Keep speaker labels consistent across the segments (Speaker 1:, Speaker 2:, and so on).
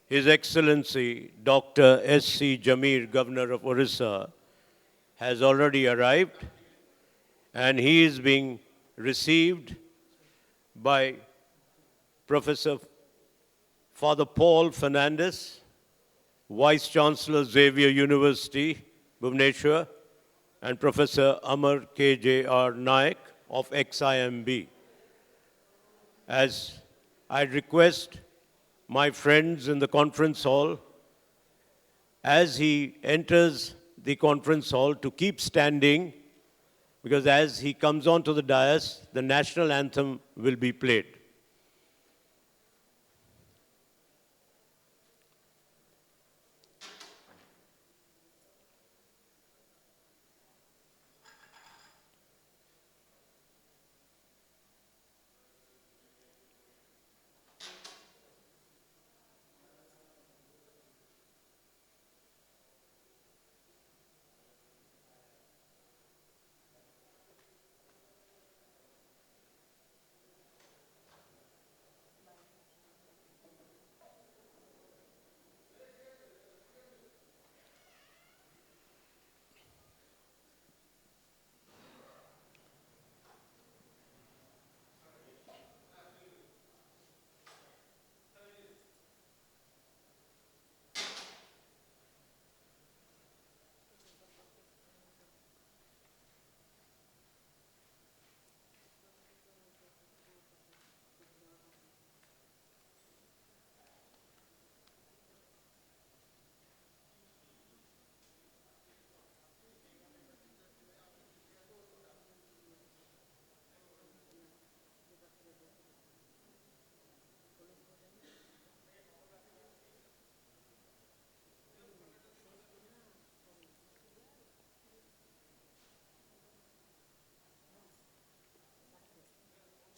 Speaker 1: His Excellency Dr. S.C. Jamir, Governor of Orissa, has already arrived and he is being received by Professor Father Paul Fernandez, Vice Chancellor Xavier University, Bhubaneswar, and Professor Amar K.J.R. Naik of XIMB. As I request my friends in the conference hall, as he enters the conference hall, to keep standing, because as he comes onto the dais, the national anthem will be played.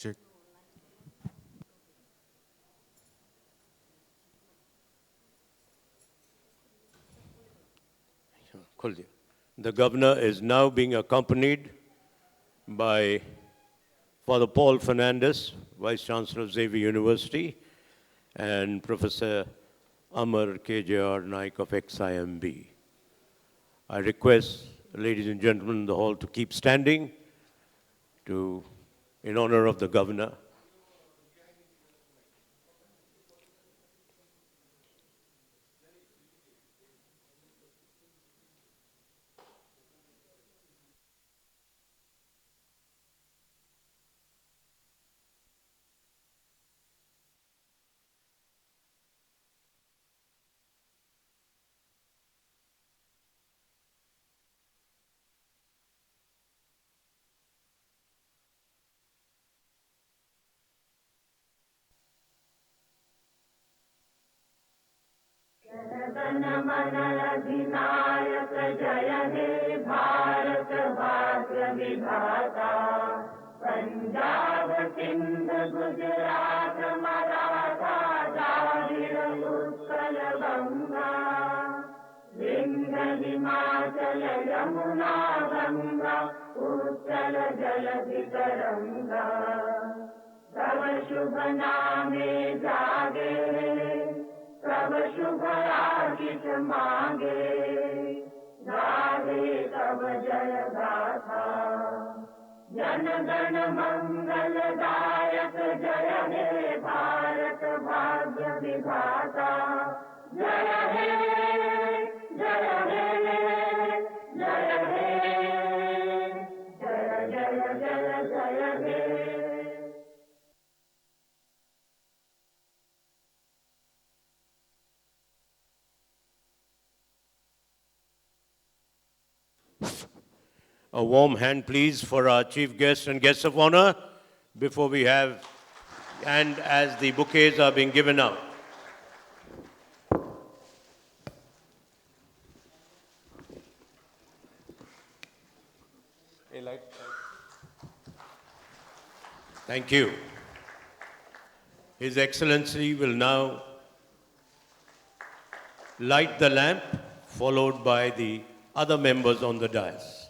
Speaker 2: Check.
Speaker 1: The governor is now being accompanied by Father Paul Fernandez, Vice Chancellor of Xavier University, and Professor Amar K.J.R. Naik of XIMB. I request, ladies and gentlemen in the hall, to keep standing in honor of the governor.
Speaker 3: जन मन अधिनायक जय हे भारत भाग्य विधाता पंजाब सिंध गुजरात मराठा द्राविड़ उत्कल गंगा विंध्य हिमाचल यमुना गंगा उत्कल जलधि तरंगा तव शुभ नामे जागे तब शुभ आशिष मांगे गावे तब जय गाथा जन गण मंगल दायक जय हे भारत भाग्य विधाता जय हे जय हे जय हे जय जय जय जय हे
Speaker 1: A warm hand, please, for our chief guests and guests of honor before we have, and as the bouquets are being given out. Thank you. His Excellency will now light the lamp, followed by the other members on the dais.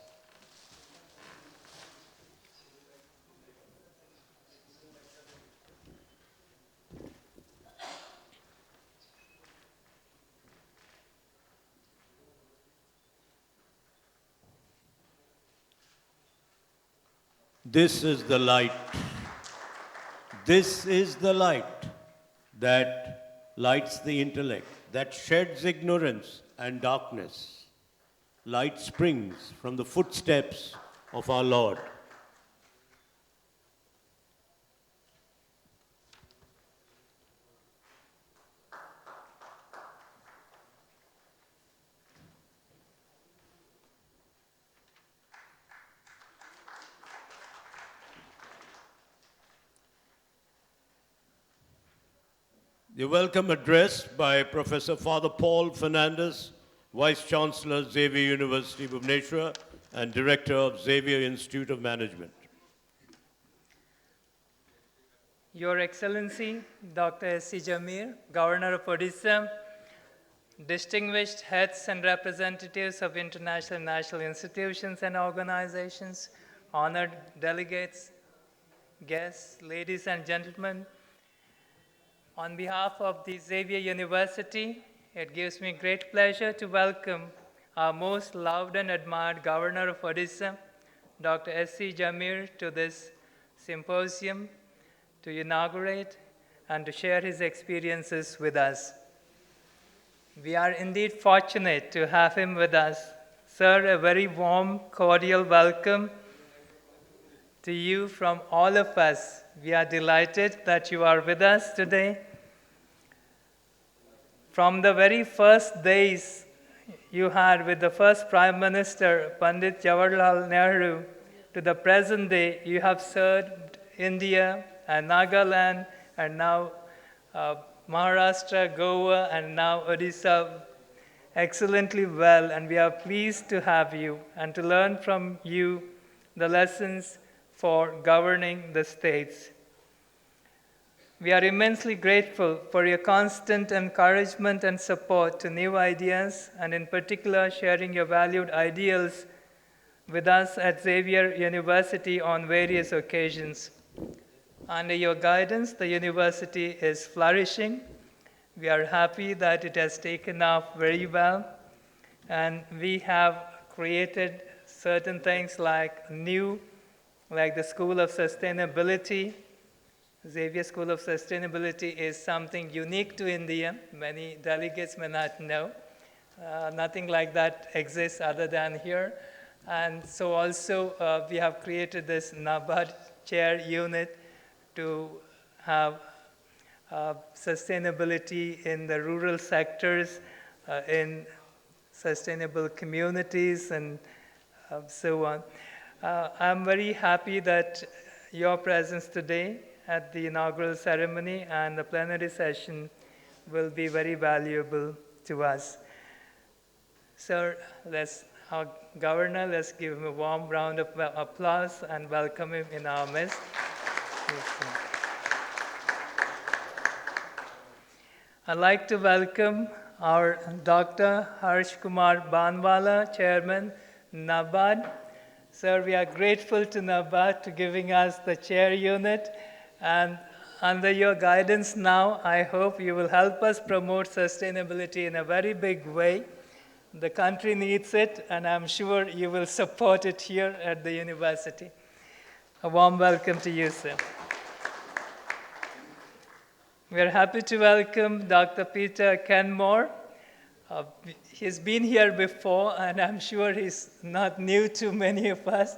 Speaker 1: This is the light. This is the light that lights the intellect, that sheds ignorance and darkness. Light springs from the footsteps of our Lord. The welcome address by Professor Father Paul Fernandez, Vice Chancellor, Xavier University, Bhubaneswar, and Director of Xavier Institute of Management.
Speaker 2: Your Excellency, Dr. S.C. Jamir, Governor of Odisha, distinguished heads and representatives of international and national institutions and organizations, honored delegates, guests, ladies and gentlemen, on behalf of the Xavier University, it gives me great pleasure to welcome our most loved and admired Governor of Odisha, Dr. S.C. Jamir, to this symposium to inaugurate and to share his experiences with us. We are indeed fortunate to have him with us. Sir, a very warm, cordial welcome to you from all of us. We are delighted that you are with us today. From the very first days you had with the first Prime Minister, Pandit Jawaharlal Nehru, to the present day, you have served India and Nagaland, and now Maharashtra, Goa, and now Odisha excellently well, and we are pleased to have you and to learn from you the lessons for governing the states. We are immensely grateful for your constant encouragement and support to new ideas, and in particular sharing your valued ideals with us at Xavier University on various occasions. Under your guidance, the university is flourishing. We are happy that it has taken off very well, and we have created certain things like the School of Sustainability. Xavier School of Sustainability is something unique to India. Many delegates may not know. Nothing like that exists other than here. And so also we have created this NABARD chair unit to have sustainability in the rural sectors, in sustainable communities, and so on. I'm very happy that your presence today at the inaugural ceremony and the plenary session will be very valuable to us. Sir, our Governor, let's give him a warm round of applause and welcome him in our midst. I'd like to welcome our Dr. Harsh Kumar Banwala, Chairman, NABARD. Sir, we are grateful to NABARD for giving us the chair unit, and under your guidance now, I hope you will help us promote sustainability in a very big way. The country needs it, and I'm sure you will support it here at the university. A warm welcome to you, sir. We are happy to welcome Dr. Peter Kenmore. He's been here before, and I'm sure he's not new to many of us.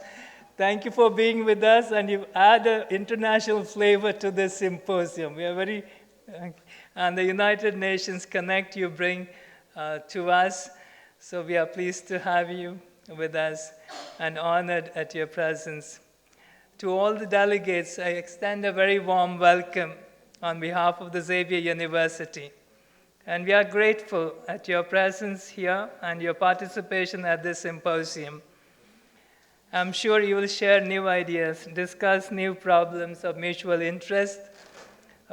Speaker 2: Thank you for being with us, and you add an international flavor to this symposium. We are very, and the United Nations Connect you bring to us. So we are pleased to have you with us and honored at your presence. To all the delegates, I extend a very warm welcome on behalf of the Xavier University. And we are grateful at your presence here and your participation at this symposium. I'm sure you will share new ideas, discuss new problems of mutual interest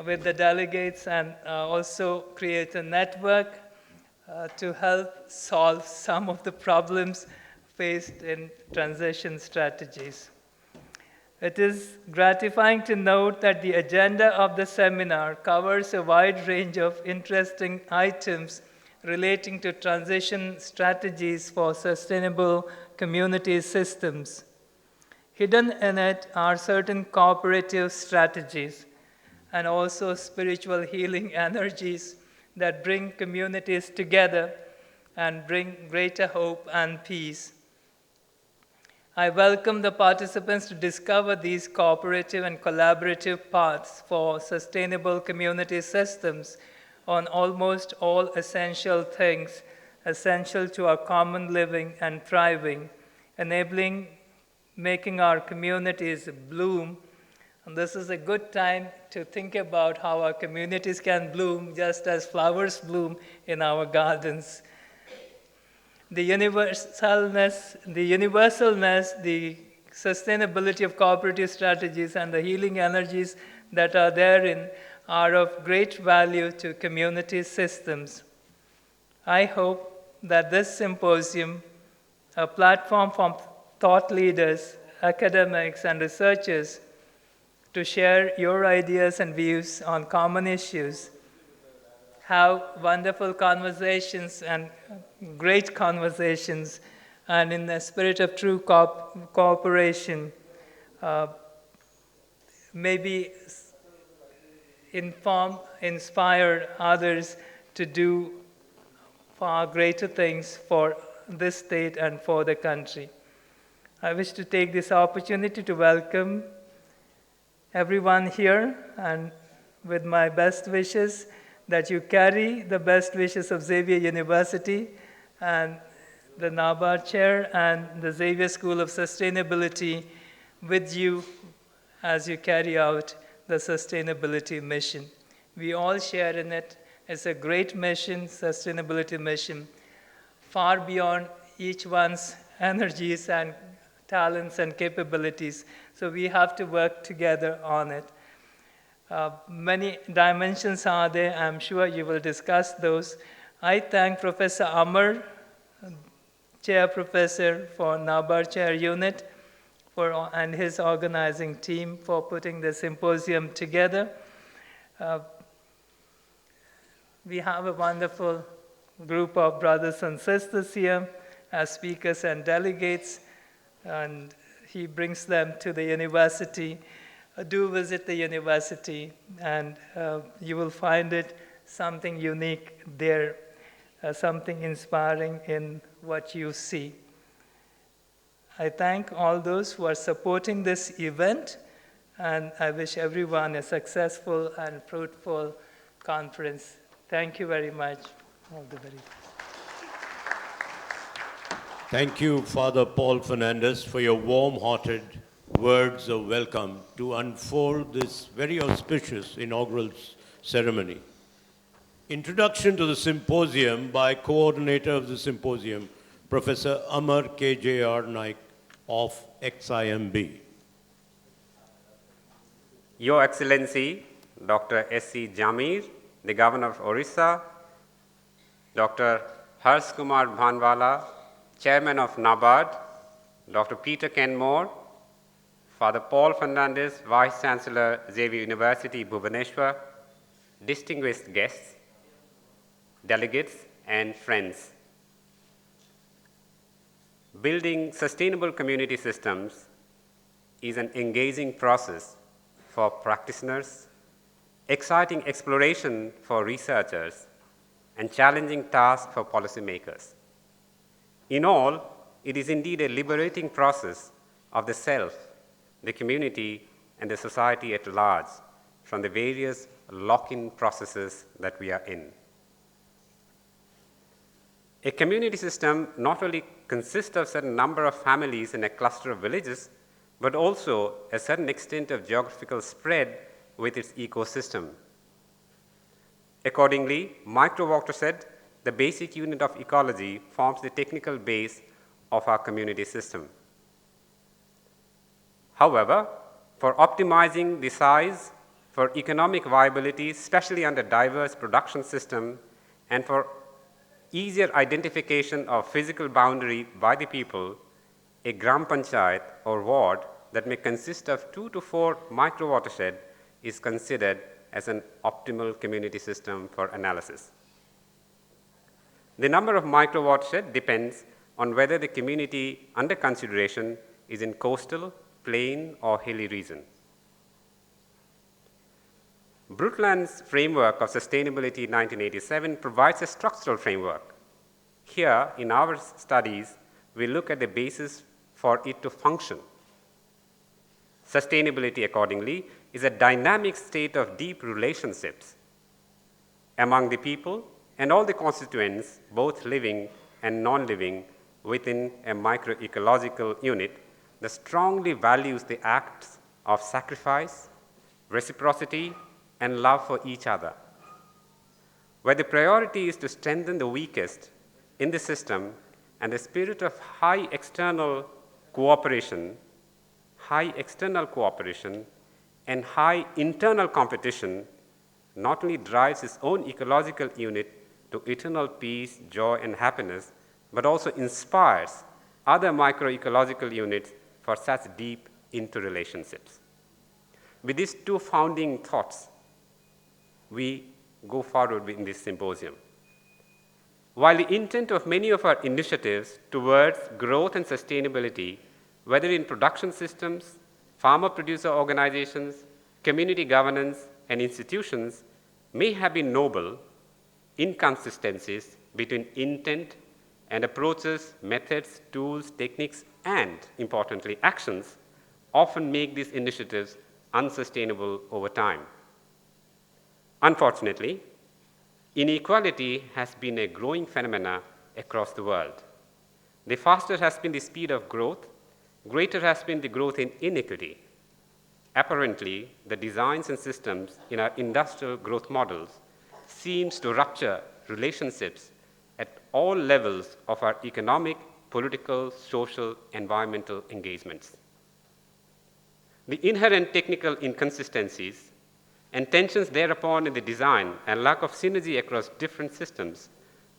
Speaker 2: with the delegates, and also create a network to help solve some of the problems faced in transition strategies. It is gratifying to note that the agenda of the seminar covers a wide range of interesting items relating to transition strategies for sustainable community systems. Hidden in it are certain cooperative strategies and also spiritual healing energies that bring communities together and bring greater hope and peace. I welcome the participants to discover these cooperative and collaborative paths for sustainable community systems on almost all essential things essential to our common living and thriving, enabling making our communities bloom. And this is a good time to think about how our communities can bloom just as flowers bloom in our gardens. The universalness, the sustainability of cooperative strategies, and the healing energies that are therein are of great value to community systems. I hope that this symposium, a platform for thought leaders, academics, and researchers to share your ideas and views on common issues, have wonderful conversations and great conversations, and in the spirit of true cooperation, maybe inspire others to do far greater things for this state and for the country. I wish to take this opportunity to welcome everyone here, and with my best wishes that you carry the best wishes of Xavier University and the NABARD Chair and the Xavier School of Sustainability with you as you carry out the sustainability mission. We all share in it. It's a great mission, sustainability mission, far beyond each one's energies and talents and capabilities. So we have to work together on it. Many dimensions are there. I'm sure you will discuss those. I thank Professor Amar, Chair Professor for NABARD Chair Unit, and his organizing team for putting the symposium together. We have a wonderful group of brothers and sisters here as speakers and delegates, and he brings them to the university. Do visit the university, and you will find it something unique there, something inspiring in what you see. I thank all those who are supporting this event, and I wish everyone a successful and fruitful conference. Thank you very much. All the very best.
Speaker 1: Thank you, Father Paul Fernandez, for your warm-hearted words of welcome to unfold this very auspicious inaugural ceremony. Introduction to the symposium by coordinator of the symposium, Professor Amar K.J.R. Naik of XIMB.
Speaker 4: Your Excellency, Dr. S.C. Jamir, the Governor of Orissa, Dr. Harsh Kumar Bhanwala, Chairman of NABARD, Dr. Peter Kenmore, Father Paul Fernandez, Vice Chancellor, Xavier University, Bhubaneswar, distinguished guests, delegates, and friends. Building sustainable community systems is an engaging process for practitioners, exciting exploration for researchers, and challenging task for policymakers. In all, it is indeed a liberating process of the self, the community, and the society at large from the various lock-in processes that we are in. A community system not only consists of a certain number of families in a cluster of villages, but also a certain extent of geographical spread with its ecosystem. Accordingly, micro-watershed, the basic unit of ecology, forms the technical base of our community system. However, for optimizing the size, for economic viability, especially under diverse production system, and for easier identification of physical boundary by the people, a gram panchayat or ward that may consist of 2 to 4 micro-watershed is considered as an optimal community system for analysis. The number of micro-watershed depends on whether the community under consideration is in coastal, plain or hilly region. Brundtland's framework of sustainability in 1987 provides a structural framework. Here, in our studies, we look at the basis for it to function. Sustainability, accordingly, is a dynamic state of deep relationships among the people and all the constituents, both living and non-living, within a microecological unit that strongly values the acts of sacrifice, reciprocity, and love for each other. Where the priority is to strengthen the weakest in the system and the spirit of high external cooperation and high internal competition not only drives its own ecological unit to eternal peace, joy, and happiness, but also inspires other microecological units for such deep interrelationships. With these two founding thoughts, we go forward in this symposium. While the intent of many of our initiatives towards growth and sustainability, whether in production systems, farmer-producer organizations, community governance, and institutions, may have been noble, inconsistencies between intent and approaches, methods, tools, techniques, and, importantly, actions often make these initiatives unsustainable over time. Unfortunately, inequality has been a growing phenomena across the world. The faster has been the speed of growth, greater has been the growth in inequity. Apparently, the designs and systems in our industrial growth models seems to rupture relationships at all levels of our economic, political, social, environmental engagements. The inherent technical inconsistencies and tensions thereupon in the design and lack of synergy across different systems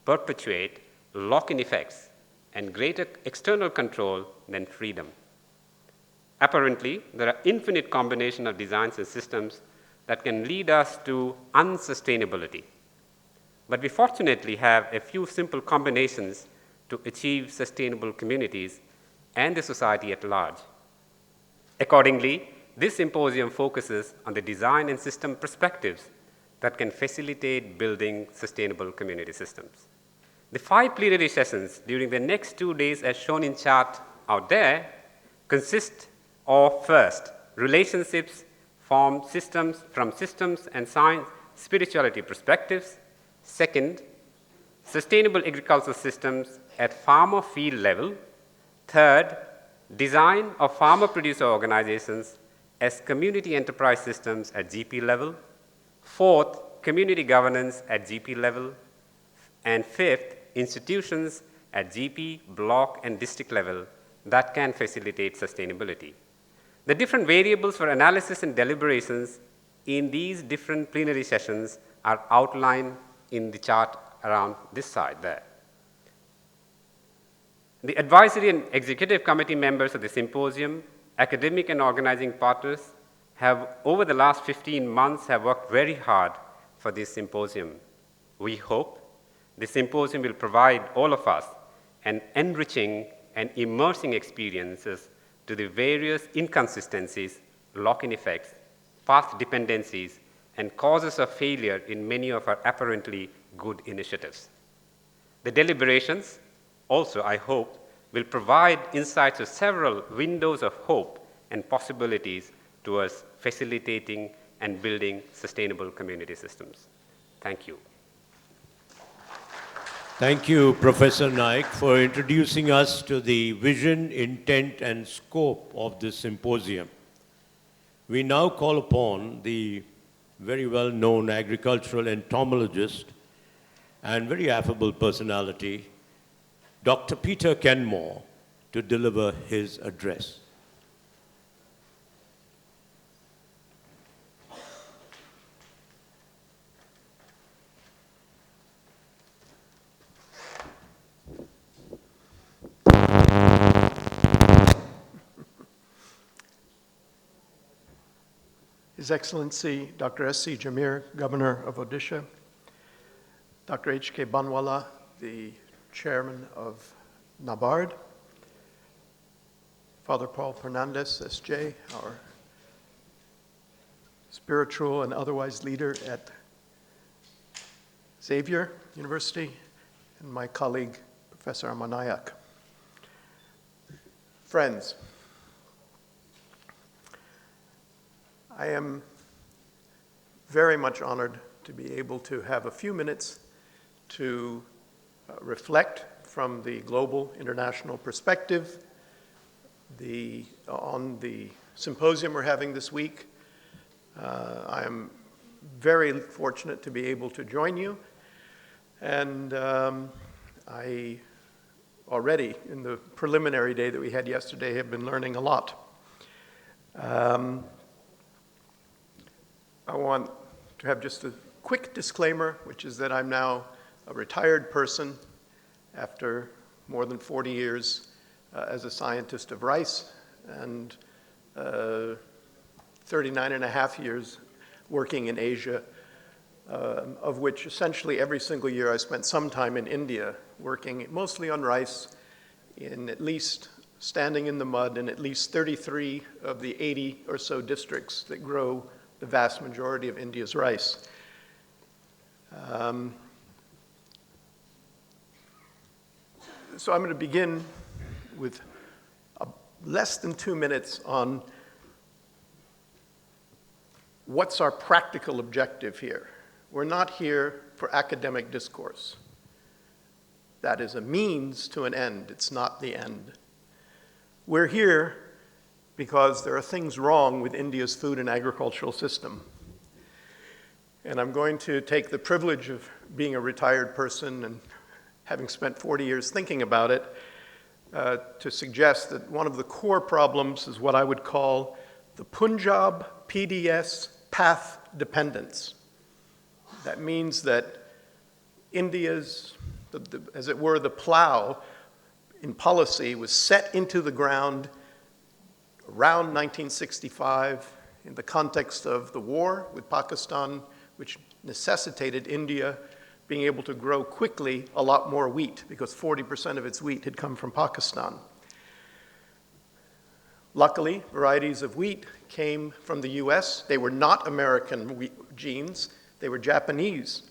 Speaker 4: perpetuate lock-in effects and greater external control than freedom. Apparently, there are infinite combinations of designs and systems that can lead us to unsustainability. But we fortunately have a few simple combinations to achieve sustainable communities and the society at large. Accordingly, this symposium focuses on the design and system perspectives that can facilitate building sustainable community systems. The 5 plenary sessions during the next 2 days, as shown in chart out there, consist of, first, relationships from systems and science, spirituality perspectives. Second, sustainable agricultural systems at farmer field level. Third, design of farmer-producer organizations as community enterprise systems at GP level. Fourth, community governance at GP level. And fifth, institutions at GP, block, and district level that can facilitate sustainability. The different variables for analysis and deliberations in these different plenary sessions are outlined in the chart around this side there. The advisory and executive committee members of the symposium, academic and organizing partners, have over the last 15 months have worked very hard for this symposium. We hope the symposium will provide all of us an enriching and immersing experiences to the various inconsistencies, lock-in effects, path dependencies, and causes of failure in many of our apparently good initiatives. The deliberations also, I hope, will provide insights to several windows of hope and possibilities towards facilitating and building sustainable community systems. Thank you.
Speaker 1: Thank you, Professor Naik, for introducing us to the vision, intent, and scope of this symposium. We now call upon the very well-known agricultural entomologist and very affable personality, Dr. Peter Kenmore, to deliver his address.
Speaker 5: His Excellency Dr. S.C. Jamir, Governor of Odisha, Dr. H.K. Banwala, the Chairman of NABARD, Father Paul Fernandez, S.J., our spiritual and otherwise leader at Xavier University, and my colleague, Professor Amanayak. Friends, I am very much honored to be able to have a few minutes to reflect from the global international perspective on the symposium we're having this week. I am very fortunate to be able to join you, and I already, in the preliminary day that we had yesterday, have been learning a lot. I want to have just a quick disclaimer, which is that I'm now a retired person after more than 40 years as a scientist of rice and 39 and a half years working in Asia, of which essentially every single year I spent some time in India working mostly on rice, in at least standing in the mud in at least 33 of the 80 or so districts that grow the vast majority of India's rice. So I'm going to begin with less than 2 minutes on what's our practical objective here. We're not here for academic discourse. That is a means to an end. It's not the end. We're here because there are things wrong with India's food and agricultural system. And I'm going to take the privilege of being a retired person and having spent 40 years thinking about it, to suggest that one of the core problems is what I would call the Punjab PDS path dependence. That means that India's, as it were, the plow in policy was set into the ground around 1965 in the context of the war with Pakistan, which necessitated India being able to grow quickly a lot more wheat, because 40% of its wheat had come from Pakistan. Luckily, varieties of wheat came from the US. They were not American wheat genes, they were Japanese.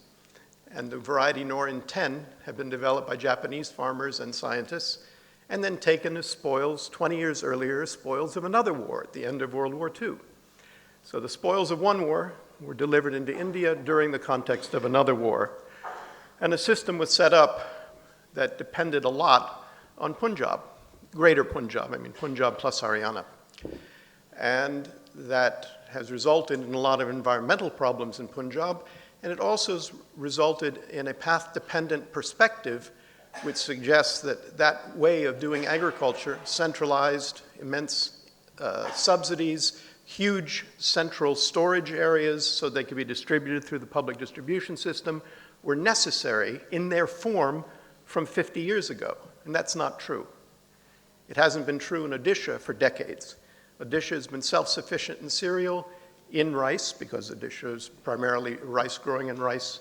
Speaker 5: And the variety Norin 10 had been developed by Japanese farmers and scientists, and then taken as spoils 20 years earlier, as spoils of another war at the end of World War II. So the spoils of one war were delivered into India during the context of another war. And a system was set up that depended a lot on Punjab, greater Punjab, I mean Punjab plus Haryana. And that has resulted in a lot of environmental problems in Punjab, and it also has resulted in a path-dependent perspective which suggests that that way of doing agriculture, centralized, immense subsidies, huge central storage areas so they could be distributed through the public distribution system, were necessary in their form from 50 years ago. And that's not true. It hasn't been true in Odisha for decades. Odisha has been self-sufficient in cereal, in rice, because Odisha is primarily rice growing and rice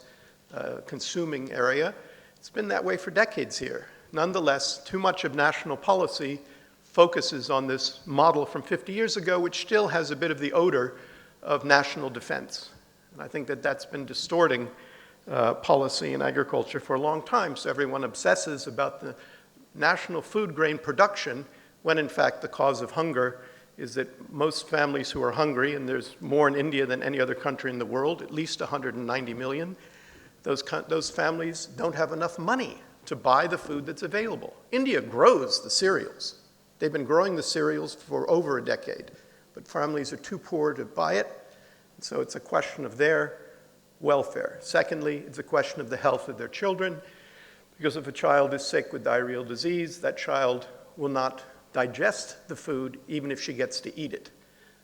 Speaker 5: consuming area. It's been that way for decades here. Nonetheless, too much of national policy focuses on this model from 50 years ago, which still has a bit of the odor of national defense. And I think that that's been distorting policy in agriculture for a long time. So everyone obsesses about the national food grain production, when in fact the cause of hunger is that most families who are hungry, and there's more in India than any other country in the world, at least 190 million, those families don't have enough money to buy the food that's available. India grows the cereals. They've been growing the cereals for over a decade, but families are too poor to buy it, and so it's a question of their welfare. Secondly, it's a question of the health of their children, because if a child is sick with diarrheal disease, that child will not digest the food even if she gets to eat it.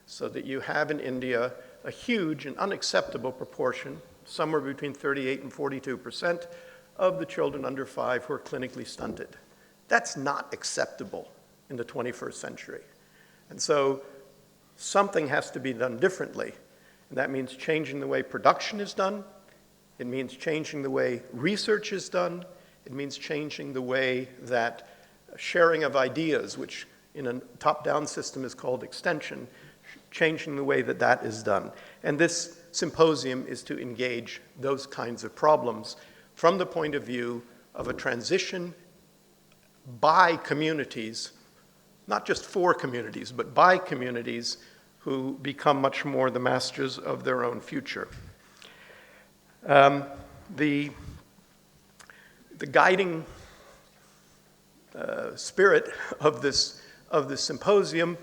Speaker 5: So that you have in India a huge and unacceptable proportion, somewhere between 38 and 42% of the children under 5 who are clinically stunted. That's not acceptable in the 21st century. And so something has to be done differently. And that means changing the way production is done. It means changing the way research is done. It means changing the way that sharing of ideas, which in a top-down system is called extension, changing the way that that is done. And this symposium is to engage those kinds of problems from the point of view of a transition by communities, not just for communities, but by communities who become much more the masters of their own future. The guiding spirit of this symposium,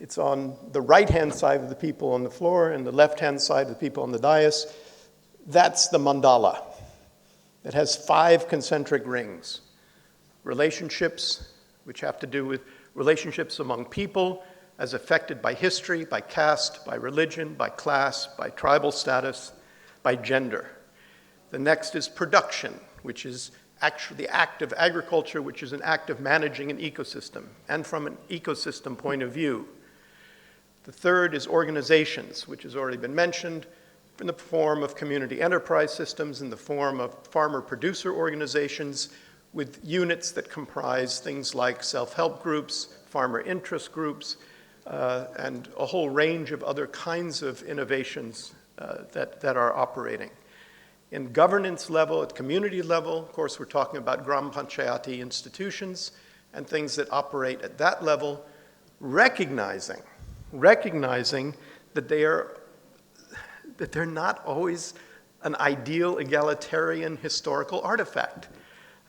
Speaker 5: it's on the right-hand side of the people on the floor and the left-hand side of the people on the dais. That's the mandala. It has 5 concentric rings. Relationships, which have to do with relationships among people as affected by history, by caste, by religion, by class, by tribal status, by gender. The next is production, which is actually the act of agriculture, which is an act of managing an ecosystem, and from an ecosystem point of view. The third is organizations, which has already been mentioned, in the form of community enterprise systems, in the form of farmer-producer organizations, with units that comprise things like self-help groups, farmer interest groups, and a whole range of other kinds of innovations that are operating. In governance level, at community level, of course, we're talking about Gram Panchayati institutions and things that operate at that level, recognizing that they're not always an ideal egalitarian historical artifact.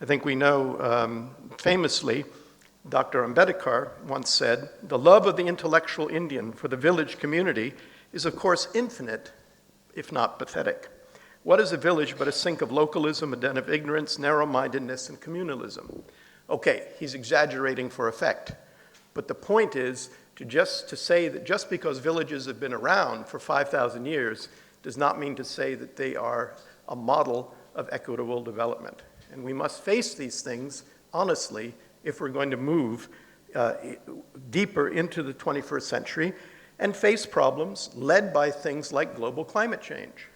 Speaker 5: I think we know famously, Dr. Ambedkar once said, "The love of the intellectual Indian for the village community is of course infinite, if not pathetic. What is a village but a sink of localism, a den of ignorance, narrow-mindedness, and communalism?" Okay, he's exaggerating for effect. But the point is to say that just because villages have been around for 5,000 years does not mean to say that they are a model of equitable development. And we must face these things honestly if we're going to move deeper into the 21st century and face problems led by things like global climate change.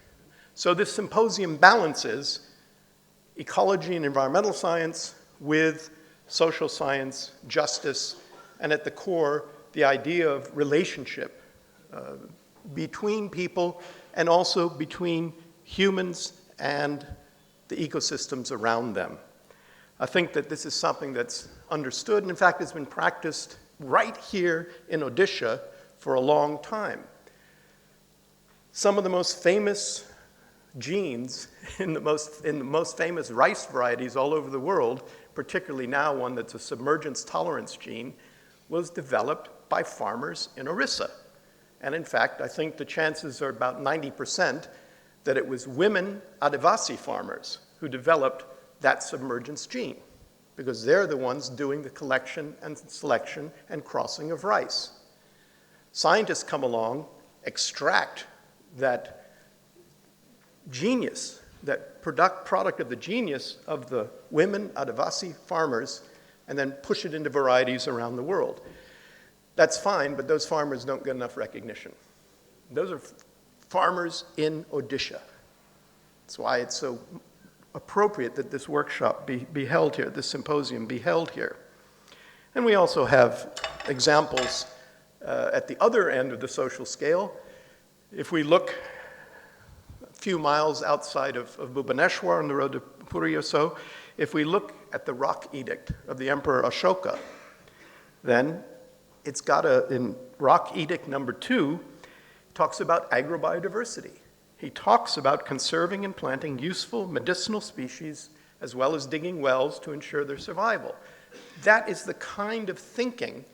Speaker 5: So this symposium balances ecology and environmental science with social science, justice, and at the core, the idea of relationship between people and also between humans and the ecosystems around them. I think that this is something that's understood, and in fact, it's been practiced right here in Odisha for a long time. Some of the most famous genes in the most famous rice varieties all over the world, particularly now one that's a submergence tolerance gene, was developed by farmers in Orissa. And in fact, I think the chances are about 90% that it was women Adivasi farmers who developed that submergence gene, because they're the ones doing the collection and selection and crossing of rice. Scientists come along, extract that genius, that product of the genius of the women Adivasi farmers, and then push it into varieties around the world. That's fine, but those farmers don't get enough recognition. Those are farmers in Odisha. That's why it's so appropriate that this workshop be held here, this symposium be held here. And we also have examples at the other end of the social scale. If we look a few miles outside of Bhubaneswar on the road to Puri or so, if we look at the rock edict of the Emperor Ashoka, then it's got in rock edict number 2, talks about agrobiodiversity. He talks about conserving and planting useful medicinal species as well as digging wells to ensure their survival. That is the kind of thinking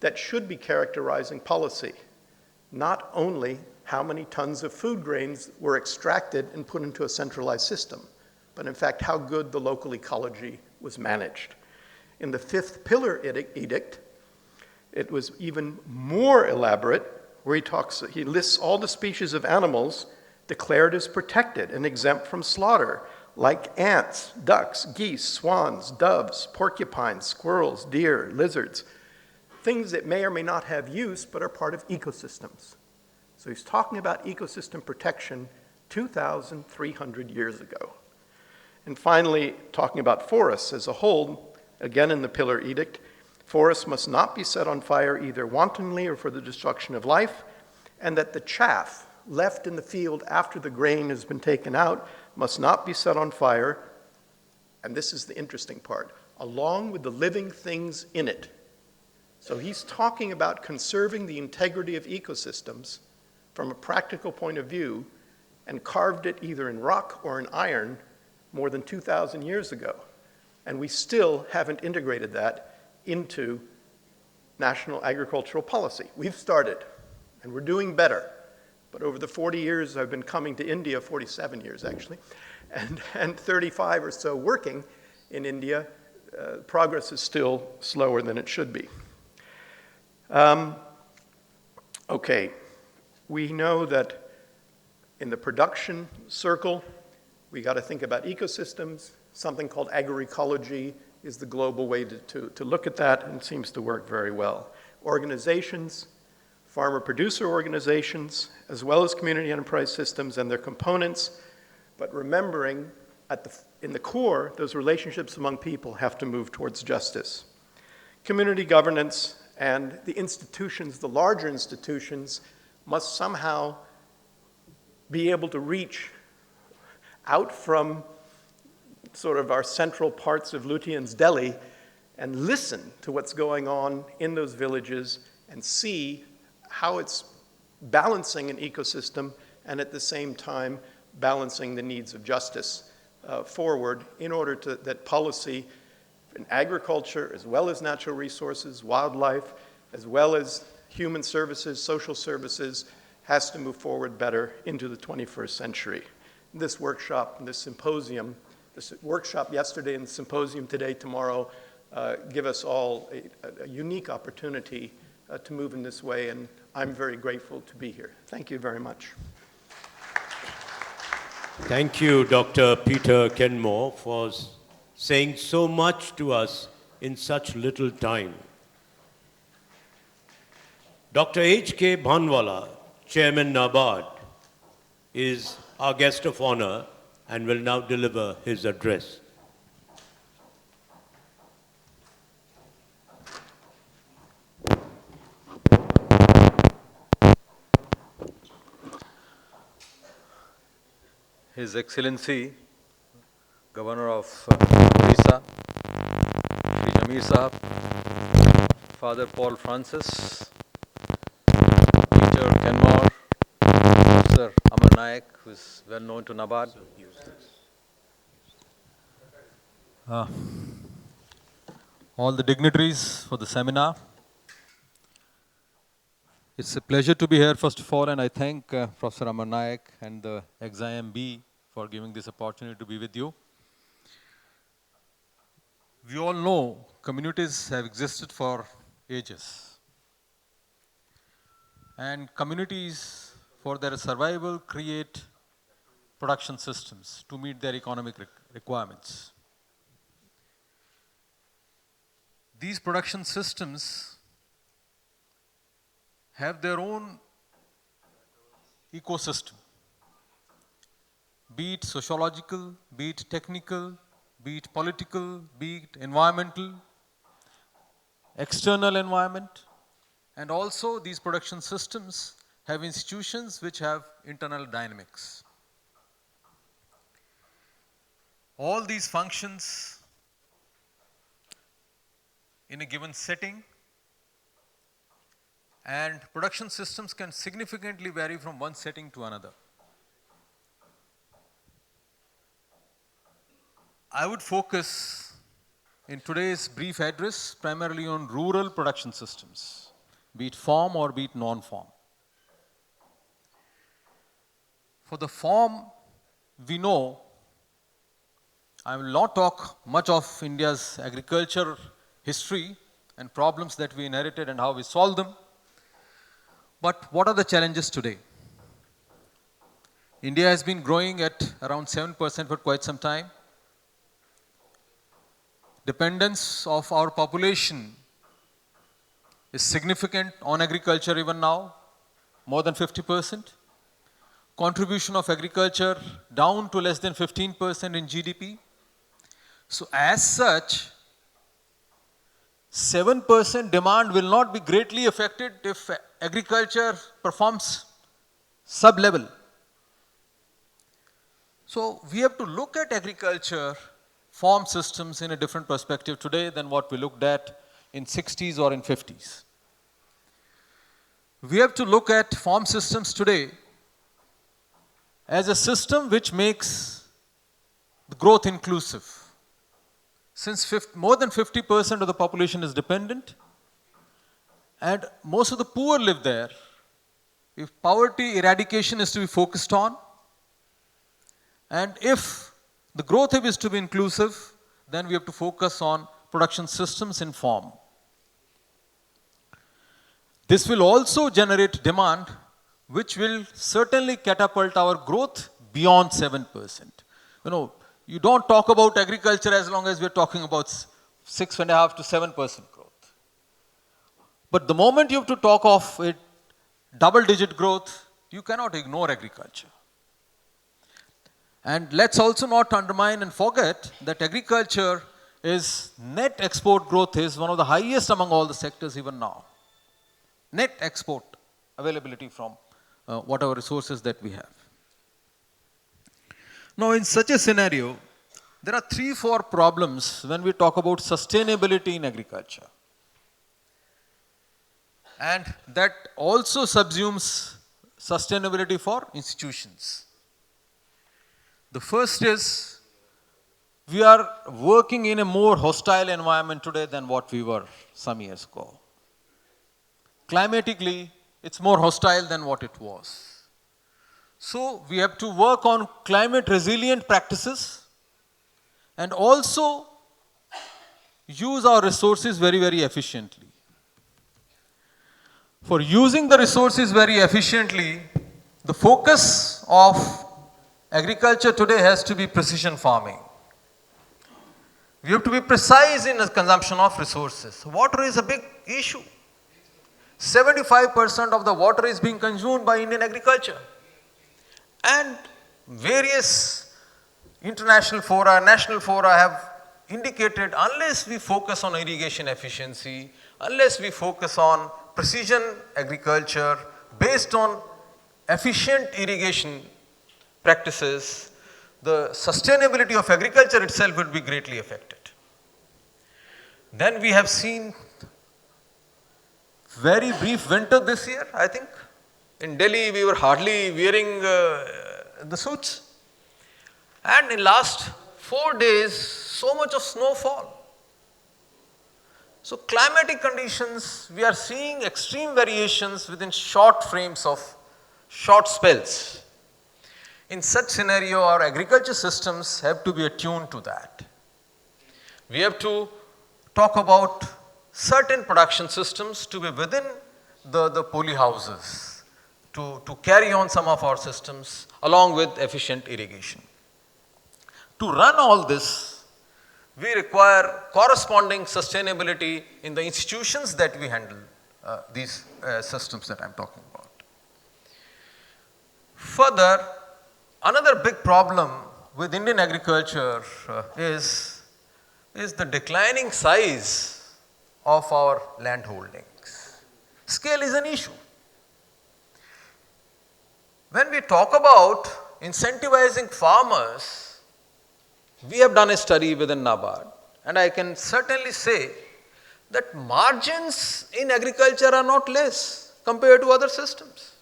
Speaker 5: that should be characterizing policy, not only how many tons of food grains were extracted and put into a centralized system, but in fact how good the local ecology was managed. In the 5th pillar edict, it was even more elaborate, where he lists all the species of animals declared as protected and exempt from slaughter, like ants, ducks, geese, swans, doves, porcupines, squirrels, deer, lizards, things that may or may not have use but are part of ecosystems. So he's talking about ecosystem protection 2,300 years ago. And finally, talking about forests as a whole, again in the Pillar Edict, Forests must not be set on fire either wantonly or for the destruction of life, and that the chaff left in the field after the grain has been taken out must not be set on fire, and this is the interesting part, along with the living things in it. So he's talking about conserving the integrity of ecosystems from a practical point of view, and carved it either in rock or in iron more than 2,000 years ago. And we still haven't integrated that into national agricultural policy. We've started, and we're doing better. But over the 40 years I've been coming to India, 47 years actually, and 35 or so working in India, progress is still slower than it should be. Okay, we know that in the production circle, we got to think about ecosystems. Something called agroecology is the global way to look at that, and seems to work very well. Organizations, farmer-producer organizations, as well as community enterprise systems and their components, but remembering in the core, those relationships among people have to move towards justice. Community governance and the institutions, the larger institutions, must somehow be able to reach out from sort of our central parts of Lutyens' Delhi and listen to what's going on in those villages and see how it's balancing an ecosystem and at the same time balancing the needs of justice forward in order that policy in agriculture as well as natural resources, wildlife, as well as human services, social services, has to move forward better into the 21st century. This workshop, this symposium, this workshop yesterday and the symposium today, tomorrow, give us all a unique opportunity to move in this way, and I'm very grateful to be here. Thank you very much.
Speaker 1: Thank you, Dr. Peter Kenmore, for saying so much to us in such little time. Dr. H.K. Bhanwala, Chairman NABARD, is our guest of honor and will now deliver his address.
Speaker 6: His Excellency, Governor of Odisha, Shri Jamir Sahab, Father Paul Francis, Peter Kenmore, Professor Amar Naik, who is well known to NABARD. All the dignitaries for the seminar. It's a pleasure to be here, first of all, and I thank Professor Amar Naik and the XIMB for giving this opportunity to be with you. We all know communities have existed for ages. And communities, for their survival, create production systems to meet their economic requirements. These production systems have their own ecosystem, be it sociological, be it technical, be it political, be it environmental, external environment, and also these production systems have institutions which have internal dynamics. All these functions in a given setting, and production systems can significantly vary from one setting to another. I would focus in today's brief address primarily on rural production systems, be it form or be it non-form. For the form, we know, I will not talk much of India's agriculture history and problems that we inherited and how we solved them. But what are the challenges today? India has been growing at around 7% for quite some time. Dependence of our population is significant on agriculture even now, more than 50%. Contribution of agriculture down to less than 15% in GDP. So as such, 7% demand will not be greatly affected if agriculture performs sub-level. So we have to look at agriculture farm systems in a different perspective today than what we looked at in 60s or in 50s. We have to look at farm systems today as a system which makes the growth inclusive. Since more than 50% of the population is dependent and most of the poor live there, if poverty eradication is to be focused on, and if the growth is to be inclusive, then we have to focus on production systems in farm. This will also generate demand, which will certainly catapult our growth beyond 7%. You don't talk about agriculture as long as we're talking about 6.5 to 7% growth. But the moment you have to talk of it, double-digit growth, you cannot ignore agriculture. And let's also not undermine and forget that agriculture is net export growth is one of the highest among all the sectors even now. Net export availability from whatever resources that we have. Now, in such a scenario, there are 3-4 problems when we talk about sustainability in agriculture. And that also subsumes sustainability for institutions. The first is, we are working in a more hostile environment today than what we were some years ago. Climatically, it's more hostile than what it was. So we have to work on climate resilient practices and also use our resources very, very efficiently. For using the resources very efficiently, the focus of agriculture today has to be precision farming. We have to be precise in the consumption of resources. Water is a big issue. 75% of the water is being consumed by Indian agriculture. And various international fora, national fora have indicated unless we focus on irrigation efficiency, unless we focus on precision agriculture based on efficient irrigation practices, the sustainability of agriculture itself will be greatly affected. Then we have seen very brief winter this year, I think. In Delhi, we were hardly wearing the suits. And in last 4 days, so much of snowfall. So climatic conditions, we are seeing extreme variations within short frames of short spells. In such scenario, our agriculture systems have to be attuned to that. We have to talk about certain production systems to be within the poly houses, to carry on some of our systems along with efficient irrigation. To run all this, we require corresponding sustainability in the institutions that we handle these systems that I'm talking about. Further, another big problem with Indian agriculture is the declining size of our land holdings. Scale is an issue. When we talk about incentivizing farmers, we have done a study within NABARD, and I can certainly say that margins in agriculture are not less compared to other systems.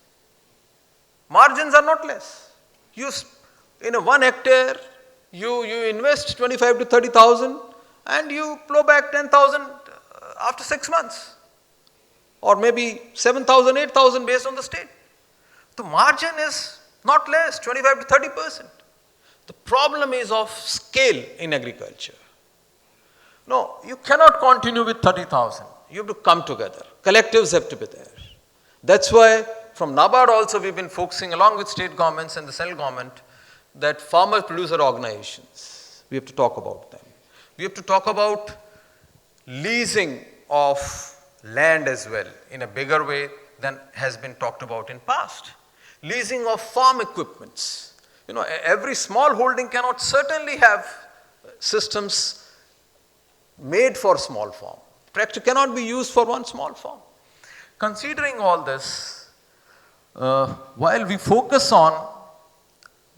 Speaker 6: Margins are not less. In a 1 hectare, you invest 25 to 30,000 and you plow back 10,000 after 6 months, or maybe 7,000, 8,000 based on the state. The margin is not less, 25 to 30%. The problem is of scale in agriculture. No, you cannot continue with 30,000. You have to come together. Collectives have to be there. That's why from NABARD also we've been focusing along with state governments and the central government that farmer producer organizations, we have to talk about them. We have to talk about leasing of land as well in a bigger way than has been talked about in past. Leasing of farm equipments. Every small holding cannot certainly have systems made for small farm. cannot be used for one small farm. Considering all this, while we focus on,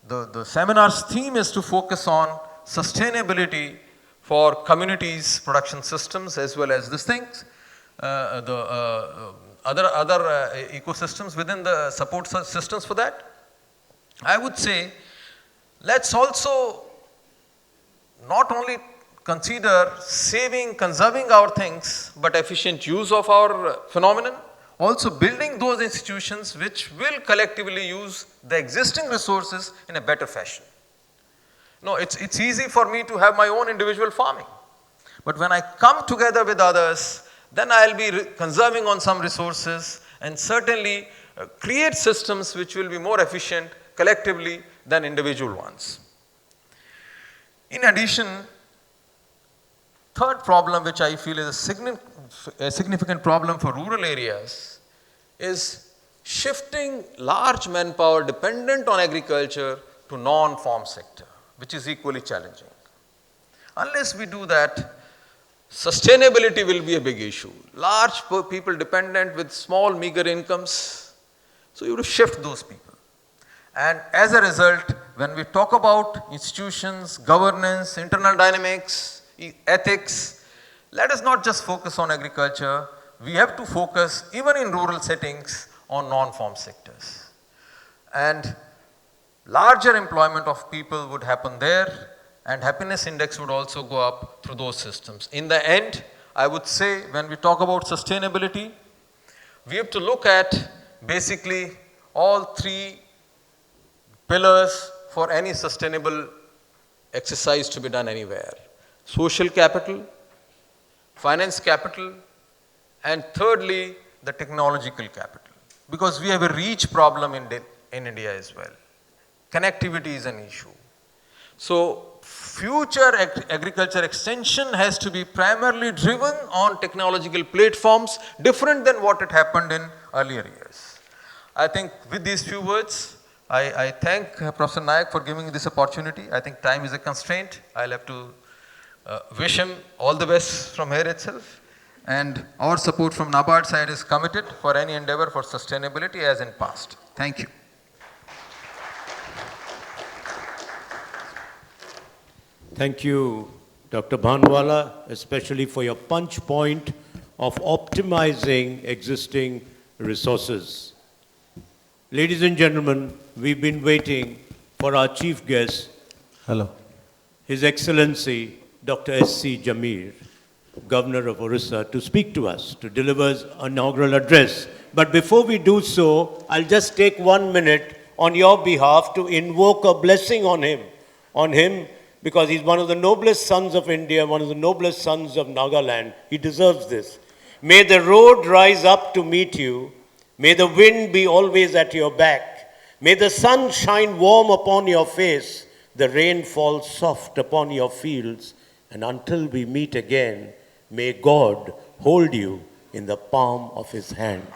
Speaker 6: the seminar's theme is to focus on sustainability for communities' production systems as well as these things, other ecosystems within the support systems for that. I would say, let's also not only consider conserving our things, but efficient use of our phenomenon, also building those institutions which will collectively use the existing resources in a better fashion. No, it's easy for me to have my own individual farming. But when I come together with others, then I'll be conserving on some resources and certainly create systems which will be more efficient collectively than individual ones. In addition, third problem which I feel is a significant problem for rural areas is shifting large manpower dependent on agriculture to non-farm sector, which is equally challenging. Unless we do that, sustainability will be a big issue. Large people dependent with small meager incomes, so you have to shift those people. And as a result, when we talk about institutions, governance, internal dynamics, ethics, let us not just focus on agriculture, we have to focus even in rural settings on non-farm sectors. And larger employment of people would happen there, and happiness index would also go up through those systems. In the end, I would say when we talk about sustainability, we have to look at basically all three pillars for any sustainable exercise to be done anywhere. Social capital, finance capital, and thirdly, the technological capital. Because we have a reach problem in India as well. Connectivity is an issue. So, future agriculture extension has to be primarily driven on technological platforms different than what had happened in earlier years. I think with these few words, I thank Professor Nayak for giving me this opportunity. I think time is a constraint. I'll have to wish him all the best from here itself. And our support from NABARD side is committed for any endeavor for sustainability as in past. Thank you.
Speaker 1: Thank you, Dr. Bhanwala, especially for your punch point of optimizing existing resources. Ladies and gentlemen, we've been waiting for our chief guest,
Speaker 6: Hello.
Speaker 1: His Excellency Dr. S.C. Jamir, Governor of Orissa, to speak to us, to deliver his inaugural address. But before we do so, I'll just take 1 minute on your behalf to invoke a blessing on him, because he's one of the noblest sons of India, one of the noblest sons of Nagaland. He deserves this. May the road rise up to meet you. May the wind be always at your back. May the sun shine warm upon your face, the rain fall soft upon your fields, and until we meet again, may God hold you in the palm of his hand.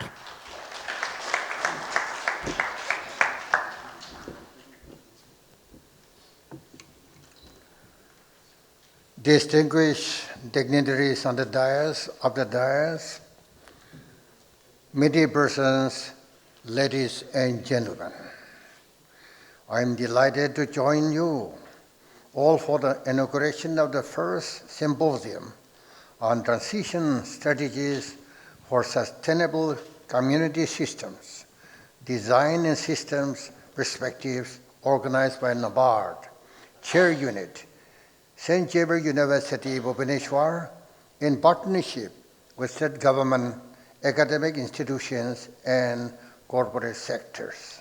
Speaker 7: Distinguished dignitaries on the dais, media persons, ladies and gentlemen, I am delighted to join you all for the inauguration of the first symposium on transition strategies for sustainable community systems, design and systems perspectives organized by NABARD, Chair Unit, St. Xavier University, Bhubaneswar, in partnership with state government, academic institutions, and corporate sectors.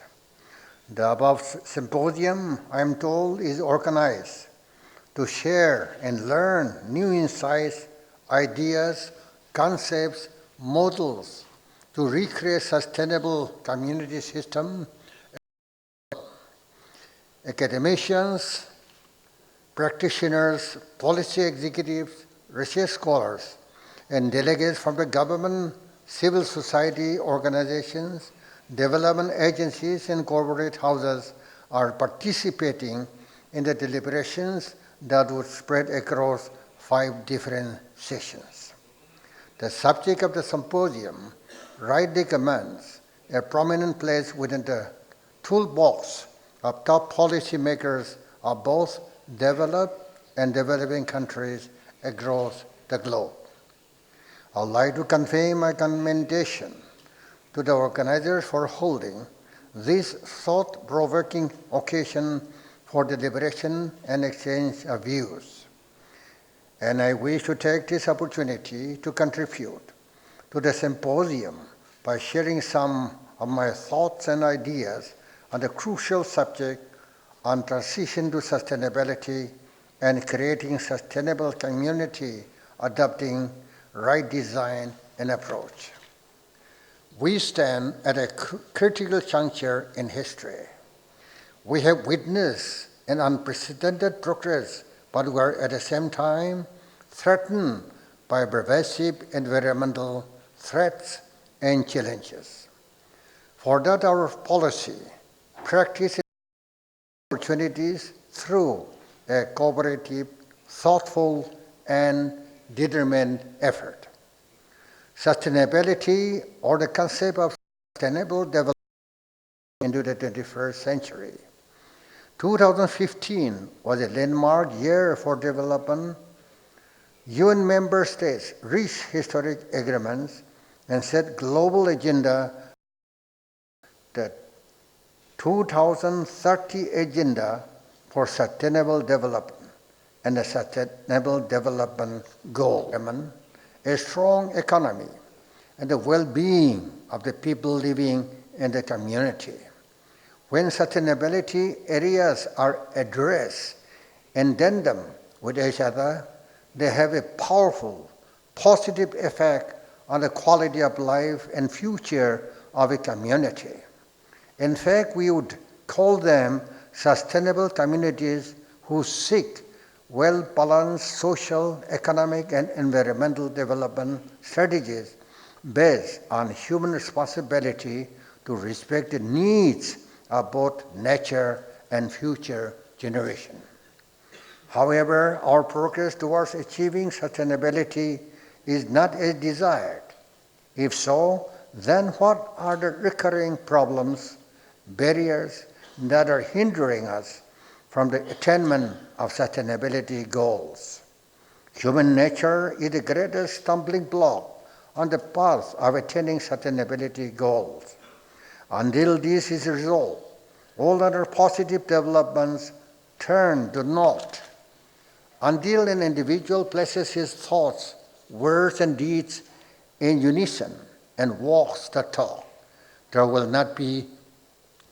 Speaker 7: The above symposium, I am told, is organized to share and learn new insights, ideas, concepts, models to recreate sustainable community system. Academicians, practitioners, policy executives, research scholars, and delegates from the government, civil society organizations, development agencies, and corporate houses are participating in the deliberations that would spread across 5 different sessions. The subject of the symposium rightly commands a prominent place within the toolbox of top policymakers of both developed and developing countries across the globe. I would like to convey my commendation to the organizers for holding this thought-provoking occasion for deliberation and exchange of views. And I wish to take this opportunity to contribute to the symposium by sharing some of my thoughts and ideas on the crucial subject on transition to sustainability and creating sustainable community, adopting right design and approach. We stand at a critical juncture in history. We have witnessed an unprecedented progress, but we are at the same time threatened by pervasive environmental threats and challenges. For that, our policy, practice, and opportunities through a cooperative, thoughtful, and determined effort. Sustainability, or the concept of sustainable development into the 21st century. 2015 was a landmark year for development. UN member states reached historic agreements and set global agenda, the 2030 agenda for sustainable development and the sustainable development goal, a strong economy and the well-being of the people living in the community. When sustainability areas are addressed in tandem with each other, they have a powerful, positive effect on the quality of life and future of a community. In fact, we would call them sustainable communities who seek well-balanced social, economic, and environmental development strategies based on human responsibility to respect the needs of both nature and future generations. However, our progress towards achieving sustainability is not as desired. If so, then what are the recurring problems, barriers that are hindering us from the attainment of sustainability goals? Human nature is the greatest stumbling block on the path of attaining sustainability goals. Until this is resolved, all other positive developments turn to naught. Until an individual places his thoughts, words, and deeds in unison and walks the talk, there will not be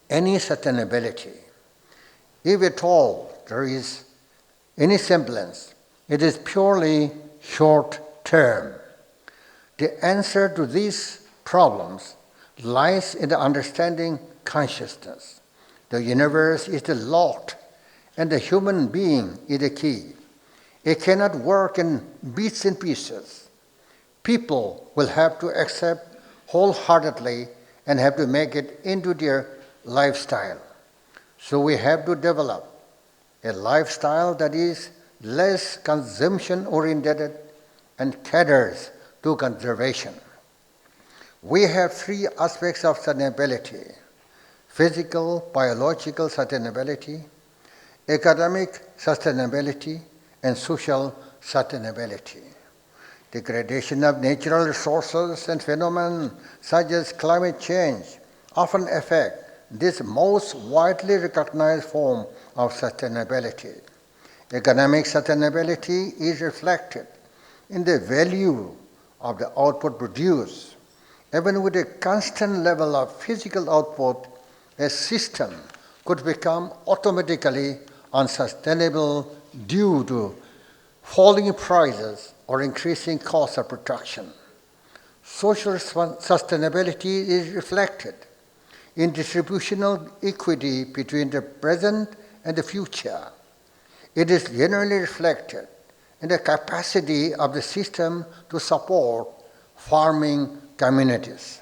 Speaker 7: any sustainability. If at all there is any semblance, it is purely short term. The answer to these problems lies in the understanding consciousness. The universe is the lot, and the human being is the key. It cannot work in bits and pieces. People will have to accept wholeheartedly and have to make it into their lifestyle. So we have to develop a lifestyle that is less consumption-oriented and caters to conservation. We have three aspects of sustainability: physical, biological sustainability, economic sustainability, and social sustainability. Degradation of natural resources and phenomena such as climate change often affect this most widely recognized form of sustainability. Economic sustainability is reflected in the value of the output produced. Even with a constant level of physical output, a system could become automatically unsustainable due to falling prices or increasing costs of production. Social sustainability is reflected in distributional equity between the present and the future. It is generally reflected in the capacity of the system to support farming communities.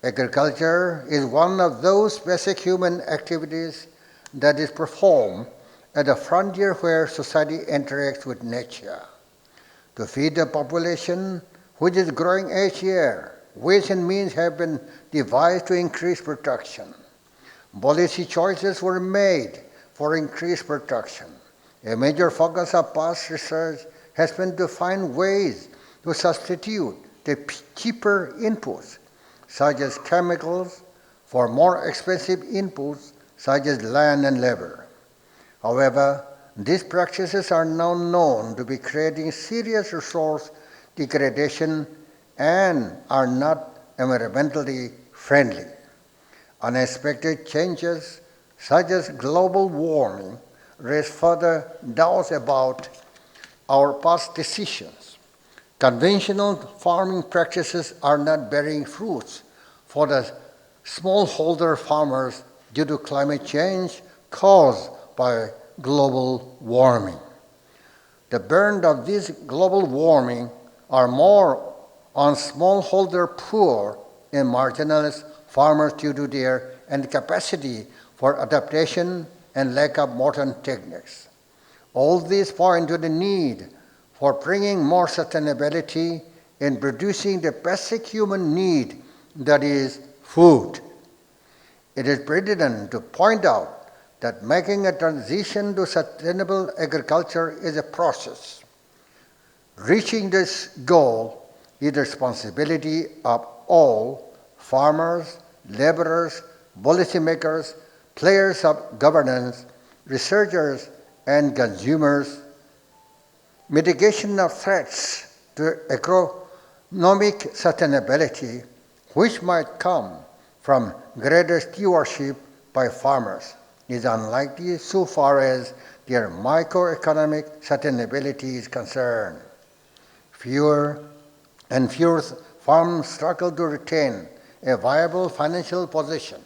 Speaker 7: Agriculture is one of those basic human activities that is performed at the frontier where society interacts with nature. To feed the population, which is growing each year. Ways and means have been devised to increase production. Policy choices were made for increased production. A major focus of past research has been to find ways to substitute the cheaper inputs, such as chemicals, for more expensive inputs, such as land and labor. However, these practices are now known to be creating serious resource degradation and are not environmentally friendly. Unexpected changes, such as global warming, raise further doubts about our past decisions. Conventional farming practices are not bearing fruits for the smallholder farmers due to climate change caused by global warming. The burden of this global warming are more on smallholder poor and marginalized farmers due to their incapacity for adaptation and lack of modern techniques. All these point to the need for bringing more sustainability in producing the basic human need, that is, food. It is pertinent to point out that making a transition to sustainable agriculture is a process. Reaching this goal is the responsibility of all farmers, laborers, policymakers, players of governance, researchers, and consumers. Mitigation of threats to economic sustainability, which might come from greater stewardship by farmers, is unlikely so far as their microeconomic sustainability is concerned. Fewer and fewer farms struggle to retain a viable financial position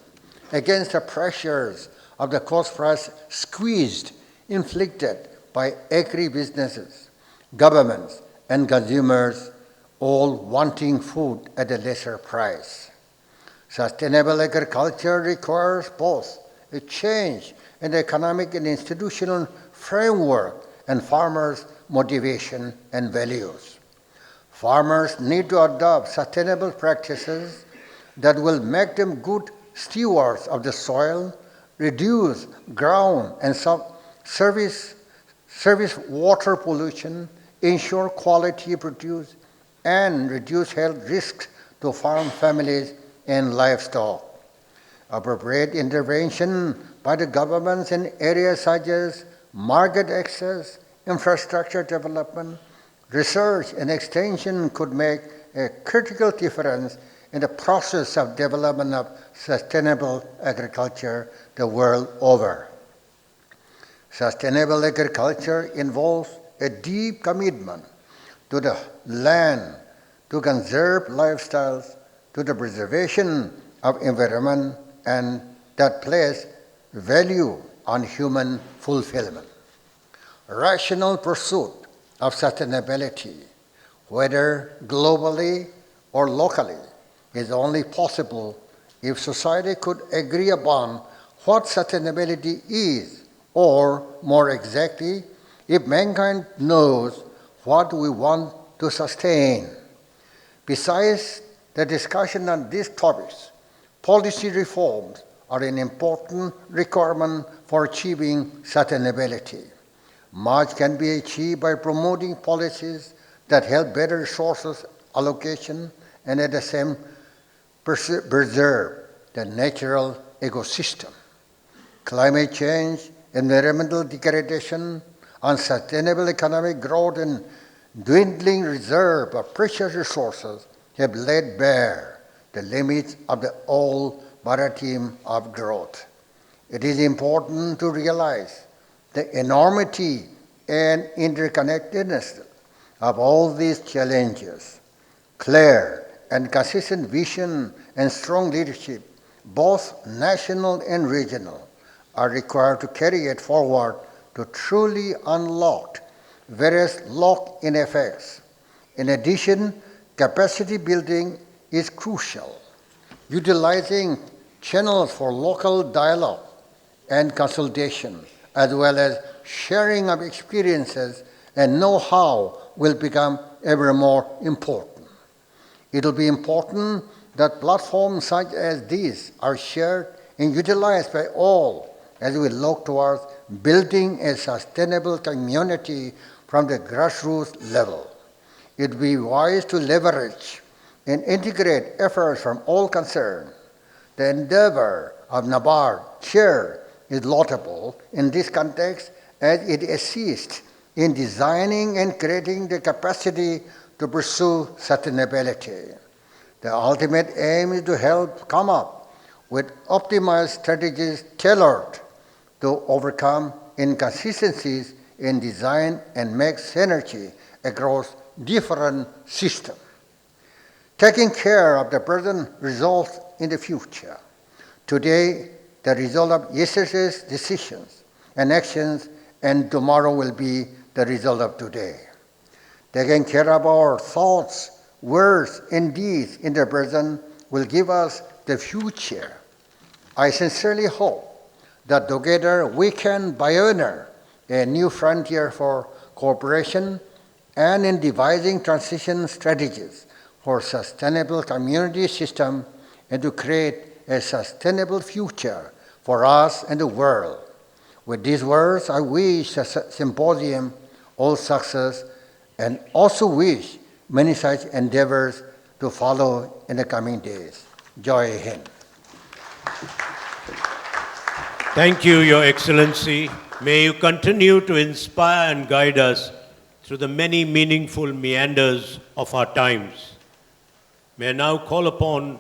Speaker 7: against the pressures of the cost price squeeze inflicted by agri-businesses, governments, and consumers, all wanting food at a lesser price. Sustainable agriculture requires both a change in the economic and institutional framework and farmers' motivation and values. Farmers need to adopt sustainable practices that will make them good stewards of the soil, reduce ground and surface water pollution, ensure quality produce, and reduce health risks to farm families and livestock. Appropriate intervention by the governments in areas such as market access, infrastructure development, research and extension could make a critical difference in the process of development of sustainable agriculture the world over. Sustainable agriculture involves a deep commitment to the land, to conserve lifestyles, to the preservation of environment, and that place value on human fulfillment. Rational pursuit of sustainability, whether globally or locally, is only possible if society could agree upon what sustainability is, or more exactly, if mankind knows what we want to sustain. Besides the discussion on these topics, policy reforms are an important requirement for achieving sustainability. Much can be achieved by promoting policies that help better resources allocation and at the same preserve the natural ecosystem. Climate change, environmental degradation, unsustainable economic growth, and dwindling reserve of precious resources have laid bare the limits of the old paradigm of growth. It is important to realize the enormity and interconnectedness of all these challenges. Clear and consistent vision and strong leadership, both national and regional, are required to carry it forward to truly unlock various lock-in effects. In addition, capacity building is crucial. Utilizing channels for local dialogue and consultation, as well as sharing of experiences and know-how, will become ever more important. It will be important that platforms such as these are shared and utilized by all as we look towards building a sustainable community from the grassroots level. It would be wise to leverage and integrate efforts from all concerned. The endeavor of NABARD chair is laudable in this context as it assists in designing and creating the capacity to pursue sustainability. The ultimate aim is to help come up with optimized strategies tailored to overcome inconsistencies in design and make synergy across different systems. Taking care of the present results in the future. Today, the result of yesterday's decisions and actions, and tomorrow will be the result of today. Taking care of our thoughts, words, and deeds in the present will give us the future. I sincerely hope that together we can pioneer a new frontier for cooperation and in devising transition strategies for sustainable community system and to create a sustainable future for us and the world. With these words, I wish the symposium all success and also wish many such endeavors to follow in the coming days. Jai Hind.
Speaker 1: Thank you, Your Excellency. May you continue to inspire and guide us through the many meaningful meanders of our times. May I now call upon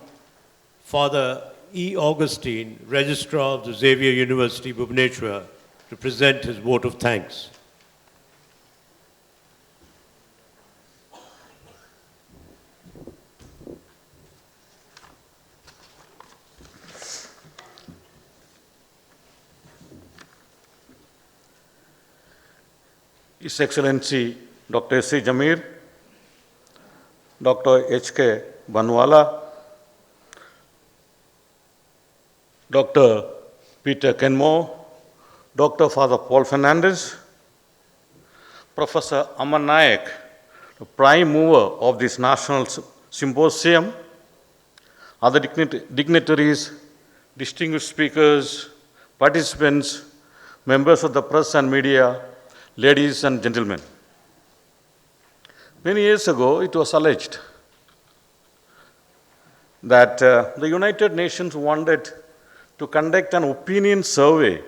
Speaker 1: Father E. Augustine, Registrar of the Xavier University, Bhubaneswar, to present his vote of thanks.
Speaker 8: His Excellency Dr. S. C. Jamir, Dr. H. K. Banwala, Dr. Peter Kenmore, Dr. Father Paul Fernandez, Professor Aman Nayak, the prime mover of this national symposium, other dignitaries, distinguished speakers, participants, members of the press and media, ladies and gentlemen. Many years ago, it was alleged that the United Nations wanted to conduct an opinion survey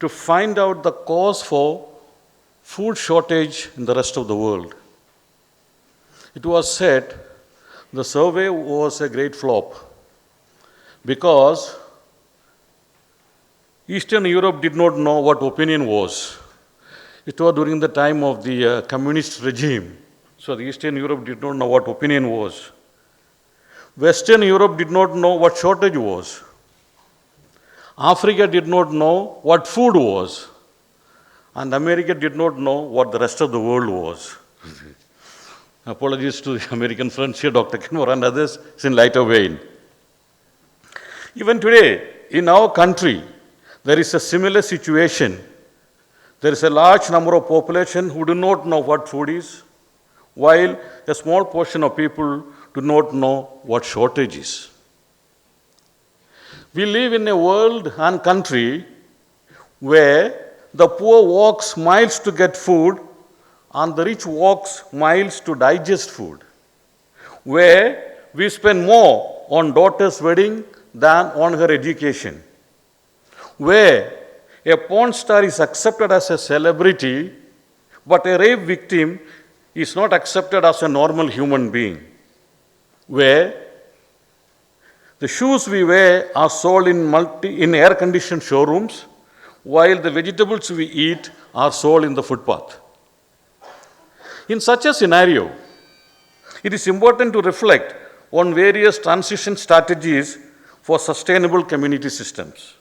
Speaker 8: to find out the cause for food shortage in the rest of the world. It was said the survey was a great flop because Eastern Europe did not know what opinion was. It was during the time of the communist regime. So the Eastern Europe did not know what opinion was. Western Europe did not know what shortage was. Africa did not know what food was. And America did not know what the rest of the world was. Apologies to the American friends here, Dr. Kenmore and others, it's in lighter vein. Even today, in our country, there is a similar situation. There is a large number of population who do not know what food is, while a small portion of people do not know what shortage is. We live in a world and country where the poor walks miles to get food and the rich walks miles to digest food, where we spend more on daughter's wedding than on her education, where a porn star is accepted as a celebrity, but a rape victim is not accepted as a normal human being, where the shoes we wear are sold in air-conditioned showrooms, while the vegetables we eat are sold in the footpath. In such a scenario, it is important to reflect on various transition strategies for sustainable community systems.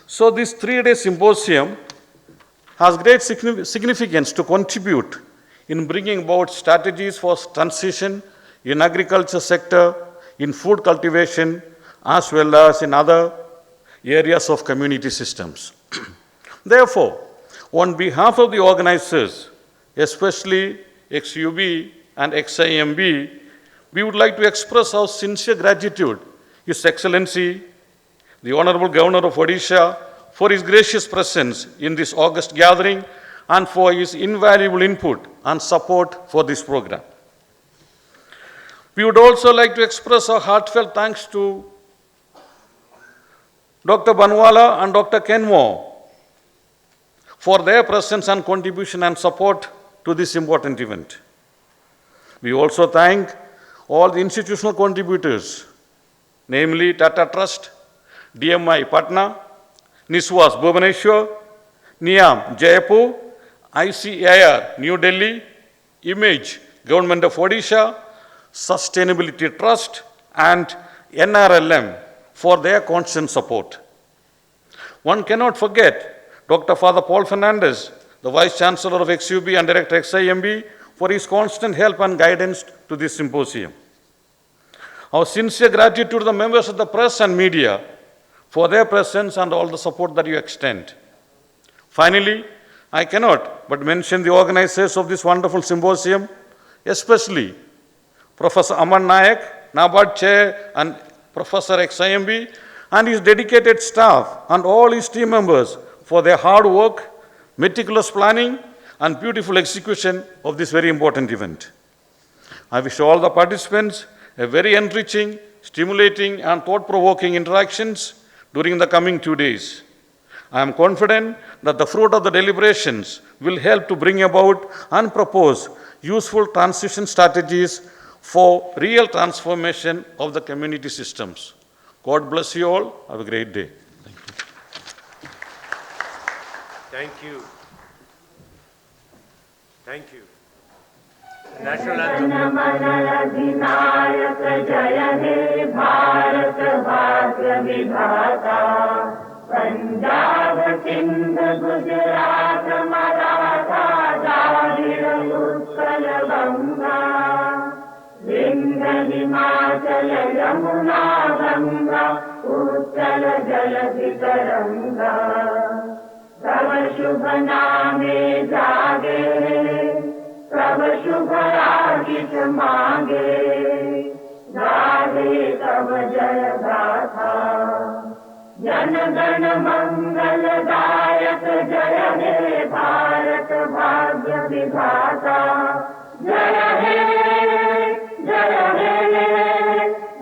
Speaker 8: So this 3-day symposium has great significance to contribute in bringing about strategies for transition in agriculture sector, in food cultivation, as well as in other areas of community systems. Therefore, on behalf of the organizers, especially XUB and XIMB, we would like to express our sincere gratitude His Excellency, the Honorable Governor of Odisha, for his gracious presence in this August gathering and for his invaluable input and support for this program. We would also like to express our heartfelt thanks to Dr. Banwala and Dr. Kenmore for their presence and contribution and support to this important event. We also thank all the institutional contributors, namely Tata Trust, DMI Patna, Niswas Bhubaneswar, NIAM Jaipur, ICAR New Delhi, Image Government of Odisha, Sustainability Trust and NRLM for their constant support. One cannot forget Dr. Father Paul Fernandez, the Vice Chancellor of XUB and Director XIMB, for his constant help and guidance to this symposium. Our sincere gratitude to the members of the press and media for their presence and all the support that you extend. Finally, I cannot but mention the organizers of this wonderful symposium, especially Professor Aman Nayak, NABARD Chair and Professor XIMB, and his dedicated staff and all his team members for their hard work, meticulous planning, and beautiful execution of this very important event. I wish all the participants a very enriching, stimulating, and thought-provoking interactions during the coming 2 days. I am confident that the fruit of the deliberations will help to bring about and propose useful transition strategies for real transformation of the community systems. God bless you all. Have a great day.
Speaker 1: Thank you. Thank you. National anthem.
Speaker 3: जनमनरधिनायक जय हे भारत भाग्य विधाता पंजाब सिंध गुजरात मराठा द्राविड़ उत्कल गंगा विंध्य हिमाचल यमुना गंगा उत्कल जलधि तरंगा तव शुभ नामे जागे तब शुभ आशिष मांगे गाहे तब जय गाथा जन गण मंगल दायक जय हे भारत भाग्य विधाता जय हे जय हे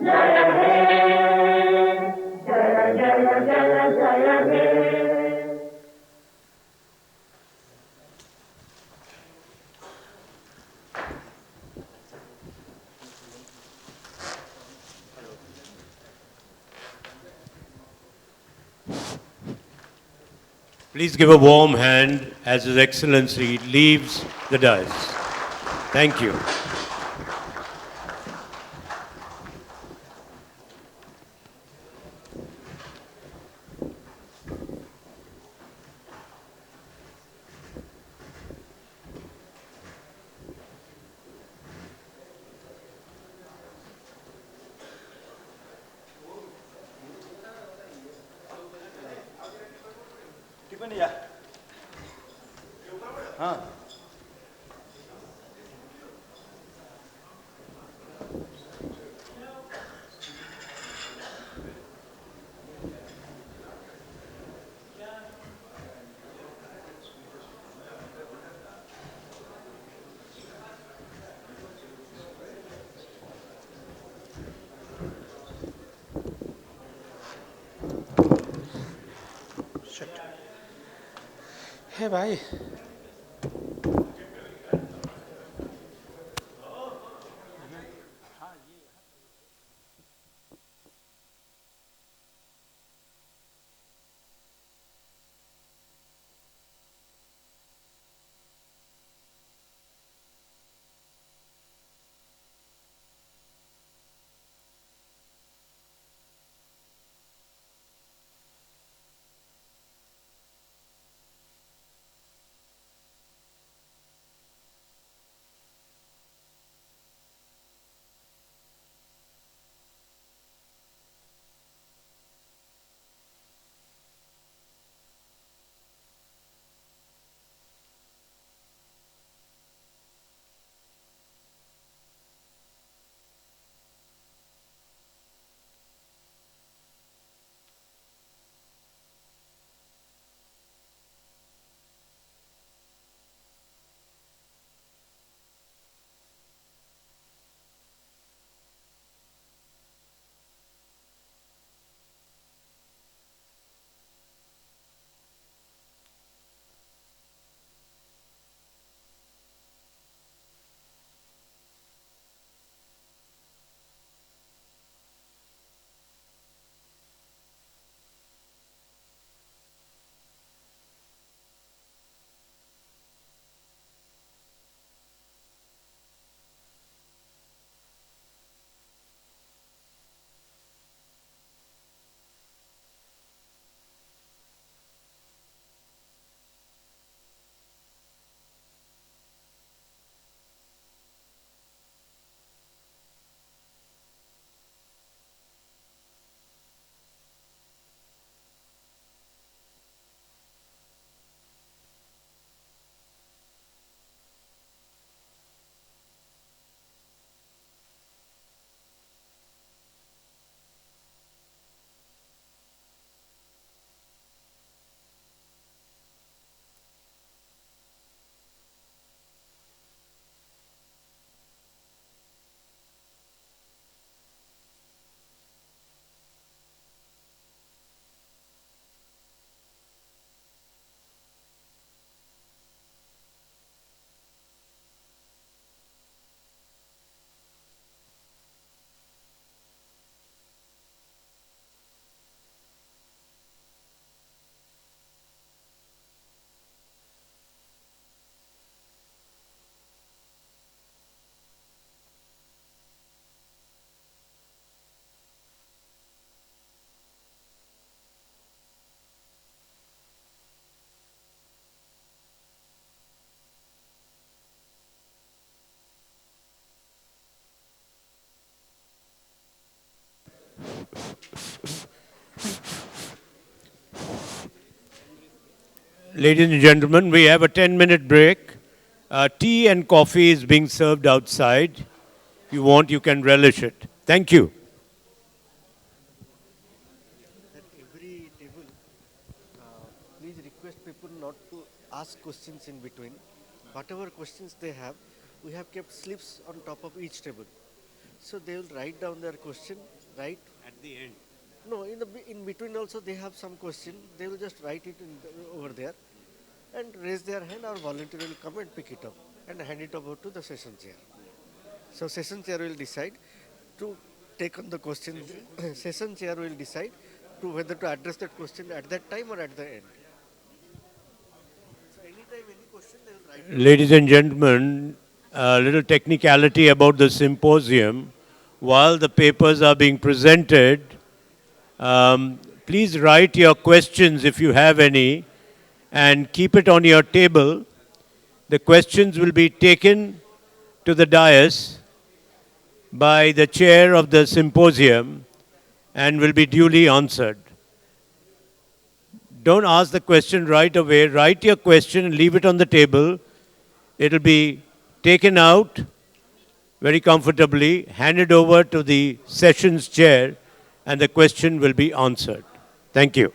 Speaker 3: जय हे जय जय जय जय हे
Speaker 1: Please give a warm hand as His Excellency leaves the dais. Thank you.
Speaker 8: Hey, bhai.
Speaker 1: Ladies and gentlemen, we have a 10-minute break. Tea and coffee is being served outside. If you want, you can relish it. Thank you.
Speaker 9: At every table, please request people not to ask questions in between. Whatever questions they have, we have kept slips on top of each table. So they will write down their question, right?
Speaker 1: At the end.
Speaker 9: No, in between also they have some question. They will just write it over there and raise their hand. Our volunteer will come and pick it up and hand it over to the session chair. So session chair will decide to take on the question. Session chair will decide to whether to address that question at that time or at the end. So anytime any question they will write.
Speaker 1: Ladies and gentlemen, a little technicality about the symposium. While the papers are being presented, please write your questions if you have any and keep it on your table. The questions will be taken to the dais by the chair of the symposium and will be duly answered. Don't ask the question right away. Write your question and leave it on the table. It'll be taken out very comfortably, handed over to the sessions chair, and the question will be answered. Thank you.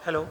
Speaker 10: Hello.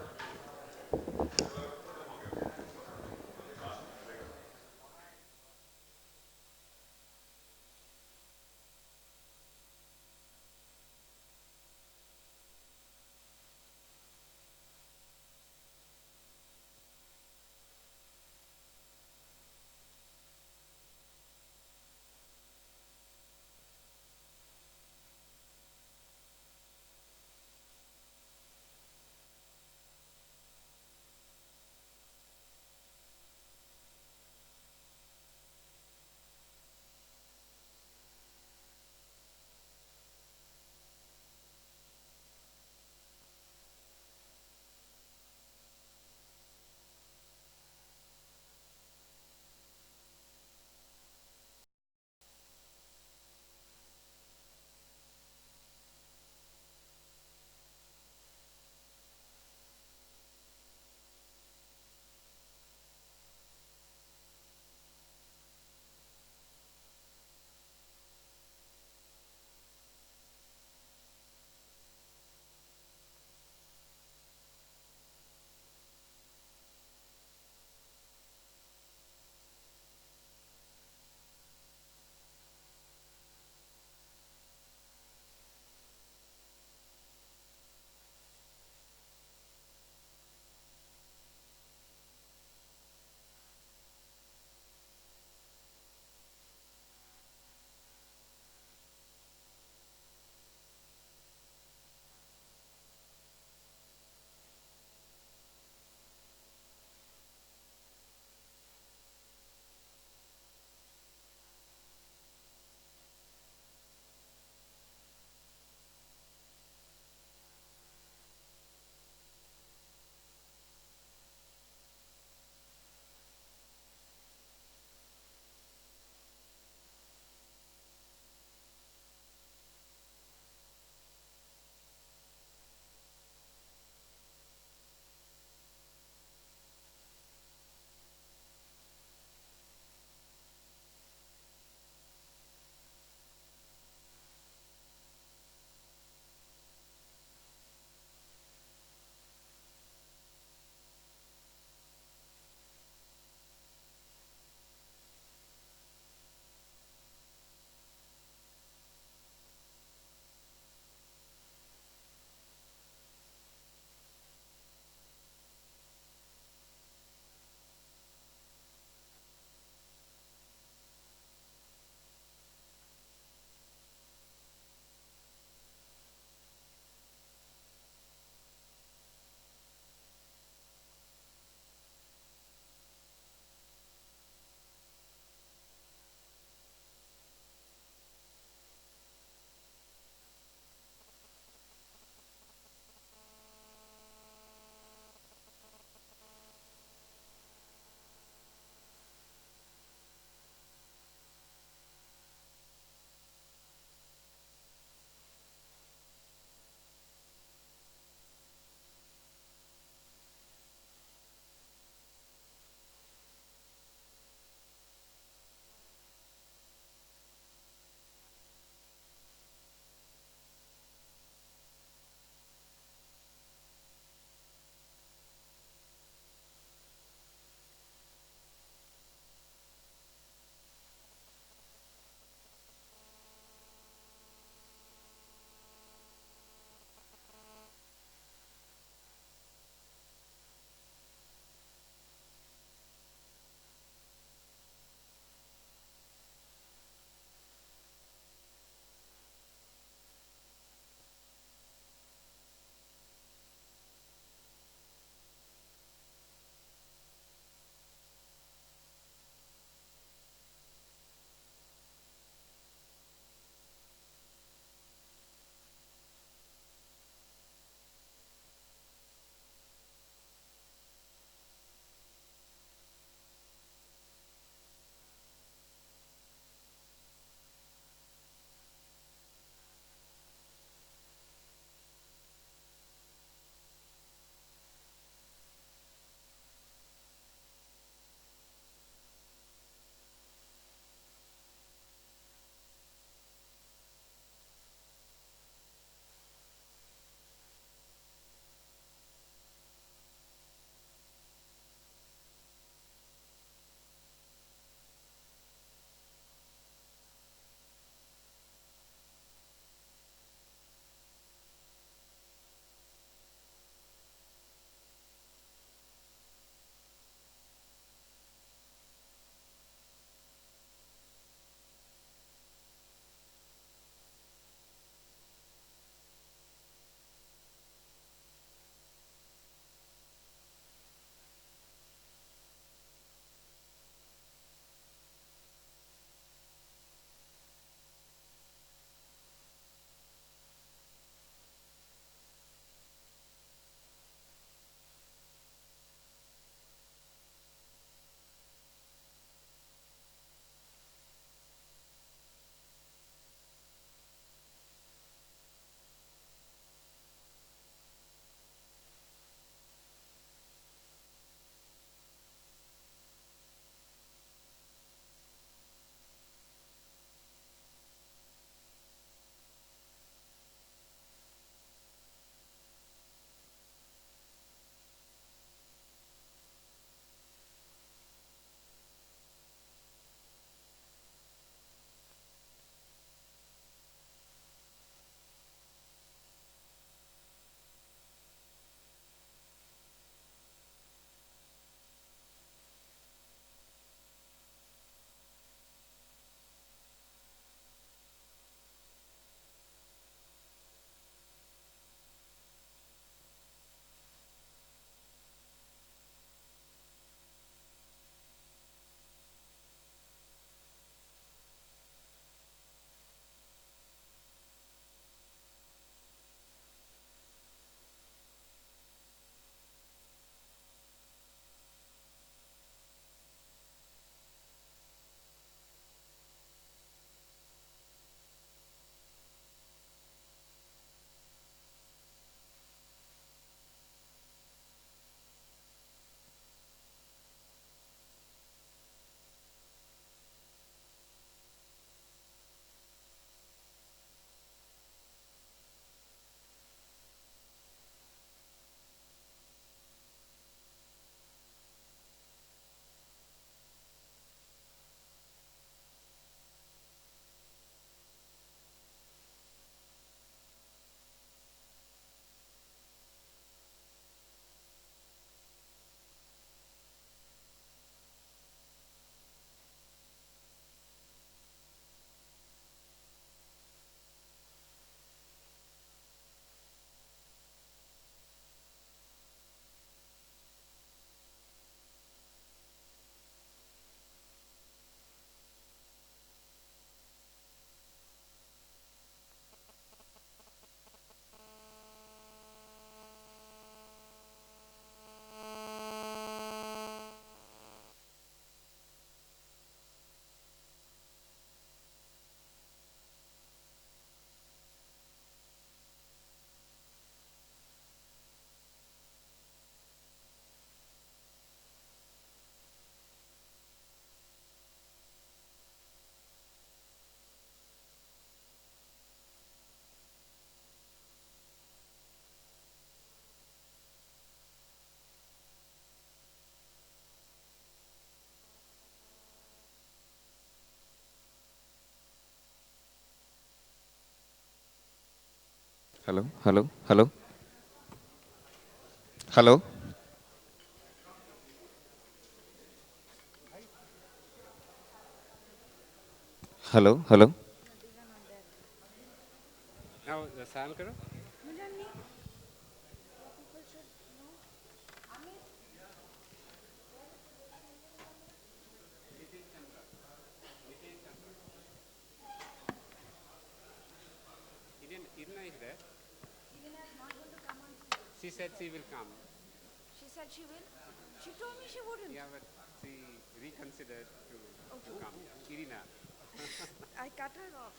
Speaker 10: Hello, hello, hello, hello. Hello, hello.
Speaker 4: Now, the Sam Karo? Irina is there. She said she will come.
Speaker 11: She said she will? She told me she wouldn't.
Speaker 4: Yeah, but she reconsidered to come. Irina.
Speaker 11: I cut her off.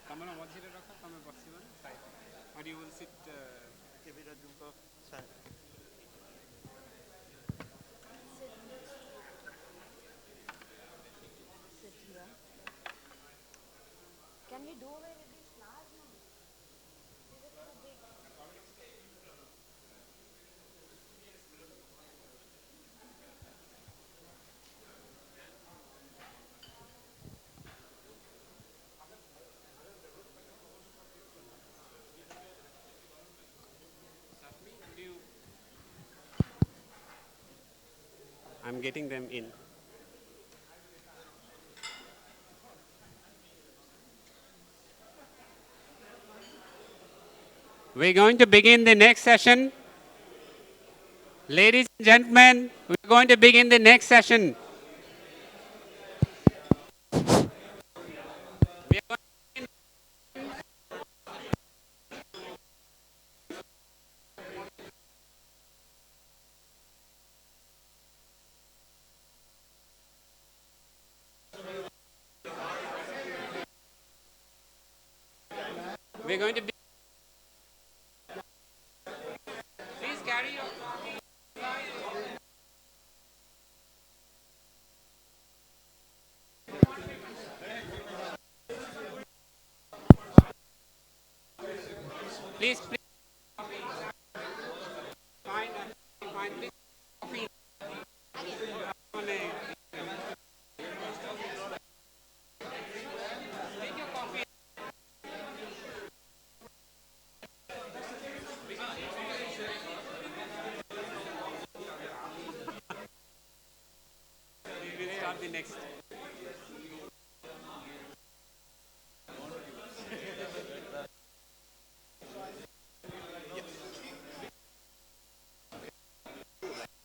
Speaker 4: Kamala, what did you talk about? Or you will sit.
Speaker 11: Sit here. Can we do away with these flowers now? Is it too big?
Speaker 4: I'm getting them in. We're going to begin the next session. Ladies and gentlemen, we're going to begin the next session. We're going to be. Please carry your. Please, please. Find, please. Coffee. Take your coffee. We will start the next.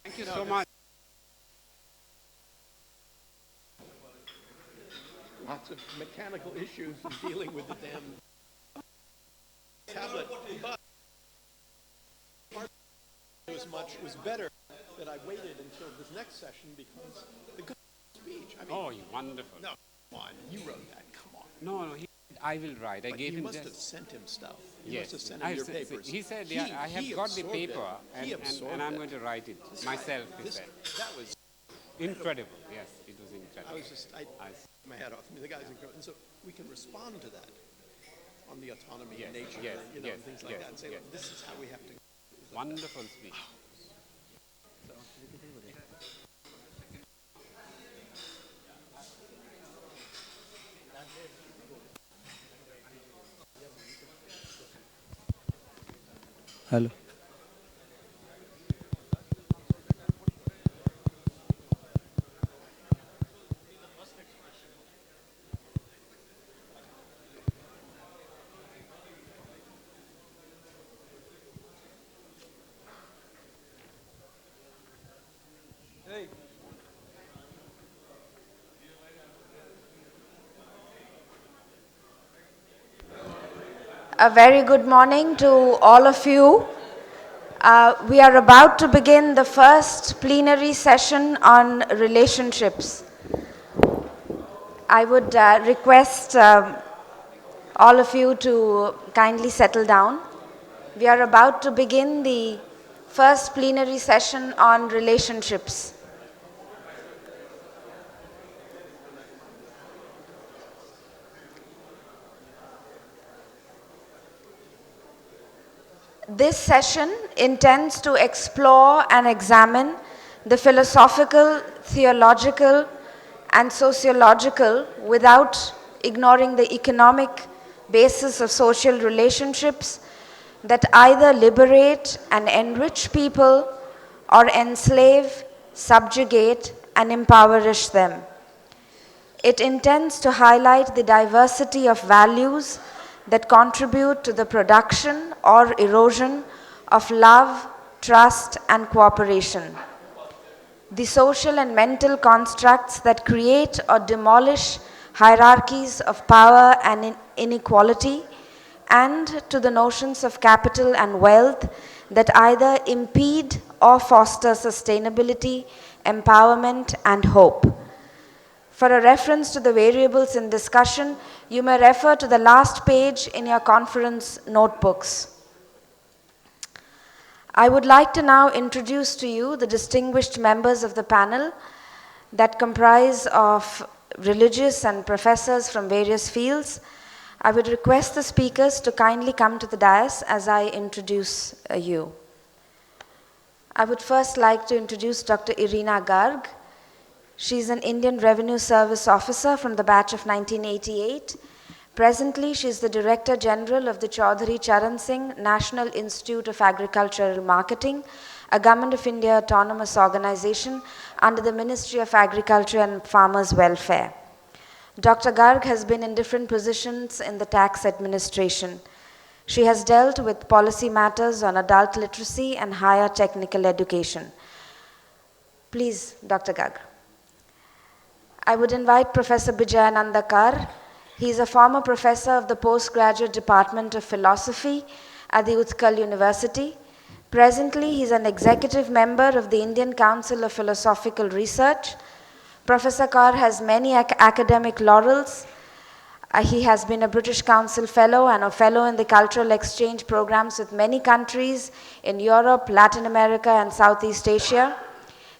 Speaker 4: Thank you so much.
Speaker 5: Lots of mechanical issues in dealing with the damn tablet. But it was better that I waited until this next session because the good speech. I mean,
Speaker 4: Oh, you wonderful.
Speaker 5: no, come on, you wrote that. Come on.
Speaker 4: No, I will write. I
Speaker 5: But
Speaker 4: gave
Speaker 5: you
Speaker 4: him
Speaker 5: must
Speaker 4: just.
Speaker 5: have sent him stuff. You
Speaker 4: Yes,
Speaker 5: must have sent him your papers.
Speaker 4: He said, yeah, I have got the
Speaker 5: absorbed
Speaker 4: paper
Speaker 5: it. He
Speaker 4: and
Speaker 5: absorbed
Speaker 4: I'm
Speaker 5: it.
Speaker 4: going to write it myself, he said.
Speaker 5: That was,
Speaker 4: Incredible, yes, it was incredible.
Speaker 5: I took my hat off. I mean, the guy's incredible. And so we can respond to that on the autonomy
Speaker 4: Yes,
Speaker 5: of nature,
Speaker 4: yes,
Speaker 5: you know,
Speaker 4: yes,
Speaker 5: and things like
Speaker 4: yes,
Speaker 5: that, and say,
Speaker 4: yes.
Speaker 5: look, this is how we have to.
Speaker 4: Wonderful speech.
Speaker 12: Hello.
Speaker 11: A very good morning to all of you. We are about to begin the first plenary session on relationships. I would request all of you to kindly settle down. We are about to begin the first plenary session on relationships. This session intends to explore and examine the philosophical, theological, and sociological without ignoring the economic basis of social relationships that either liberate and enrich people or enslave, subjugate, and impoverish them. It intends to highlight the diversity of values that contribute to the production or erosion of love, trust, and cooperation. The social and mental constructs that create or demolish hierarchies of power and inequality, and to the notions of capital and wealth that either impede or foster sustainability, empowerment, and hope. For a reference to the variables in discussion, you may refer to the last page in your conference notebooks. I would like to now introduce to you the distinguished members of the panel that comprise of religious and professors from various fields. I would request the speakers to kindly come to the dais as I introduce you. I would first like to introduce Dr. Irina Garg. She is an Indian Revenue Service officer from the batch of 1988. Presently, she is the Director General of the Chaudhary Charan Singh National Institute of Agricultural Marketing, a Government of India autonomous organization under the Ministry of Agriculture and Farmers' Welfare. Dr. Garg has been in different positions in the tax administration. She has dealt with policy matters on adult literacy and higher technical education. Please, Dr. Garg. I would invite Professor Bijayananda Kar. He is a former professor of the Postgraduate Department of Philosophy at the Utkal University. Presently, he is an executive member of the Indian Council of Philosophical Research. Professor Kar has many academic laurels. He has been a British Council Fellow and a Fellow in the Cultural Exchange programs with many countries in Europe, Latin America, and Southeast Asia.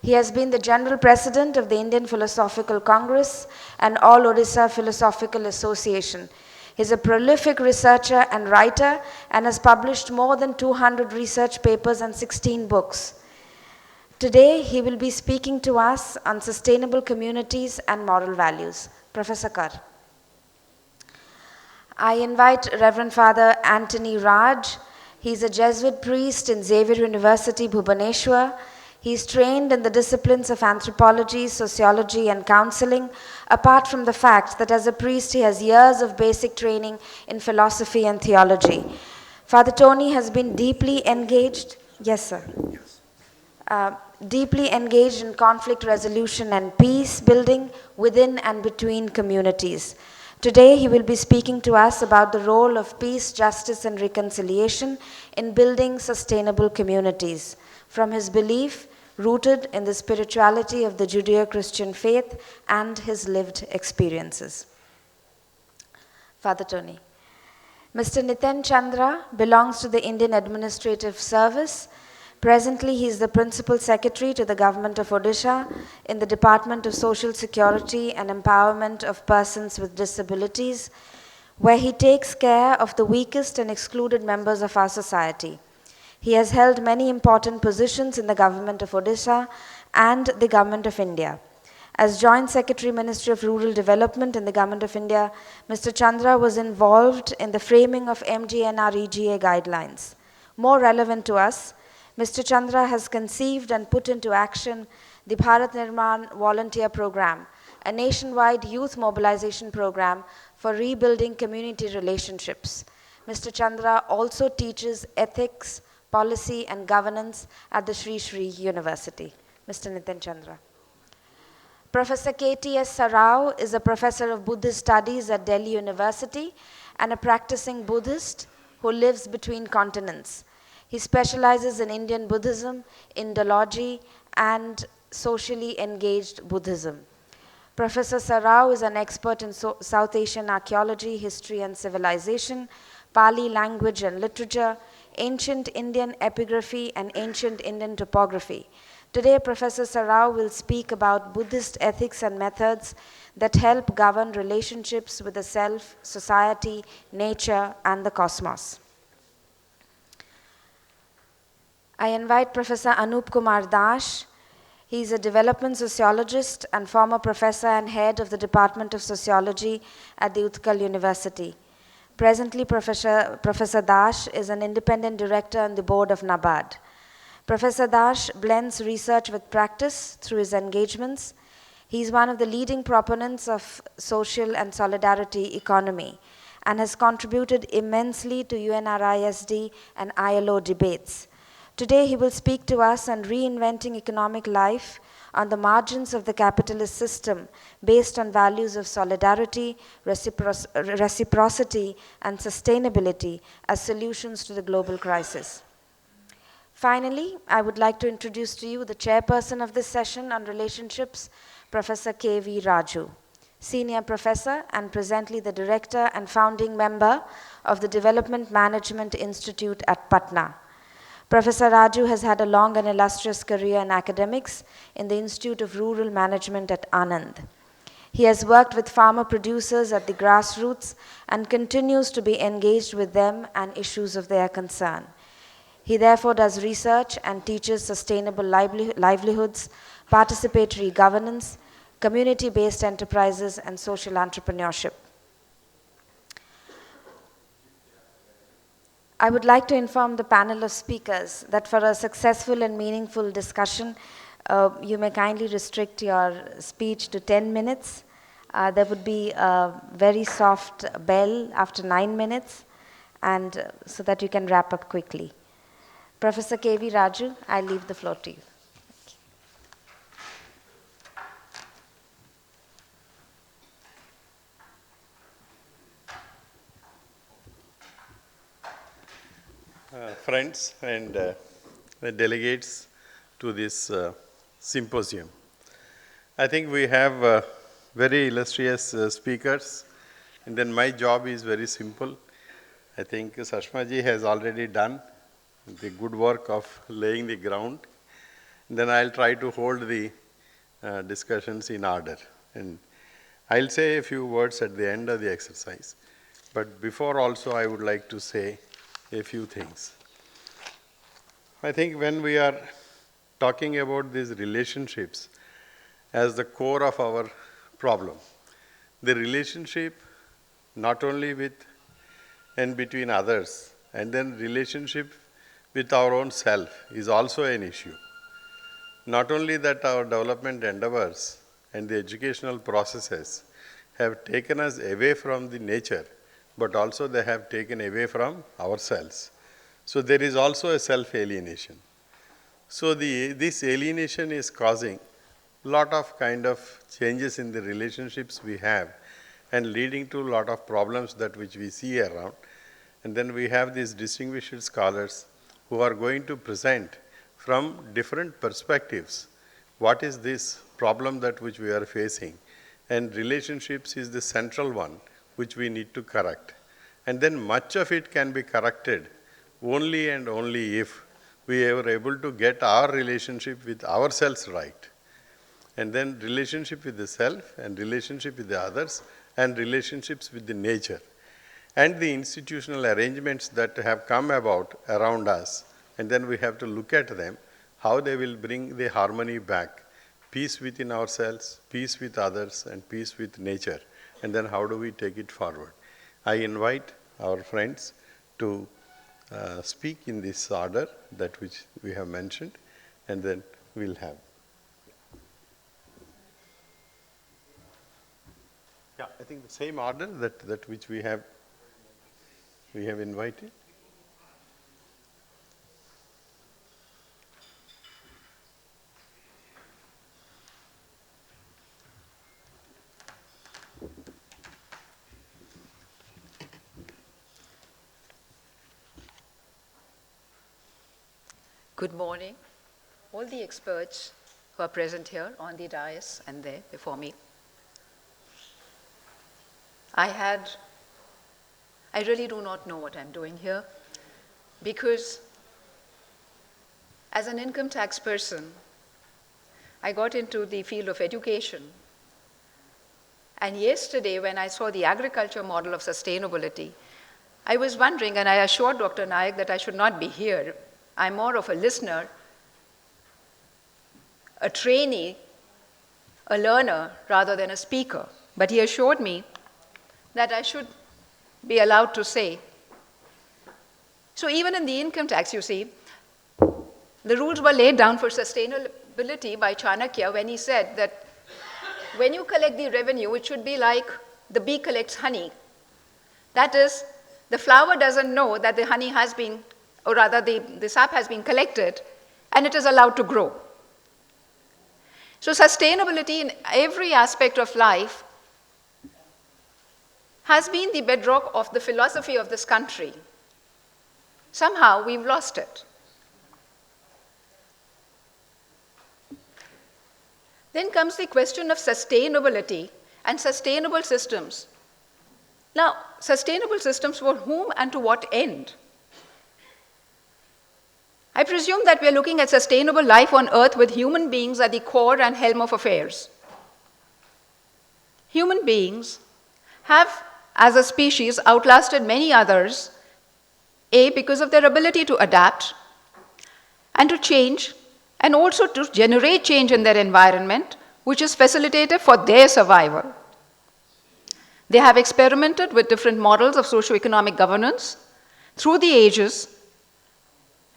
Speaker 11: He has been the General President of the Indian Philosophical Congress and All Odisha Philosophical Association. He is a prolific researcher and writer and has published more than 200 research papers and 16 books. Today, he will be speaking to us on sustainable communities and moral values. Professor Kar. I invite Reverend Father Anthony Raj. He is a Jesuit priest in Xavier University, Bhubaneswar. He is trained in the disciplines of anthropology, sociology, and counseling, apart from the fact that as a priest he has years of basic training in philosophy and theology. Father Tony has been deeply engaged, yes sir, deeply engaged in conflict resolution and peace building within and between communities. Today he will be speaking to us about the role of peace, justice, and reconciliation in building sustainable communities, from his belief rooted in the spirituality of the Judeo-Christian faith and his lived experiences. Father Tony. Mr. Nitin Chandra belongs to the Indian Administrative Service. Presently, he is the Principal Secretary to the Government of Odisha in the Department of Social Security and Empowerment of Persons with Disabilities, where he takes care of the weakest and excluded members of our society. He has held many important positions in the Government of Odisha and the Government of India. As Joint Secretary, Ministry of Rural Development in the Government of India, Mr. Chandra was involved in the framing of MGNREGA guidelines. More relevant to us, Mr. Chandra has conceived and put into action the Bharat Nirman Volunteer Program, a nationwide youth mobilization program for rebuilding community relationships. Mr. Chandra also teaches ethics, policy, and governance at the Sri Sri University. Mr. Nitin Chandra. Professor K.T.S. Sarao is a professor of Buddhist studies at Delhi University and a practicing Buddhist who lives between continents. He specializes in Indian Buddhism, Indology, and socially engaged Buddhism. Professor Sarao is an expert in South Asian archaeology, history and civilization, Pali language and literature, ancient Indian epigraphy, and ancient Indian topography. Today, Professor Sarao will speak about Buddhist ethics and methods that help govern relationships with the self, society, nature, and the cosmos. I invite Professor Anup Kumar Dash. He is a development sociologist and former professor and head of the Department of Sociology at the Utkal University. Presently, Professor Dash is an independent director on the board of NABARD. Professor Dash blends research with practice through his engagements. He is one of the leading proponents of social and solidarity economy and has contributed immensely to UNRISD and ILO debates. Today he will speak to us on reinventing economic life on the margins of the capitalist system based on values of solidarity, reciprocity, and sustainability as solutions to the global crisis. Finally, I would like to introduce to you the chairperson of this session on relationships, Professor K.V. Raju, Senior Professor and presently the Director and founding member of the Development Management Institute at Patna. Professor Raju has had a long and illustrious career in academics in the Institute of Rural Management at Anand. He has worked with farmer producers at the grassroots and continues to be engaged with them and issues of their concern. He therefore does research and teaches sustainable livelihoods, participatory governance, community-based enterprises, and social entrepreneurship. I would like to inform the panel of speakers that for a successful and meaningful discussion, you may kindly restrict your speech to 10 minutes. There would be a very soft bell after 9 minutes, and so that you can wrap up quickly. Professor K.V. Raju, I leave the floor to you.
Speaker 13: Friends and the delegates to this symposium. I think we have very illustrious speakers, and then my job is very simple. I think Sashmaji has already done the good work of laying the ground. And then I'll try to hold the discussions in order. And I'll say a few words at the end of the exercise. But before also, I would like to say a few things. I think when we are talking about these relationships as the core of our problem, the relationship not only with and between others, and then relationship with our own self is also an issue. Not only that our development endeavors and the educational processes have taken us away from the nature, but also they have taken away from ourselves. So there is also a self-alienation. So this alienation is causing a lot of kind of changes in the relationships we have and leading to a lot of problems that which we see around. And then we have these distinguished scholars who are going to present from different perspectives what is this problem that which we are facing. And relationships is the central one which we need to correct. And then much of it can be corrected only and only if we are able to get our relationship with ourselves right. And then relationship with the self and relationship with the others and relationships with the nature. And the institutional arrangements that have come about around us. And then we have to look at them, how they will bring the harmony back, peace within ourselves, peace with others, and peace with nature. And then how do we take it forward? I invite our friends to speak in this order that which we have mentioned, and then we'll have. Yeah, I think the same order that which we have invited.
Speaker 14: Good morning, all the experts who are present here on the dais and there before me. I really do not know what I'm doing here because as an income tax person, I got into the field of education. And yesterday when I saw the agriculture model of sustainability, I was wondering, and I assured Dr. Nayak that I should not be here. I'm more of a listener. a trainee, a learner, rather than a speaker. But he assured me that I should be allowed to say. So even in the income tax, you see, the rules were laid down for sustainability by Chanakya when he said that when you collect the revenue, it should be like the bee collects honey. That is, the flower doesn't know that the honey has been, or rather the sap has been collected, and it is allowed to grow. So sustainability in every aspect of life has been the bedrock of the philosophy of this country. Somehow we've lost it. Then comes the question of sustainability and sustainable systems. Now, sustainable systems for whom and to what end? I presume that we are looking at sustainable life on Earth with human beings at the core and helm of affairs. Human beings have, as a species, outlasted many others, A, because of their ability to adapt and to change, and also to generate change in their environment, which is facilitative for their survival. They have experimented with different models of socioeconomic governance through the ages,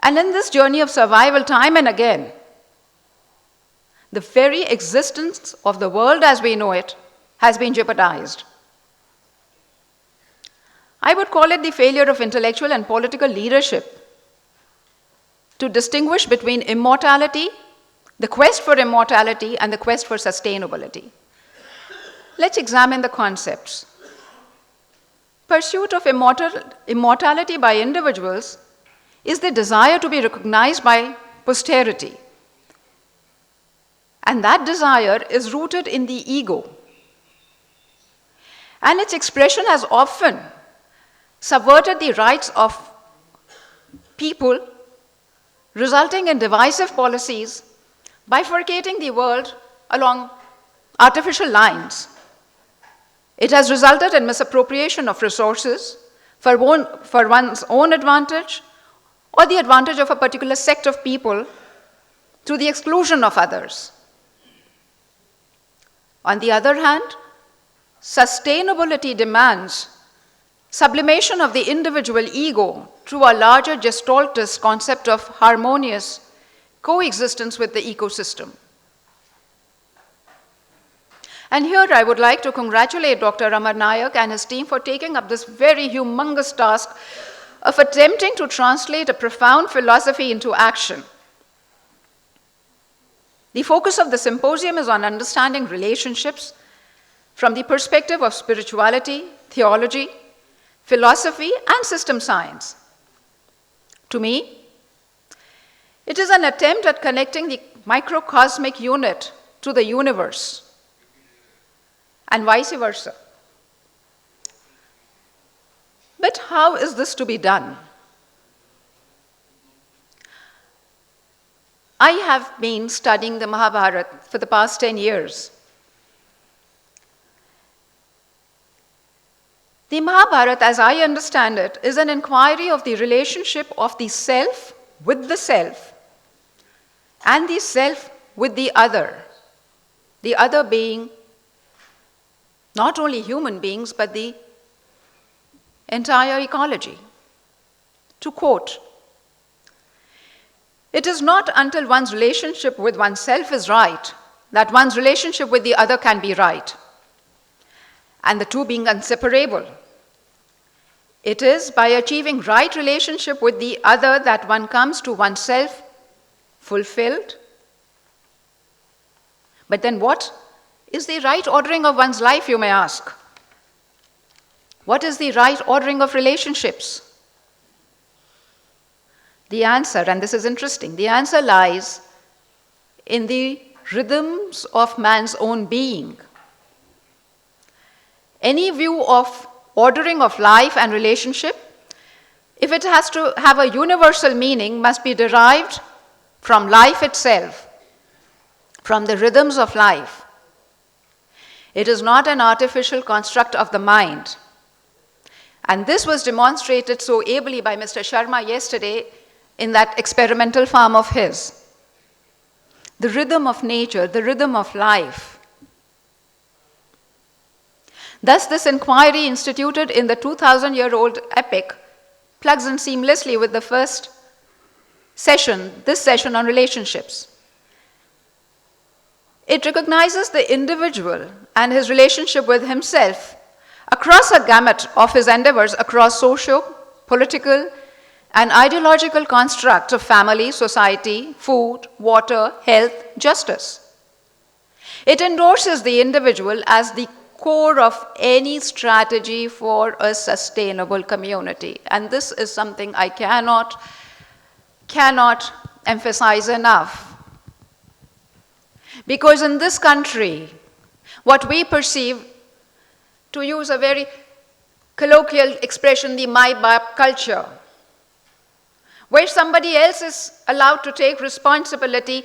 Speaker 14: and in this journey of survival, time and again, the very existence of the world as we know it has been jeopardized. I would call it the failure of intellectual and political leadership to distinguish between immortality, the quest for immortality, and the quest for sustainability. Let's examine the concepts. Pursuit of immortality by individuals is the desire to be recognized by posterity. And that desire is rooted in the ego. And its expression has often subverted the rights of people, resulting in divisive policies, bifurcating the world along artificial lines. It has resulted in misappropriation of resources for one's own advantage or the advantage of a particular sect of people to the exclusion of others. On the other hand, sustainability demands sublimation of the individual ego through a larger gestaltist concept of harmonious coexistence with the ecosystem. And here I would like to congratulate Dr. Amar Nayak and his team for taking up this very humongous task of attempting to translate a profound philosophy into action. The focus of the symposium is on understanding relationships from the perspective of spirituality, theology, philosophy, and system science. To me, it is an attempt at connecting the microcosmic unit to the universe, and vice versa. But how is this to be done? I have been studying the Mahabharata for the past 10 years. The Mahabharata, as I understand it, is an inquiry of the relationship of the self with the self and the self with the other being not only human beings, but the entire ecology. To quote, "It is not until one's relationship with oneself is right that one's relationship with the other can be right, and the two being inseparable. It is by achieving right relationship with the other that one comes to oneself fulfilled." But then what is the right ordering of one's life, you may ask? What is the right ordering of relationships? The answer, and this is interesting, the answer lies in the rhythms of man's own being. Any view of ordering of life and relationship, if it has to have a universal meaning, must be derived from life itself, from the rhythms of life. It is not an artificial construct of the mind. And this was demonstrated so ably by Mr. Sharma yesterday in that experimental farm of his. the rhythm of nature, the rhythm of life. Thus, this inquiry instituted in the 2,000-year-old epic plugs in seamlessly with the first session, this session on relationships. It recognizes the individual and his relationship with himself across a gamut of his endeavors across socio, political, and ideological constructs of family, society, food, water, health, justice. It endorses the individual as the core of any strategy for a sustainable community. And this is something I cannot emphasize enough. Because in this country, what we perceive, to use a very colloquial expression, the my-bap culture, where somebody else is allowed to take responsibility,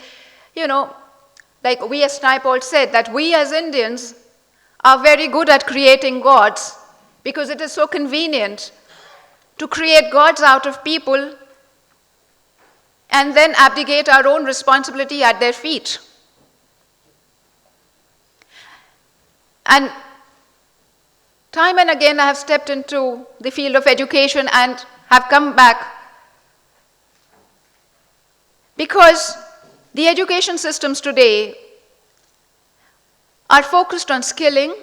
Speaker 14: like V.S. Naipaul said, that we as Indians are very good at creating gods because it is so convenient to create gods out of people and then abdicate our own responsibility at their feet. And time and again I have stepped into the field of education and have come back because the education systems today are focused on skilling,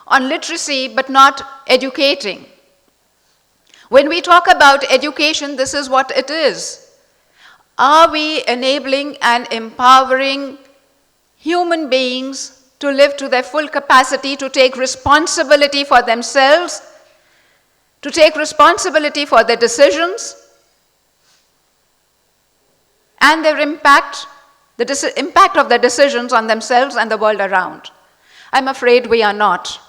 Speaker 14: on literacy, but not educating. When we talk about education, this is what it is. Are we enabling and empowering human beings to live to their full capacity, to take responsibility for themselves, to take responsibility for their decisions and their impact, the impact of their decisions on themselves and the world around? I'm afraid we are not.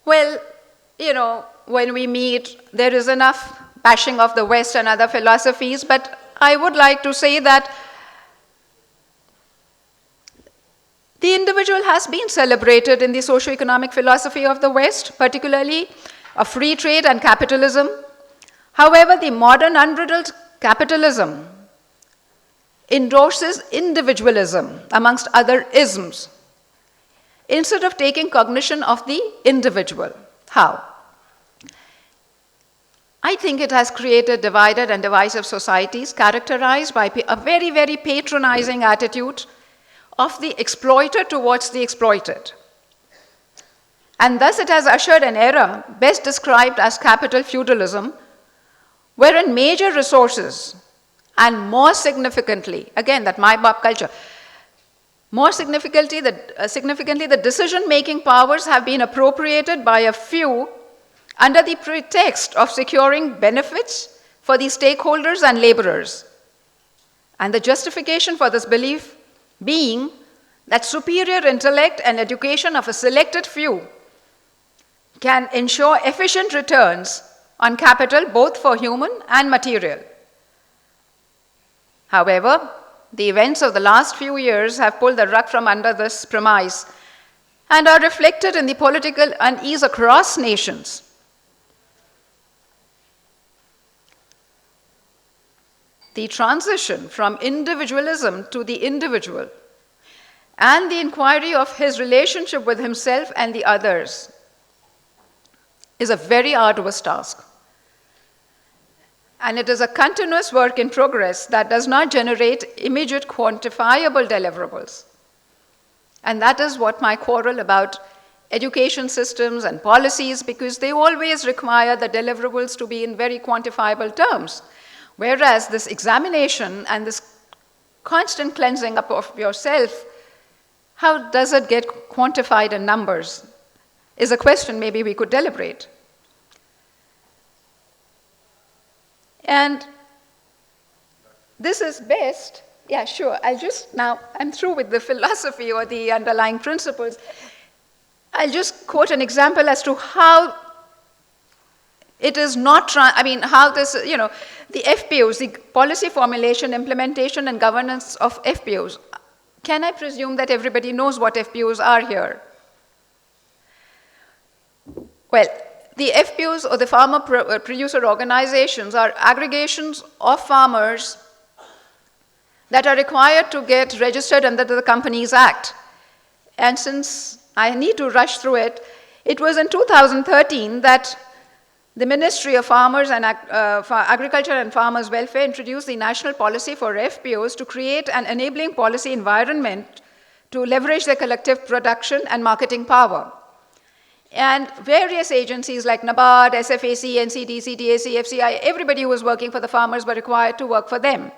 Speaker 14: Well, when we meet, there is enough bashing of the West and other philosophies, but I would like to say that the individual has been celebrated in the socio-economic philosophy of the West, particularly of free trade and capitalism. However, the modern unbridled capitalism endorses individualism, amongst other isms, instead of taking cognition of the individual. How? I think it has created divided and divisive societies characterized by a very, very patronizing attitude of the exploiter towards the exploited. And thus it has ushered an era best described as capital feudalism, wherein major resources and more significantly, again that my-bap culture, more significantly the decision-making powers have been appropriated by a few under the pretext of securing benefits for the stakeholders and laborers. And the justification for this belief being that superior intellect and education of a selected few can ensure efficient returns on capital both for human and material. However, the events of the last few years have pulled the rug from under this premise and are reflected in the political unease across nations. The transition from individualism to the individual and the inquiry of his relationship with himself and the others is a very arduous task. And it is a continuous work in progress that does not generate immediate quantifiable deliverables. And that is what my quarrel about education systems and policies, because they always require the deliverables to be in very quantifiable terms. Whereas this examination and this constant cleansing up of yourself, how does it get quantified in numbers, is a question maybe we could deliberate. And this is best, yeah, sure, I'm through with the philosophy or the underlying principles. I'll just quote an example as to how it is not, how this, the FPOs, the policy formulation, implementation, and governance of FPOs. Can I presume that everybody knows what FPOs are here? Well, the FPOs, or the farmer producer organizations, are aggregations of farmers that are required to get registered under the Companies Act. And since I need to rush through it, it was in 2013 that the Ministry of Farmers and Agriculture and Farmers Welfare introduced the National Policy for FPOs to create an enabling policy environment to leverage their collective production and marketing power. And various agencies like NABARD, SFAC, NCD, CTAC, FCI, everybody who was working for the farmers were required to work for them.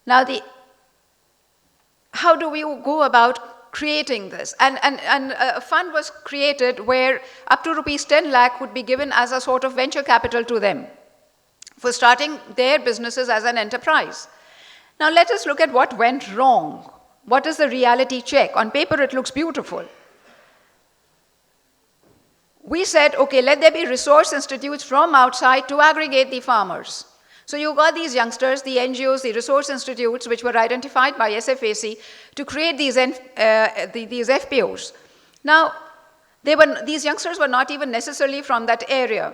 Speaker 14: Now, how do we go about creating this? And a fund was created where up to rupees 10 lakh would be given as a sort of venture capital to them for starting their businesses as an enterprise. Now, let us look at what went wrong. What is the reality check? On paper, it looks beautiful. We said, okay, let there be resource institutes from outside to aggregate the farmers. So you got these youngsters, the NGOs, the resource institutes, which were identified by SFAC to create these FPOs. Now, these youngsters were not even necessarily from that area.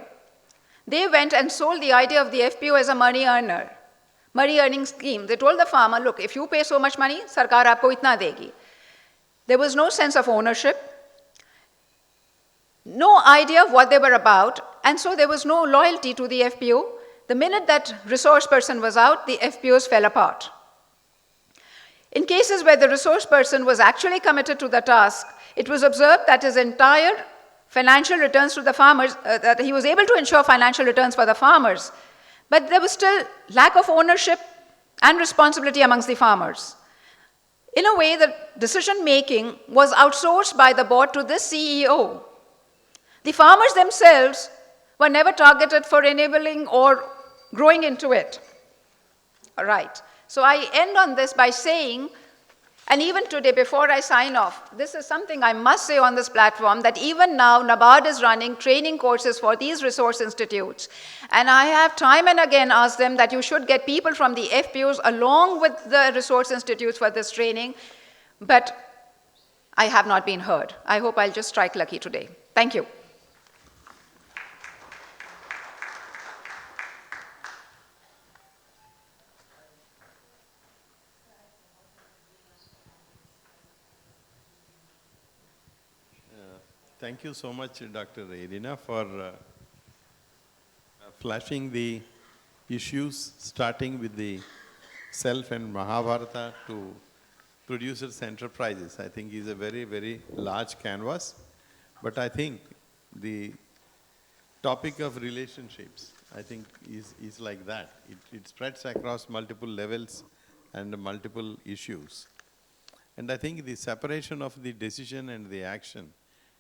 Speaker 14: They went and sold the idea of the FPO as a money earning scheme. They told the farmer, look, if you pay so much money, sarkar aapko itna degi. There was no sense of ownership, no idea of what they were about, and so there was no loyalty to the FPO. The minute that resource person was out, the FPOs fell apart. In cases where the resource person was actually committed to the task, it was observed that his entire financial returns to the farmers, that he was able to ensure financial returns for the farmers, but there was still lack of ownership and responsibility amongst the farmers. In a way, the decision-making was outsourced by the board to this CEO. The farmers themselves were never targeted for enabling or growing into it. All right. So I end on this by saying, and even today, before I sign off, this is something I must say on this platform, that even now, NABARD is running training courses for these resource institutes. And I have time and again asked them that you should get people from the FPOs along with the resource institutes for this training, but I have not been heard. I hope I'll just strike lucky today. Thank you.
Speaker 13: Thank you so much, Dr. Irina, for flashing the issues, starting with the self and Mahabharata to producers' enterprises. I think is a very, very large canvas. But I think the topic of relationships, I think, is like that. It spreads across multiple levels and multiple issues. And I think the separation of the decision and the action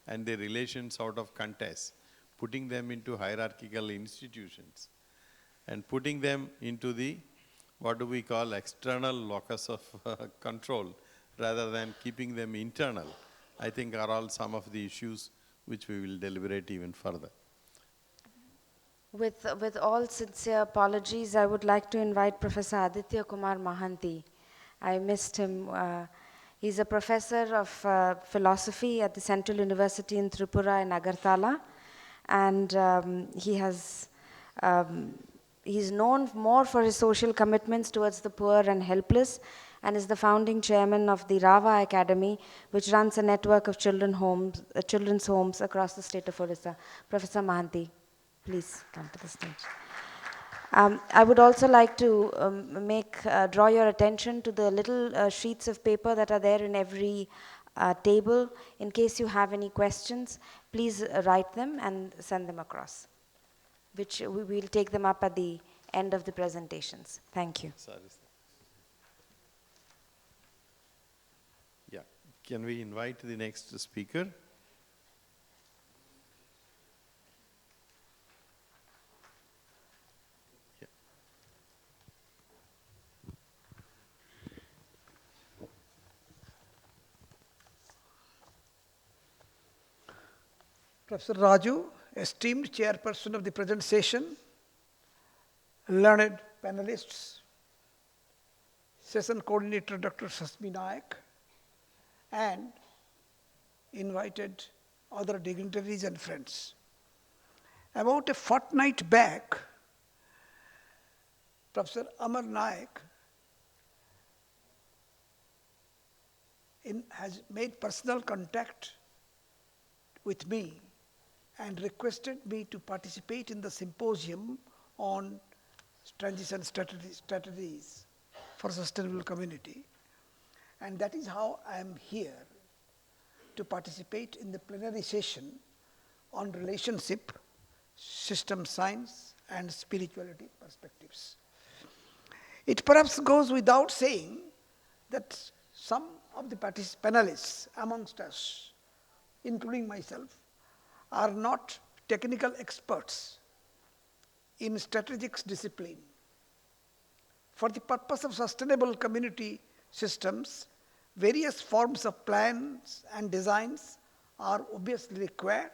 Speaker 13: and the relations out of contest, putting them into hierarchical institutions and putting them into the, what do we call, external locus of control rather than keeping them internal, I think are all some of the issues which we will deliberate even further.
Speaker 11: With all sincere apologies, I would like to invite Professor Aditya Kumar Mahanti. I missed him. He's a professor of philosophy at the Central University in Tripura in Agartala, and he's known more for his social commitments towards the poor and helpless, and is the founding chairman of the Rava Academy, which runs a network of children's homes across the state of Orissa. Professor Mahanti, please come to the stage. I would also like to draw your attention to the little sheets of paper that are there in every table. In case you have any questions, please write them and send them across, which we will take them up at the end of the presentations. Thank you.
Speaker 13: Sorry. Yeah, can we invite the next speaker?
Speaker 15: Professor Raju, esteemed chairperson of the present session, learned panelists, session coordinator Dr. Sasmi Nayak, and invited other dignitaries and friends. About a fortnight back, Professor Amar Naik has made personal contact with me and requested me to participate in the symposium on transition strategies for sustainable community. And that is how I am here to participate in the plenary session on relationship, system science, and spirituality perspectives. It perhaps goes without saying that some of the panelists amongst us, including myself, are not technical experts in strategic discipline. For the purpose of sustainable community systems, various forms of plans and designs are obviously required,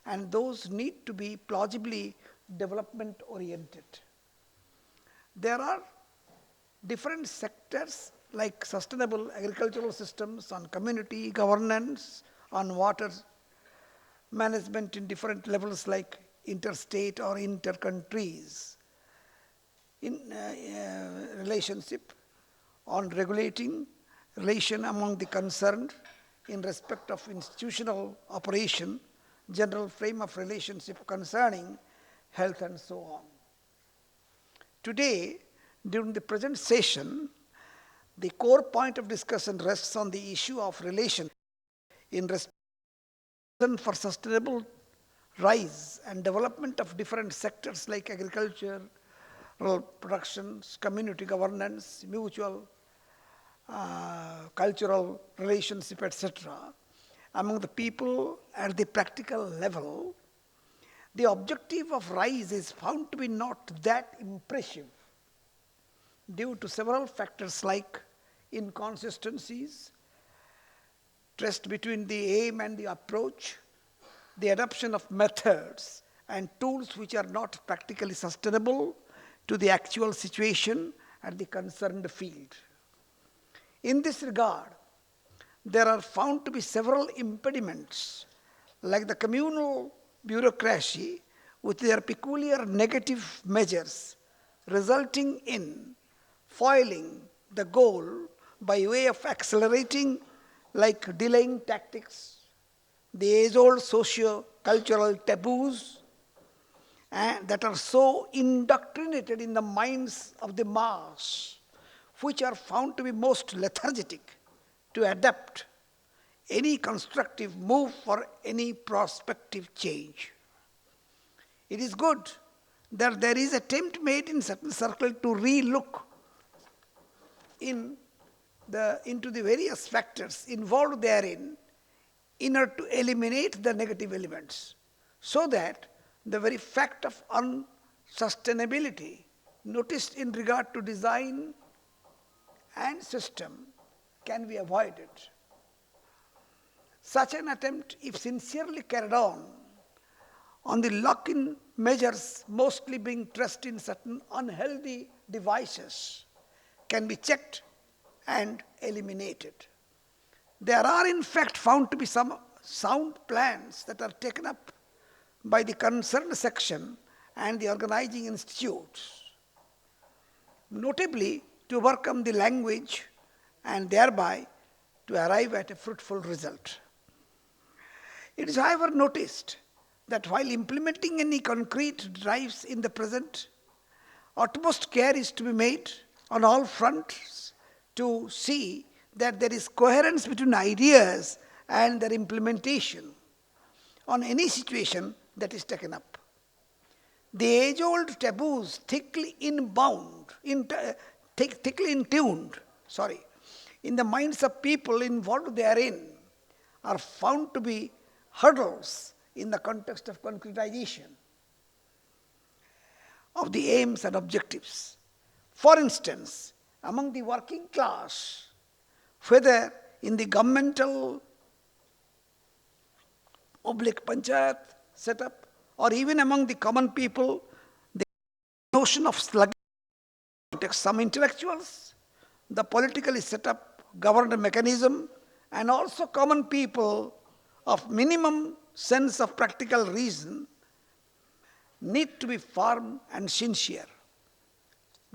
Speaker 15: and those need to be plausibly development oriented. There are different sectors like sustainable agricultural systems, on community governance, on water management in different levels like interstate or inter-countries, in relationship, on regulating relation among the concerned in respect of institutional operation, general frame of relationship concerning health and so on. Today, during the present session, the core point of discussion rests on the issue of relation in respect for sustainable rise and development of different sectors like agriculture, rural productions, community governance, mutual, cultural relationship, etc. among the people at the practical level. The objective of rise is found to be not that impressive due to several factors like inconsistencies, trust between the aim and the approach, the adoption of methods and tools which are not practically sustainable to the actual situation at the concerned field. In this regard, there are found to be several impediments like the communal bureaucracy with their peculiar negative measures resulting in foiling the goal by way of accelerating like delaying tactics, the age-old socio-cultural taboos that are so indoctrinated in the minds of the mass, which are found to be most lethargic to adapt any constructive move for any prospective change. It is good that there is attempt made in certain circles to re-look into the various factors involved therein in order to eliminate the negative elements, so that the very fact of unsustainability noticed in regard to design and system can be avoided. Such an attempt, if sincerely carried on the lock-in measures mostly being trusted in certain unhealthy devices, can be checked and eliminated. There are in fact found to be some sound plans that are taken up by the concerned section and the organizing institutes, notably to overcome the language and thereby to arrive at a fruitful result. It is however noticed that while implementing any concrete drives in the present, utmost care is to be made on all fronts to see that there is coherence between ideas and their implementation on any situation that is taken up. The age-old taboos thickly intuned in the minds of people involved therein are found to be hurdles in the context of concretization of the aims and objectives. For instance, among the working class, whether in the governmental panchayat setup or even among the common people, the notion of sluggishness takes some intellectuals, the politically set up governed mechanism, and also common people of minimum sense of practical reason need to be firm and sincere.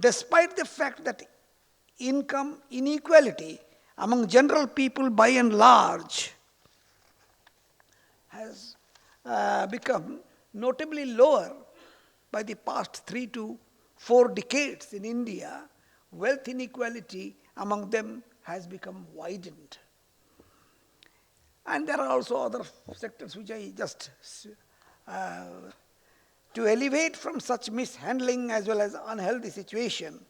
Speaker 15: Despite the fact that income inequality among general people by and large has become notably lower by the past 3 to 4 decades in India, wealth inequality among them has become widened. And there are also other sectors which I just to elevate from such mishandling as well as unhealthy situation,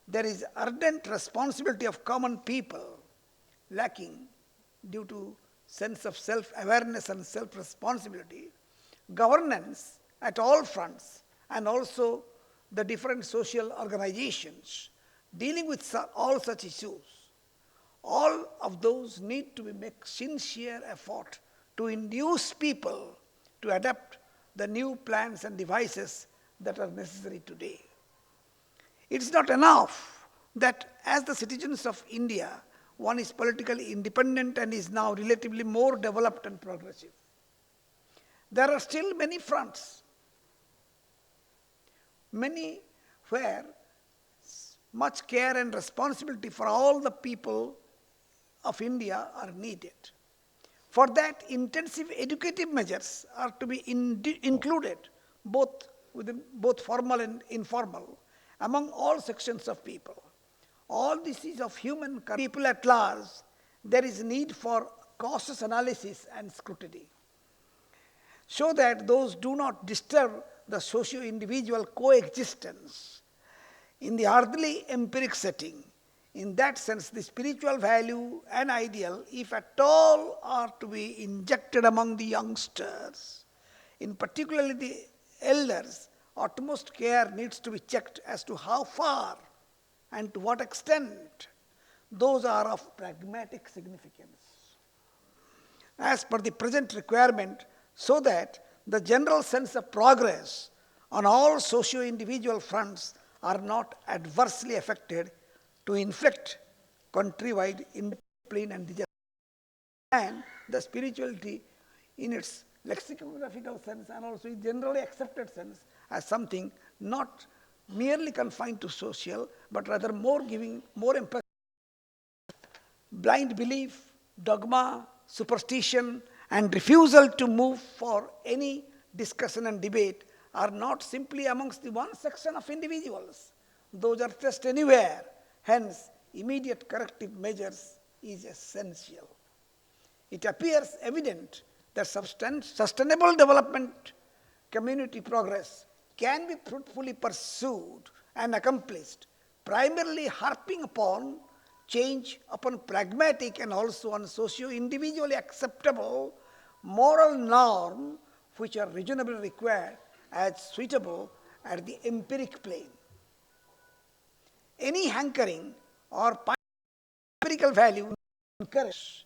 Speaker 15: there is ardent responsibility of common people lacking due to sense of self-awareness and self-responsibility, governance at all fronts, and also the different social organizations dealing with all such issues. All of those need to make sincere effort to induce people to adapt the new plans and devices that are necessary today. It's not enough that as the citizens of India, one is politically independent and is now relatively more developed and progressive. There are still many fronts, many where much care and responsibility for all the people of India are needed. For that, intensive educative measures are to be included, both formal and informal, among all sections of people. All this is of human people at large. There is need for cautious analysis and scrutiny, so that those do not disturb the socio-individual coexistence in the earthly empiric setting. In that sense, the spiritual value and ideal, if at all, are to be injected among the youngsters. In particularly the elders, utmost care needs to be checked as to how far and to what extent those are of pragmatic significance, as per the present requirement, so that the general sense of progress on all socio-individual fronts are not adversely affected to inflict countrywide indiscipline and disaster. And the spirituality in its lexicographical sense and also in generally accepted sense as something not merely confined to social, but rather more giving more emphasis. Blind belief, dogma, superstition, and refusal to move for any discussion and debate are not simply amongst the one section of individuals. Those are just anywhere. Hence, immediate corrective measures is essential. It appears evident that sustainable development, community progress can be fruitfully pursued and accomplished, primarily harping upon change upon pragmatic and also on socio-individually acceptable moral norm which are reasonably required as suitable at the empiric plane. Any hankering or empirical value encourage.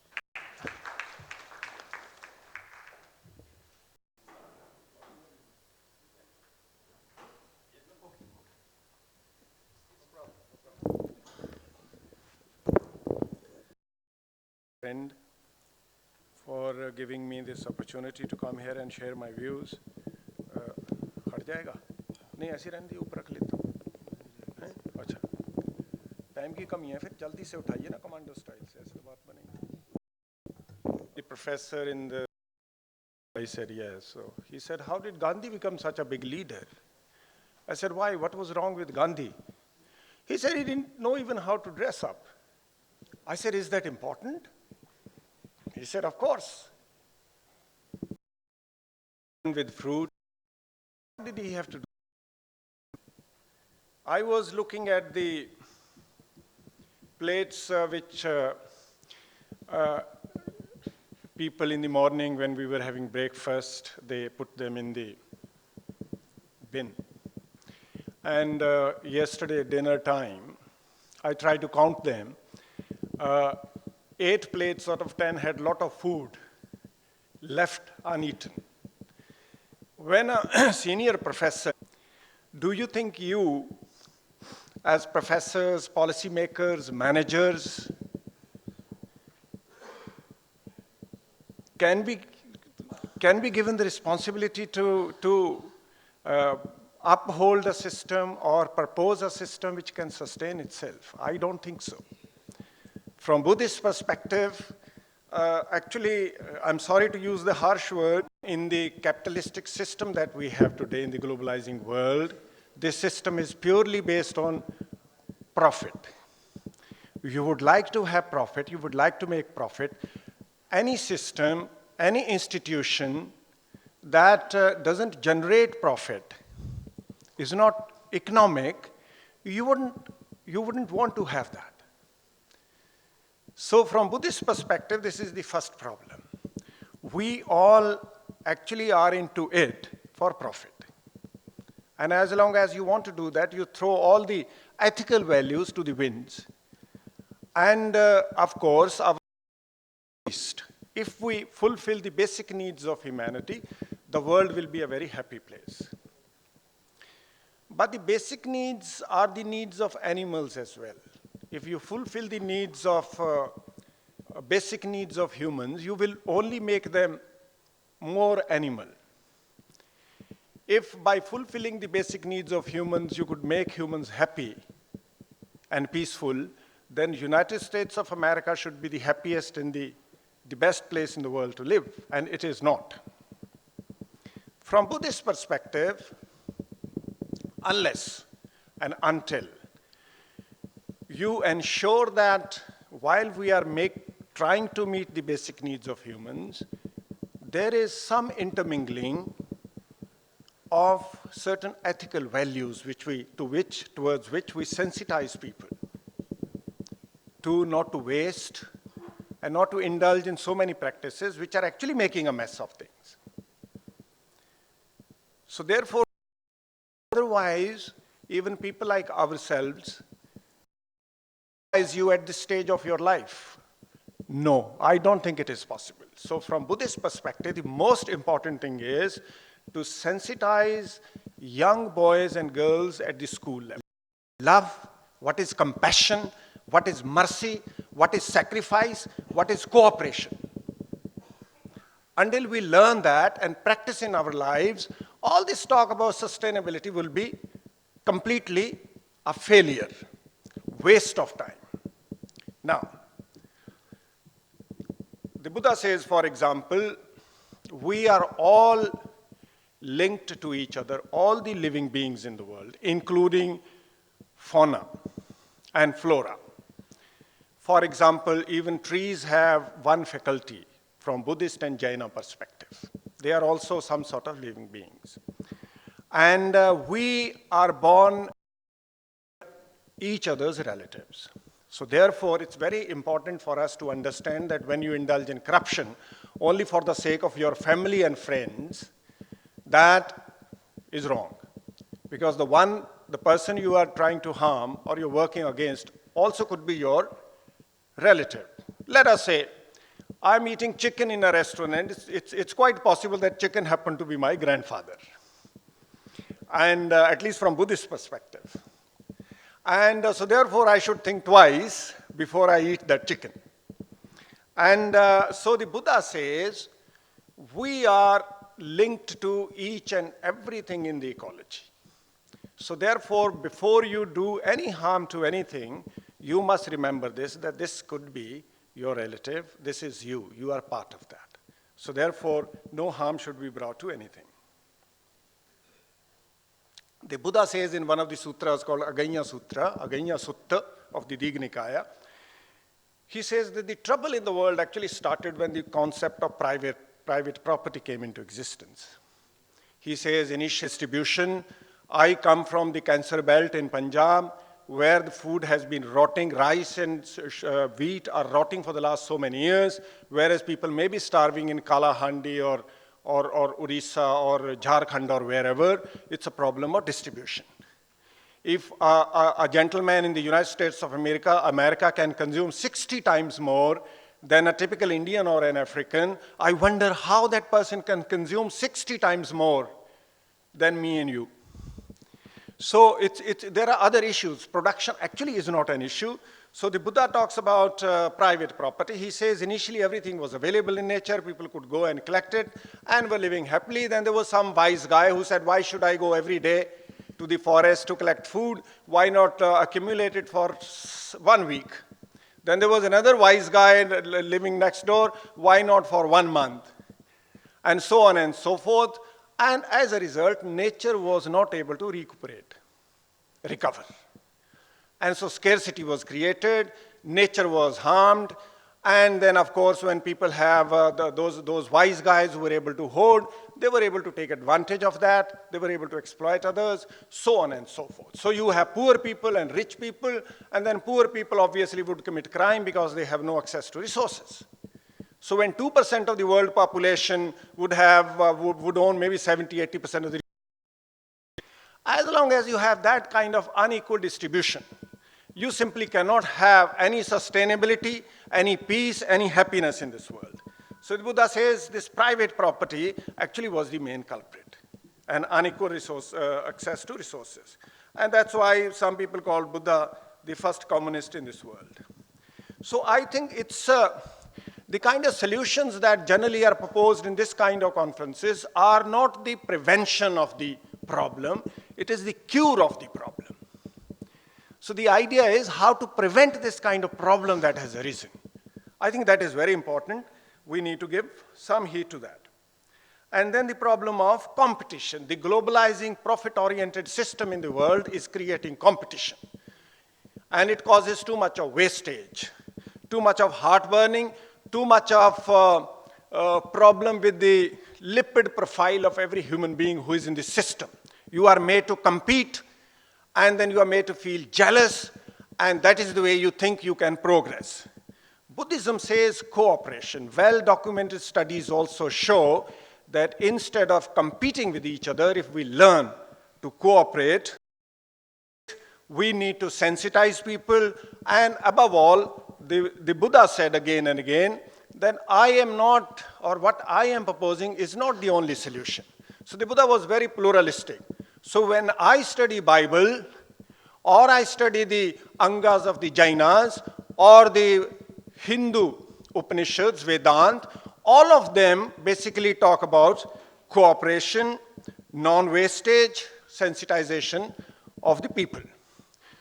Speaker 16: Friend for giving me this opportunity to come here and share my views. हट जाएगा? नहीं ऐसी रहती ऊपर रख लेता हूँ। अच्छा टाइम की कमी है फिर जल्दी से उठाइए ना कमांडो स्टाइल से ऐसे बात बनेगी। The professor in the I said yes. So he said, how did Gandhi become such a big leader? I said, why? What was wrong with Gandhi? He said he didn't know even how to dress up. I said, is that important? He said, of course. With fruit, what did he have to do? I was looking at the plates which people in the morning when we were having breakfast, they put them in the bin. And yesterday dinner time, I tried to count them. 8 plates out of 10 had a lot of food left uneaten. When a senior professor, do you think you, as professors, policymakers, managers, can be given the responsibility to uphold a system or propose a system which can sustain itself. I don't think so. From Buddhist perspective, I'm sorry to use the harsh word, in the capitalistic system that we have today in the globalizing world, this system is purely based on profit. You would like to have profit, you would like to make profit. Any system, any institution that doesn't generate profit, is not economic, you wouldn't want to have that. So from Buddhist perspective, this is the first problem. We all actually are into it for profit. And as long as you want to do that, you throw all the ethical values to the winds. And of course, if we fulfill the basic needs of humanity, the world will be a very happy place. But the basic needs are the needs of animals as well. If you fulfill the needs of, basic needs of humans, you will only make them more animal. If by fulfilling the basic needs of humans, you could make humans happy and peaceful, then United States of America should be the happiest and the best place in the world to live, and it is not. From Buddhist perspective, unless and until you ensure that while we are trying to meet the basic needs of humans, there is some intermingling of certain ethical values towards which we sensitize people to not to waste and not to indulge in so many practices which are actually making a mess of things. So therefore, otherwise, even people like ourselves, as you at this stage of your life, no, I don't think it is possible. So from Buddhist perspective, the most important thing is to sensitize young boys and girls at the school level. Love, what is compassion, what is mercy, what is sacrifice, what is cooperation. Until we learn that and practice in our lives, all this talk about sustainability will be completely a failure, waste of time. Now, the Buddha says, for example, we are all linked to each other, all the living beings in the world, including fauna and flora. For example, even trees have one faculty from Buddhist and Jaina perspective. They are also some sort of living beings. And we are born each other's relatives. So therefore, it's very important for us to understand that when you indulge in corruption only for the sake of your family and friends, that is wrong. Because the person you are trying to harm or you're working against also could be your relative. Let us say, I'm eating chicken in a restaurant, and it's quite possible that chicken happened to be my grandfather. And at least from Buddhist perspective. And so therefore, I should think twice before I eat that chicken. And so the Buddha says, we are linked to each and everything in the ecology. So therefore, before you do any harm to anything, you must remember this, that this could be your relative, this is you are part of that. So therefore, no harm should be brought to anything. The Buddha says in one of the sutras called Aganya Sutta of the Digha Nikaya, he says that the trouble in the world actually started when the concept of private property came into existence. He says, initial distribution, I come from the Cancer Belt in Punjab, where the food has been rotting, rice and wheat are rotting for the last so many years, whereas people may be starving in Kalahandi or Orissa or Jharkhand or wherever. It's a problem of distribution. If a gentleman in the United States of America can consume 60 times more than a typical Indian or an African, I wonder how that person can consume 60 times more than me and you. So there are other issues. Production actually is not an issue. So the Buddha talks about private property. He says initially everything was available in nature, people could go and collect it and were living happily. Then there was some wise guy who said, why should I go every day to the forest to collect food? Why not accumulate it for 1 week? Then there was another wise guy living next door, why not for 1 month? And so on and so forth. And as a result, nature was not able to recover. And so scarcity was created, nature was harmed, and then of course when people have those wise guys who were able to hoard, they were able to take advantage of that, they were able to exploit others, so on and so forth. So you have poor people and rich people, and then poor people obviously would commit crime because they have no access to resources. So when 2% of the world population would own maybe 70–80% of the, as long as you have that kind of unequal distribution, you simply cannot have any sustainability, any peace, any happiness in this world. So the Buddha says this private property actually was the main culprit, and unequal access to resources. And that's why some people call Buddha the first communist in this world. So I think it's the kind of solutions that generally are proposed in this kind of conferences are not the prevention of the problem, it is the cure of the problem. So the idea is how to prevent this kind of problem that has arisen. I think that is very important. We need to give some heed to that. And then the problem of competition. The globalizing, profit-oriented system in the world is creating competition. And it causes too much of wastage, too much of heartburning, too much of problem with the lipid profile of every human being who is in the system. You are made to compete, and then you are made to feel jealous, and that is the way you think you can progress. Buddhism says cooperation. Well-documented studies also show that instead of competing with each other, if we learn to cooperate, we need to sensitize people, and above all, the Buddha said again and again that I am not, or what I am proposing is not the only solution. So the Buddha was very pluralistic. So when I study Bible, or I study the Angas of the Jainas, or the Hindu Upanishads, Vedanta, all of them basically talk about cooperation, non-wastage, sensitization of the people.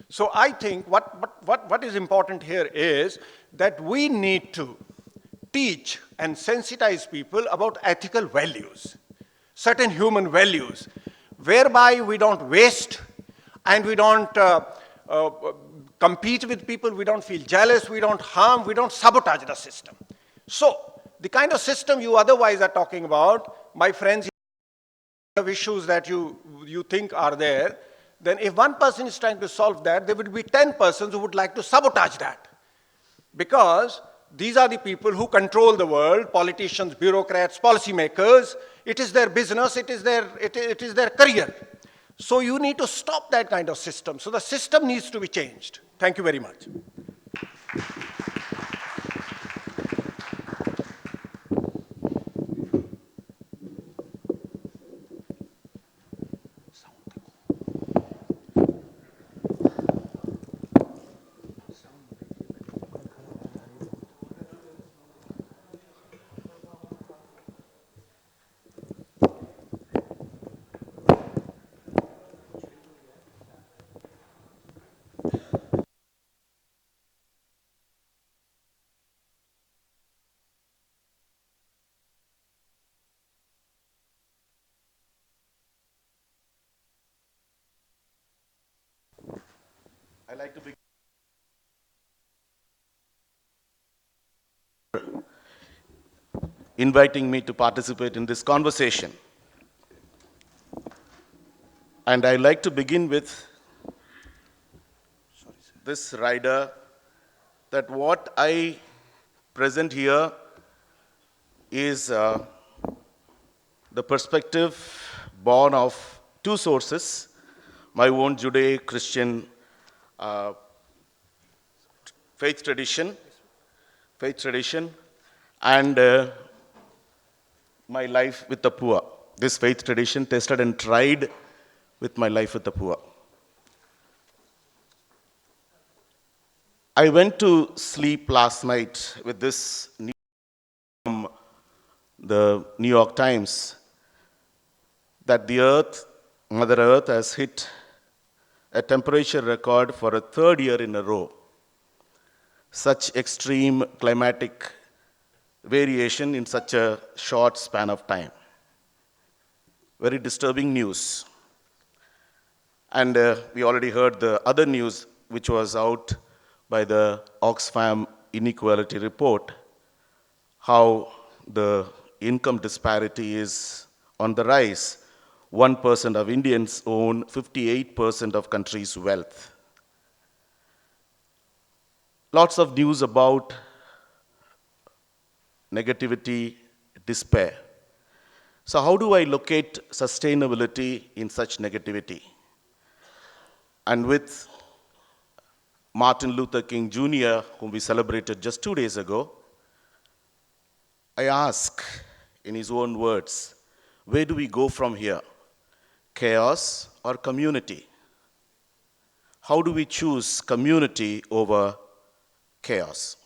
Speaker 16: So I think what is important here is that we need to teach and sensitize people about ethical values, certain human values, whereby we don't waste and we don't compete with people, we don't feel jealous, we don't harm, we don't sabotage the system. So the kind of system you otherwise are talking about, my friends, have issues that you think are there, then if one person is trying to solve that, there would be 10 persons who would like to sabotage that. Because these are the people who control the world, politicians, bureaucrats, policymakers. It is their business, it is their career. So you need to stop that kind of system. So the system needs to be changed. Thank you very much.
Speaker 17: I'd like to begin inviting me to participate in this conversation. And I'd like to begin with this rider, that what I present here is the perspective born of two sources, my own Judeo-Christian faith tradition, and my life with the poor. This faith tradition tested and tried with my life with the poor. I went to sleep last night with this news from the New York Times that the Earth, Mother Earth, has hit a temperature record for a third year in a row. Such extreme climatic variation in such a short span of time. Very disturbing news. And we already heard the other news which was out by the Oxfam inequality report, how the income disparity is on the rise. 1% of Indians own 58% of country's wealth. Lots of news about negativity, despair. So how do I locate sustainability in such negativity? And with Martin Luther King Jr., whom we celebrated just 2 days ago, I ask, in his own words, where do we go from here? Chaos or community? How do we choose community over chaos?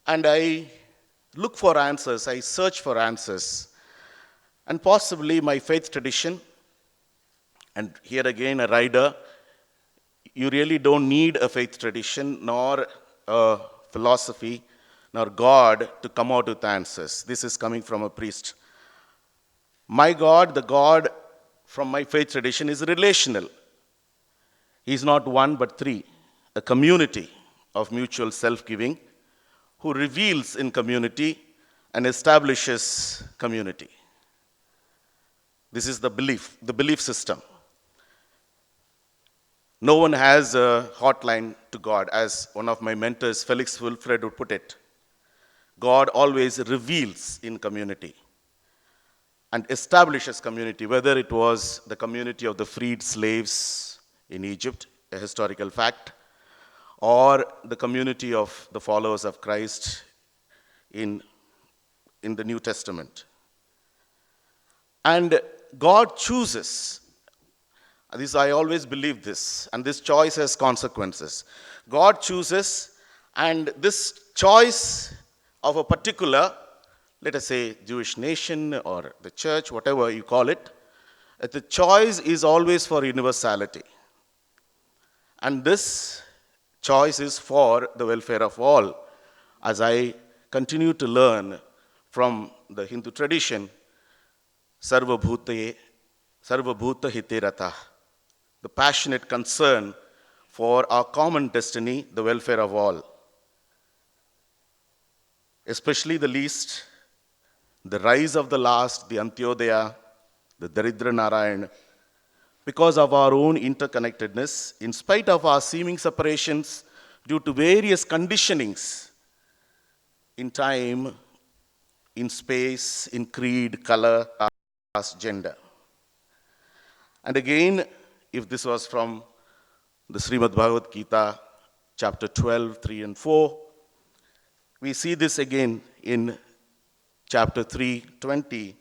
Speaker 17: And I look for answers, I search for answers. And possibly my faith tradition, and here again a rider, you really don't need a faith tradition nor a philosophy nor God to come out with answers. This is coming from a priest. My God, the God from my faith tradition, is relational. He's not one but three, a community of mutual self-giving who reveals in community and establishes community. This is the belief system. No one has a hotline to God, as one of my mentors, Felix Wilfred, would put it. God always reveals in community and establishes community, whether it was the community of the freed slaves in Egypt, a historical fact, or the community of the followers of Christ in the New Testament. And God chooses. I always believe this, and this choice has consequences. God chooses, and this choice of a particular, let us say, Jewish nation or the church, whatever you call it, the choice is always for universality. And this choice is for the welfare of all. As I continue to learn from the Hindu tradition, Sarva Bhuta Hite Rata, the passionate concern for our common destiny, the welfare of all. Especially the least, the rise of the last, the Antyodaya, the Daridra Narayan, because of our own interconnectedness, in spite of our seeming separations due to various conditionings in time, in space, in creed, color, caste, gender. And again, if this was from the Srimad Bhagavad Gita, chapter 12, 3 and 4, we see this again in chapter 3, 20,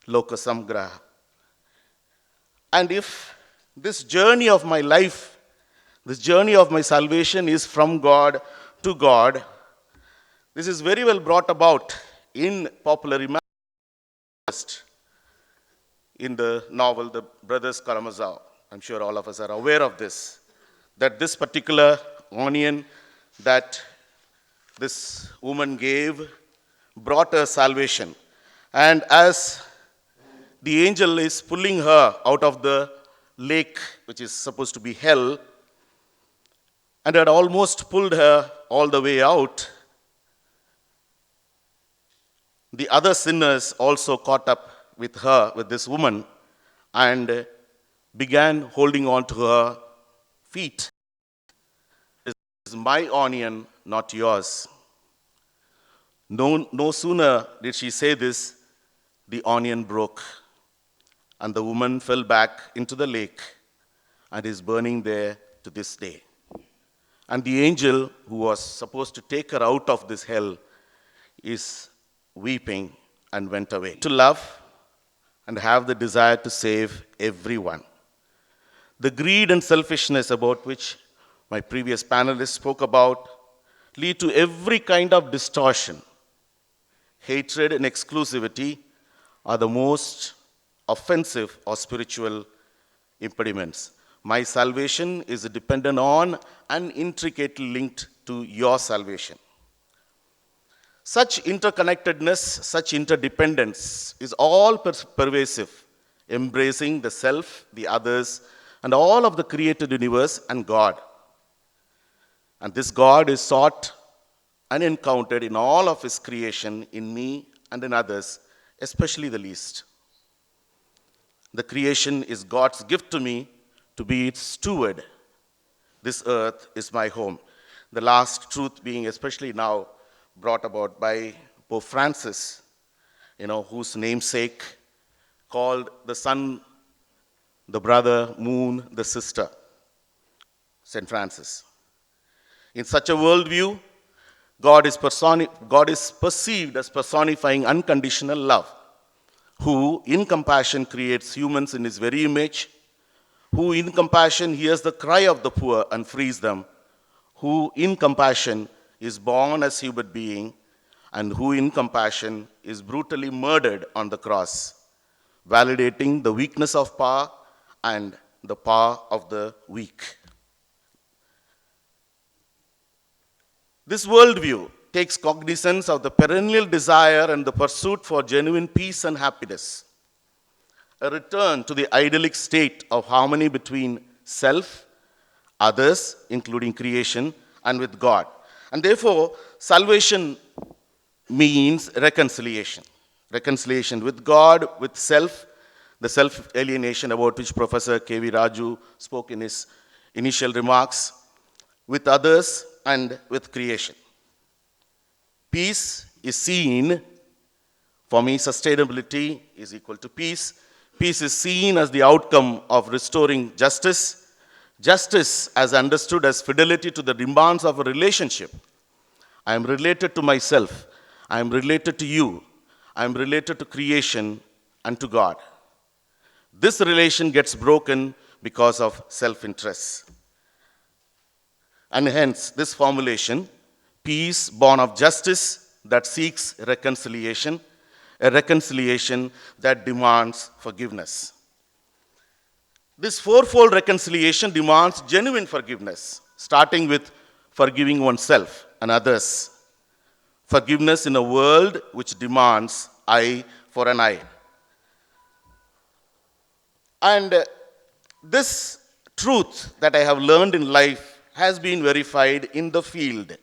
Speaker 17: Loka Samgraha. And if this journey of my life, this journey of my salvation is from God to God, this is very well brought about in popular imagination in the novel The Brothers Karamazov. I'm sure all of us are aware of this, that this particular onion that this woman gave brought her salvation. And as the angel is pulling her out of the lake, which is supposed to be hell, and had almost pulled her all the way out, the other sinners also caught up with her, with this woman, and began holding on to her feet. This is my onion, not yours. No sooner did she say this, the onion broke, and the woman fell back into the lake and is burning there to this day. And the angel who was supposed to take her out of this hell is weeping and went away. To love and have the desire to save everyone. The greed and selfishness about which my previous panelists spoke about lead to every kind of distortion. Hatred and exclusivity are the most offensive or spiritual impediments. My salvation is dependent on and intricately linked to your salvation. Such interconnectedness, such interdependence is all pervasive, embracing the self, the others, and all of the created universe and God. And this God is sought and encountered in all of His creation, in me and in others, especially the least. The creation is God's gift to me to be its steward. This earth is my home. The last truth being especially now brought about by Pope Francis, whose namesake called the sun the brother, moon the sister, St. Francis. In such a worldview, God is perceived as personifying unconditional love, who in compassion creates humans in His very image, who in compassion hears the cry of the poor and frees them, who in compassion is born as human being, and who in compassion is brutally murdered on the cross, validating the weakness of power and the power of the weak. This worldview takes cognizance of the perennial desire and the pursuit for genuine peace and happiness, a return to the idyllic state of harmony between self, others, including creation, and with God. And therefore, salvation means reconciliation. Reconciliation with God, with self, the self-alienation about which Professor K.V. Raju spoke in his initial remarks, with others and with creation. Peace is seen, for me, sustainability is equal to peace. Peace is seen as the outcome of restoring justice. Justice as understood as fidelity to the demands of a relationship. I am related to myself. I am related to you. I am related to creation and to God. This relation gets broken because of self-interest. And hence, this formulation, peace born of justice that seeks reconciliation, a reconciliation that demands forgiveness. This fourfold reconciliation demands genuine forgiveness, starting with forgiving oneself and others. Forgiveness in a world which demands eye for an eye. And this truth that I have learned in life has been verified in the field.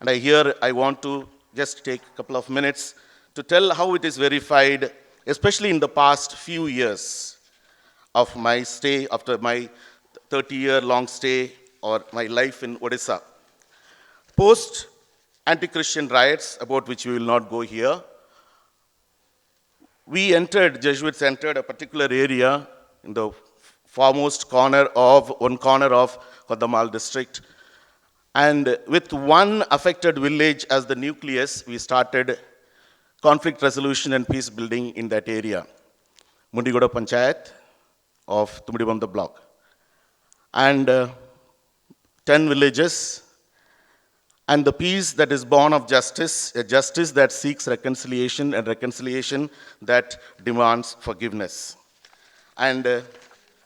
Speaker 17: And I want to just take a couple of minutes to tell how it is verified, especially in the past few years of my stay, after my 30-year-long stay or my life in Odisha. Post anti-Christian riots, about which we will not go here, Jesuits entered a particular area in the foremost corner of Kondamal district. And with one affected village as the nucleus, we started conflict resolution and peace building in that area. Mundigoda Panchayat of Tumidibanda block. And 10 villages, and the peace that is born of justice, a justice that seeks reconciliation and reconciliation that demands forgiveness. And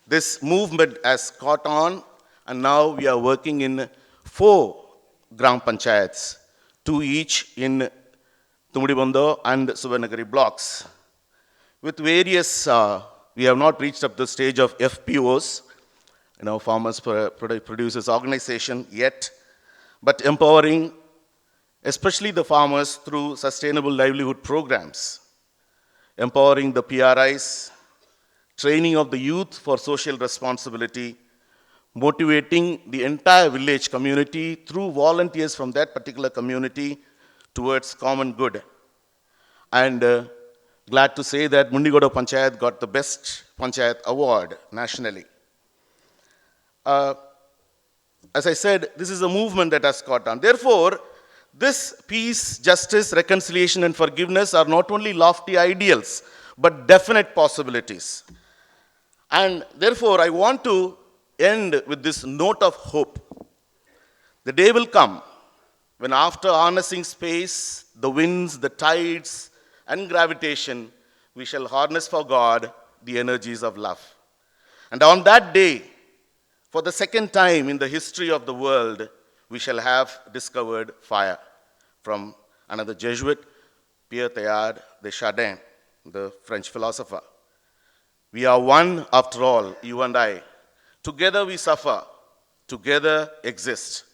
Speaker 17: this movement has caught on, and now we are working in 4 Gram Panchayats, 2 each in Tumidibando and Suvarnagari blocks. With various, we have not reached up the stage of FPOs, Farmers Producers Organization yet, but empowering especially the farmers through sustainable livelihood programs, empowering the PRIs, training of the youth for social responsibility, motivating the entire village community through volunteers from that particular community towards common good. And glad to say that Mundigoda Panchayat got the Best Panchayat Award nationally. As I said, this is a movement that has caught on. Therefore, this peace, justice, reconciliation, and forgiveness are not only lofty ideals, but definite possibilities. And therefore, I want to end with this note of hope. The day will come when, after harnessing space, the winds, the tides, and gravitation, we shall harness for God the energies of love. And on that day, for the second time in the history of the world, we shall have discovered fire. From another Jesuit, Pierre Teilhard de Chardin, the French philosopher. We are one after all, you and I. Together we suffer, together exist,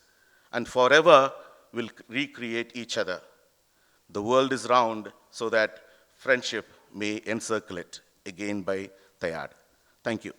Speaker 17: and forever will recreate each other. The world is round so that friendship may encircle it. Again by Teilhard. Thank you.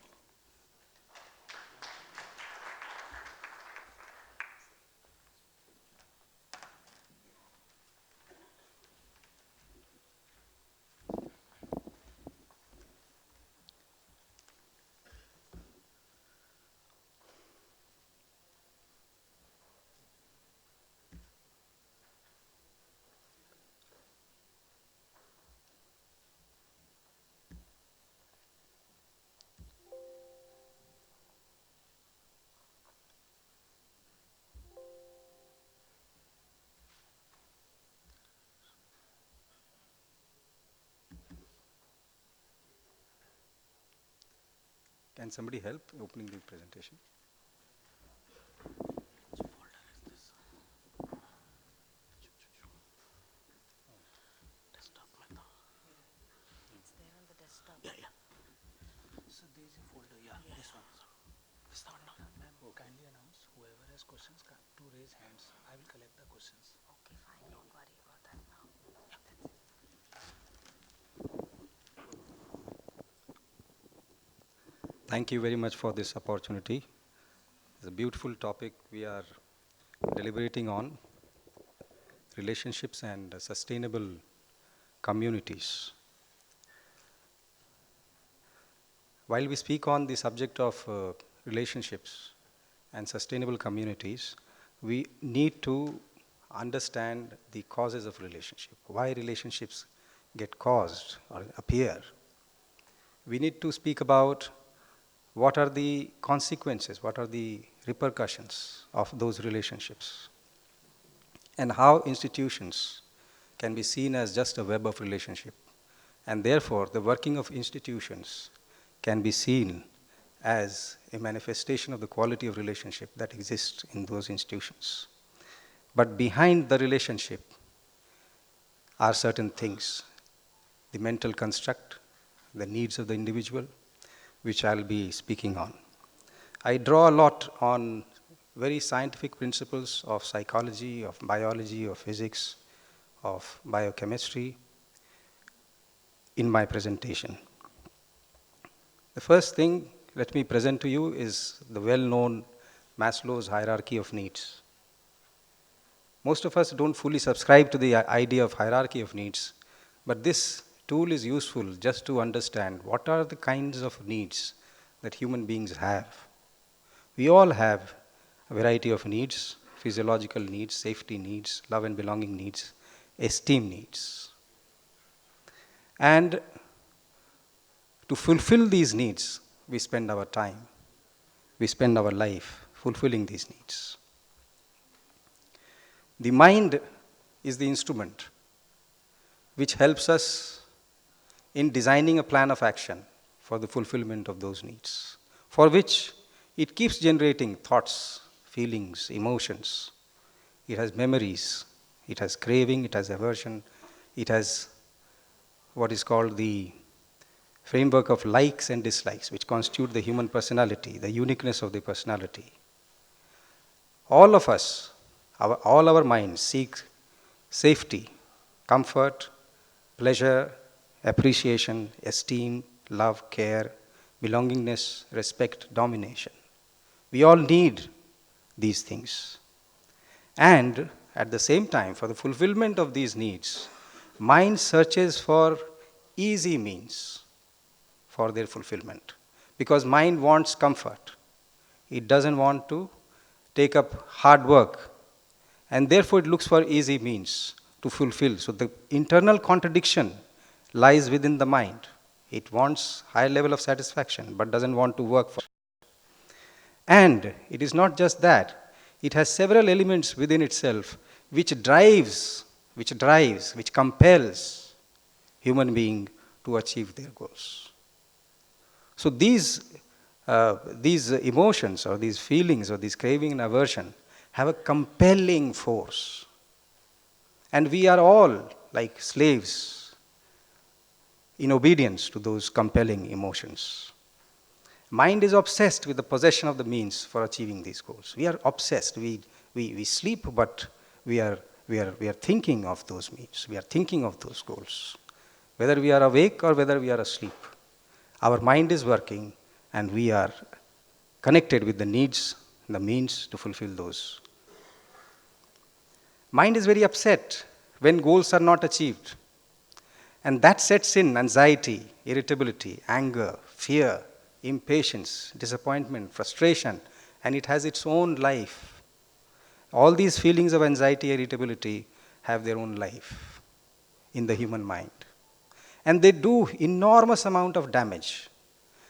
Speaker 18: Can somebody help opening the presentation?
Speaker 19: So there is a folder, this one. This one. Ma'am, kindly announce whoever has questions to raise hands. I will collect the questions. Okay, fine. Don't worry about that now.
Speaker 18: Thank you very much for this opportunity. It's a beautiful topic we are deliberating on, relationships and sustainable communities. While we speak on the subject of relationships and sustainable communities, we need to understand the causes of relationship, why relationships get caused or appear. We need to speak about what are the consequences, what are the repercussions of those relationships, and how institutions can be seen as just a web of relationship. And therefore, the working of institutions can be seen as a manifestation of the quality of relationship that exists in those institutions. But behind the relationship are certain things, the mental construct, the needs of the individual, which I'll be speaking on. I draw a lot on very scientific principles of psychology, of biology, of physics, of biochemistry in my presentation. The first thing let me present to you is the well-known Maslow's hierarchy of needs. Most of us don't fully subscribe to the idea of hierarchy of needs, but this tool is useful just to understand what are the kinds of needs that human beings have. We all have a variety of needs: physiological needs, safety needs, love and belonging needs, esteem needs. And to fulfill these needs, we spend our time, we spend our life fulfilling these needs. The mind is the instrument which helps us in designing a plan of action for the fulfillment of those needs, for which it keeps generating thoughts, feelings, emotions. It has memories, it has craving, it has aversion, it has what is called the framework of likes and dislikes, which constitute the human personality, the uniqueness of the personality. All of us, all our minds seek safety, comfort, pleasure, appreciation, esteem, love, care, belongingness, respect, domination. We all need these things. And at the same time, for the fulfillment of these needs, mind searches for easy means for their fulfillment. Because mind wants comfort. It doesn't want to take up hard work. And therefore it looks for easy means to fulfill. So the internal contradiction lies within the mind. It wants higher level of satisfaction, but doesn't want to work for it. And it is not just that. It has several elements within itself which compels human being to achieve their goals. So these emotions or these feelings or these craving and aversion have a compelling force. And we are all like slaves in obedience to those compelling emotions. Mind is obsessed with the possession of the means for achieving these goals. We are obsessed. We sleep, but we are thinking of those means. We are thinking of those goals. Whether we are awake or whether we are asleep, our mind is working and we are connected with the needs and the means to fulfill those. Mind is very upset when goals are not achieved. And that sets in anxiety, irritability, anger, fear, impatience, disappointment, frustration, and it has its own life. All these feelings of anxiety, irritability have their own life in the human mind. And they do enormous amount of damage.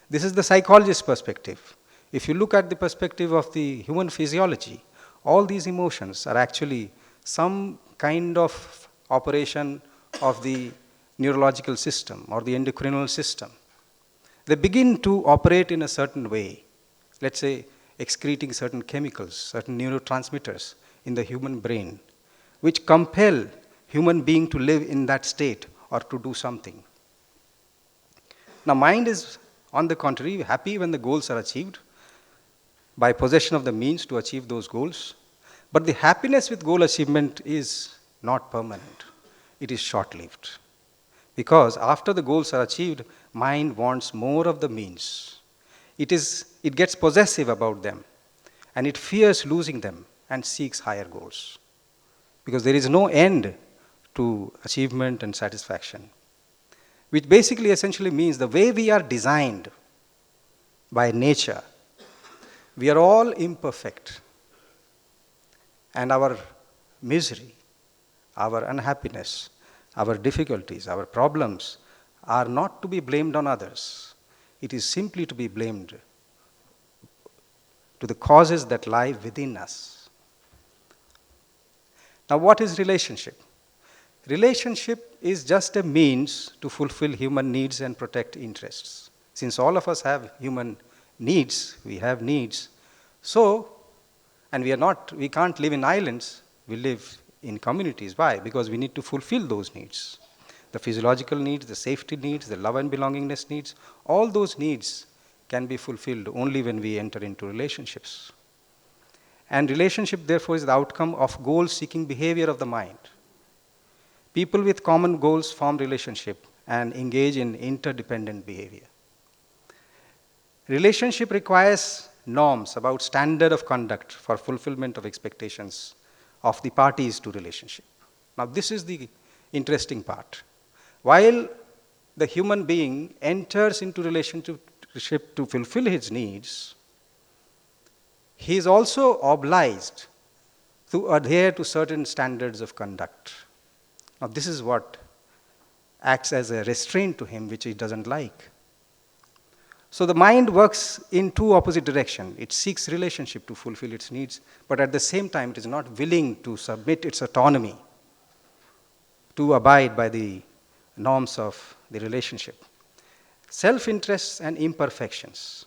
Speaker 18: This is the psychologist's perspective. If you look at the perspective of the human physiology, all these emotions are actually some kind of operation of the neurological system or the endocrinal system. They begin to operate in a certain way, let's say excreting certain chemicals, certain neurotransmitters in the human brain, which compel human being to live in that state or to do something. Now, mind is, on the contrary, happy when the goals are achieved by possession of the means to achieve those goals. But the happiness with goal achievement is not permanent. It is short-lived. Because after the goals are achieved, mind wants more of the means. It gets possessive about them, and it fears losing them and seeks higher goals. Because there is no end to achievement and satisfaction. Which basically essentially means the way we are designed by nature, we are all imperfect. And our misery, our unhappiness, our difficulties, our problems are not to be blamed on others. It is simply to be blamed to the causes that lie within us. Now, what is relationship? Relationship is just a means to fulfill human needs and protect interests. Since all of us have human needs, we have needs. So, and we can't live in islands, we live in communities. Why? Because we need to fulfill those needs. The physiological needs, the safety needs, the love and belongingness needs, all those needs can be fulfilled only when we enter into relationships. And relationship, therefore, is the outcome of goal-seeking behavior of the mind. People with common goals form relationship and engage in interdependent behavior. Relationship requires norms about standard of conduct for fulfillment of expectations of the parties to relationship. Now, this is the interesting part. While the human being enters into relationship to fulfill his needs, he is also obliged to adhere to certain standards of conduct. Now, this is what acts as a restraint to him, which he doesn't like. So the mind works in two opposite directions. It seeks relationship to fulfill its needs, but at the same time, it is not willing to submit its autonomy to abide by the norms of the relationship. Self-interests and imperfections,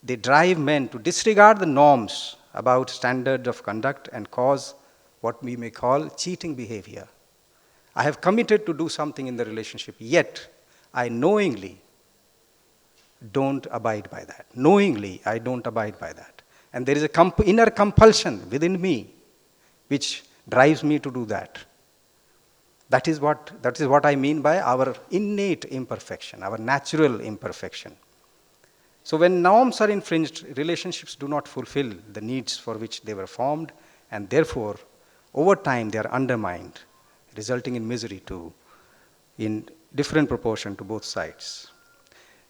Speaker 18: they drive men to disregard the norms about standard of conduct and cause what we may call cheating behavior. I have committed to do something in the relationship, yet I knowingly don't abide by that. Knowingly, I don't abide by that. And there is an inner compulsion within me which drives me to do that. That is what I mean by our innate imperfection, our natural imperfection. So when norms are infringed, relationships do not fulfill the needs for which they were formed, and therefore, over time, they are undermined, resulting in misery in different proportion to both sides.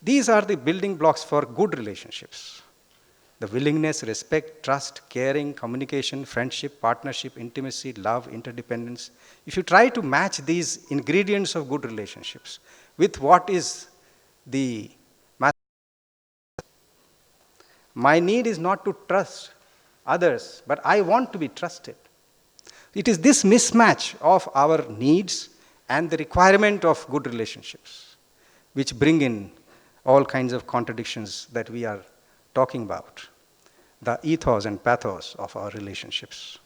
Speaker 18: These are the building blocks for good relationships. The willingness, respect, trust, caring, communication, friendship, partnership, intimacy, love, interdependence. If you try to match these ingredients of good relationships with what is the my need is not to trust others, but I want to be trusted. It is this mismatch of our needs and the requirement of good relationships which bring in all kinds of contradictions that we are talking about, the ethos and pathos of our relationships.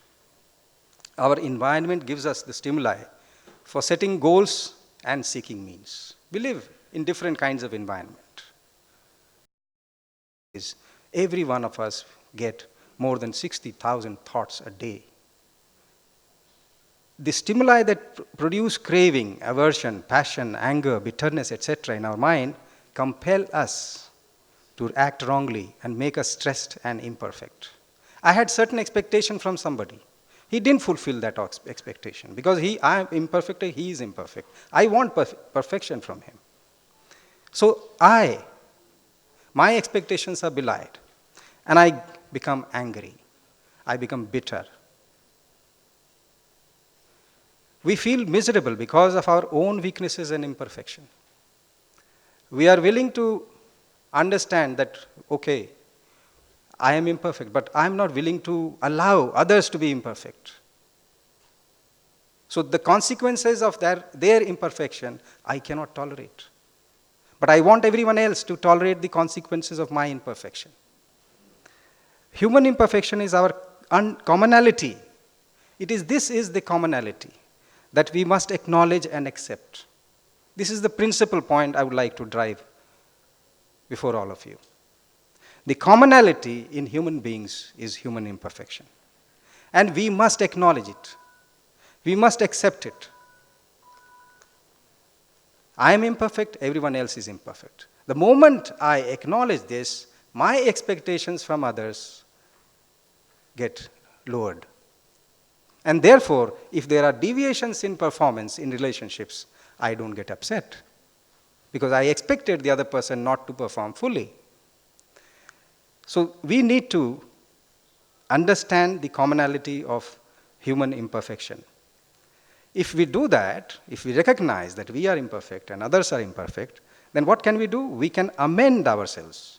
Speaker 18: Our environment gives us the stimuli for setting goals and seeking means. We live in different kinds of environment. Every one of us get more than 60,000 thoughts a day. The stimuli that produce craving, aversion, passion, anger, bitterness, etc. in our mind compel us to act wrongly and make us stressed and imperfect. I had certain expectation from somebody. He didn't fulfill that expectation because I am imperfect, he is imperfect. I want perfection from him. So my expectations are belied, and I become angry. I become bitter. We feel miserable because of our own weaknesses and imperfection. We are willing to understand that, okay, I am imperfect, but I am not willing to allow others to be imperfect. So the consequences of their imperfection, I cannot tolerate. But I want everyone else to tolerate the consequences of my imperfection. Human imperfection is our commonality. This is the commonality that we must acknowledge and accept. This is the principal point I would like to drive before all of you. The commonality in human beings is human imperfection. And we must acknowledge it. We must accept it. I am imperfect, everyone else is imperfect. The moment I acknowledge this, my expectations from others get lowered. And therefore, if there are deviations in performance in relationships, I don't get upset because I expected the other person not to perform fully. So we need to understand the commonality of human imperfection. If we do that, if we recognize that we are imperfect and others are imperfect, then what can we do? We can amend ourselves.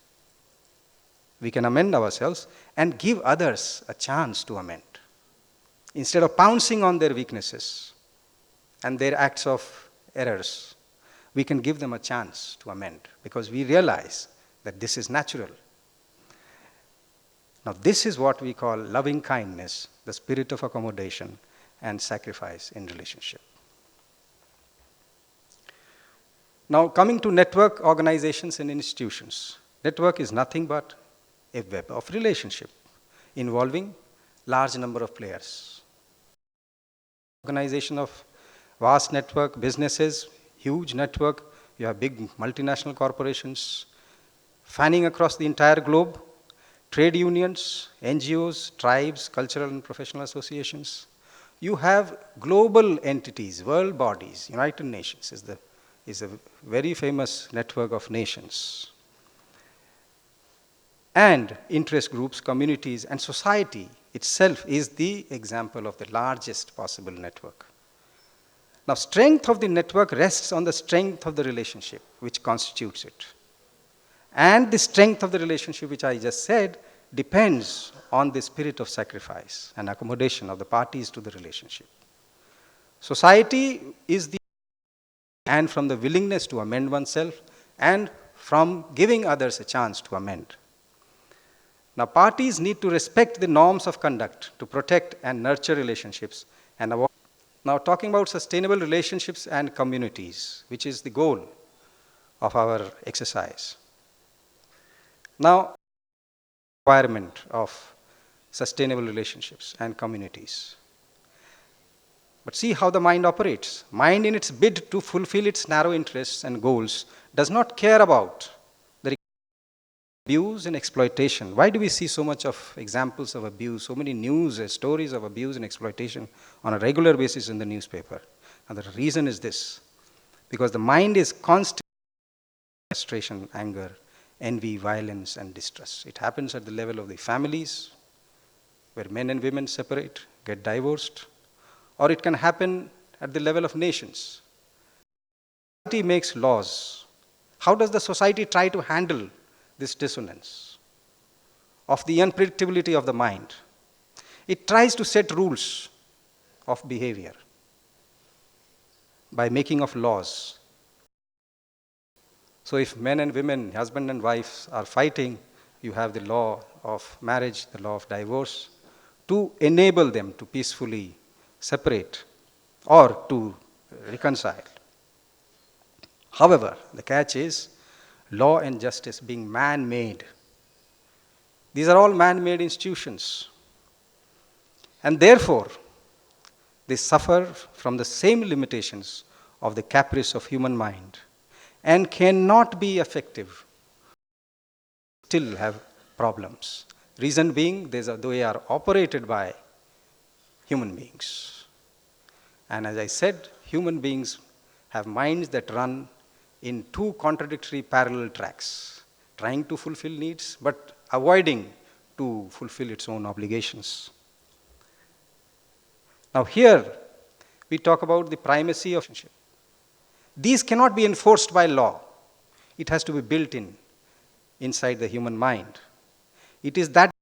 Speaker 18: We can amend ourselves and give others a chance to amend. Instead of pouncing on their weaknesses and their acts of errors, we can give them a chance to amend because we realize that this is natural. Now, this is what we call loving kindness, the spirit of accommodation and sacrifice in relationship. Now, coming to network organizations and institutions. Network is nothing but a web of relationship involving large number of players. Organization of vast network, businesses, huge network, you have big multinational corporations fanning across the entire globe, trade unions, NGOs, tribes, cultural and professional associations. You have global entities, world bodies. United Nations is a very famous network of nations. And interest groups, communities, and society itself is the example of the largest possible network. Now, strength of the network rests on the strength of the relationship which constitutes it. And the strength of the relationship, which I just said, depends on the spirit of sacrifice and accommodation of the parties to the relationship. Society is and from the willingness to amend oneself and from giving others a chance to amend. Now, parties need to respect the norms of conduct to protect and nurture relationships and avoid. Now, talking about sustainable relationships and communities, which is the goal of our exercise. Now, requirement of sustainable relationships and communities. But see how the mind operates. Mind, in its bid to fulfill its narrow interests and goals, does not care about the abuse and exploitation. Why do we see so much of examples of abuse, so many news stories of abuse and exploitation on a regular basis in the newspaper? And the reason is this, because the mind is constantly frustration, anger, envy, violence, and distrust. It happens at the level of the families, where men and women separate, get divorced, or it can happen at the level of nations. Society makes laws How does the society try to handle this dissonance of the unpredictability of the mind? It tries to set rules of behavior by making of laws. So if men and women, husband and wife are fighting, you have the law of marriage, the law of divorce, to enable them to peacefully separate or to reconcile. However, the catch is law and justice being man-made. These are all man-made institutions. And therefore, they suffer from the same limitations of the caprice of human mind and cannot be effective, still have problems. Reason being, they are operated by human beings. And as I said, human beings have minds that run in two contradictory parallel tracks, trying to fulfill needs but avoiding to fulfill its own obligations. Now here, we talk about the primacy of relationship. These cannot be enforced by law. It has to be built inside the human mind. It is that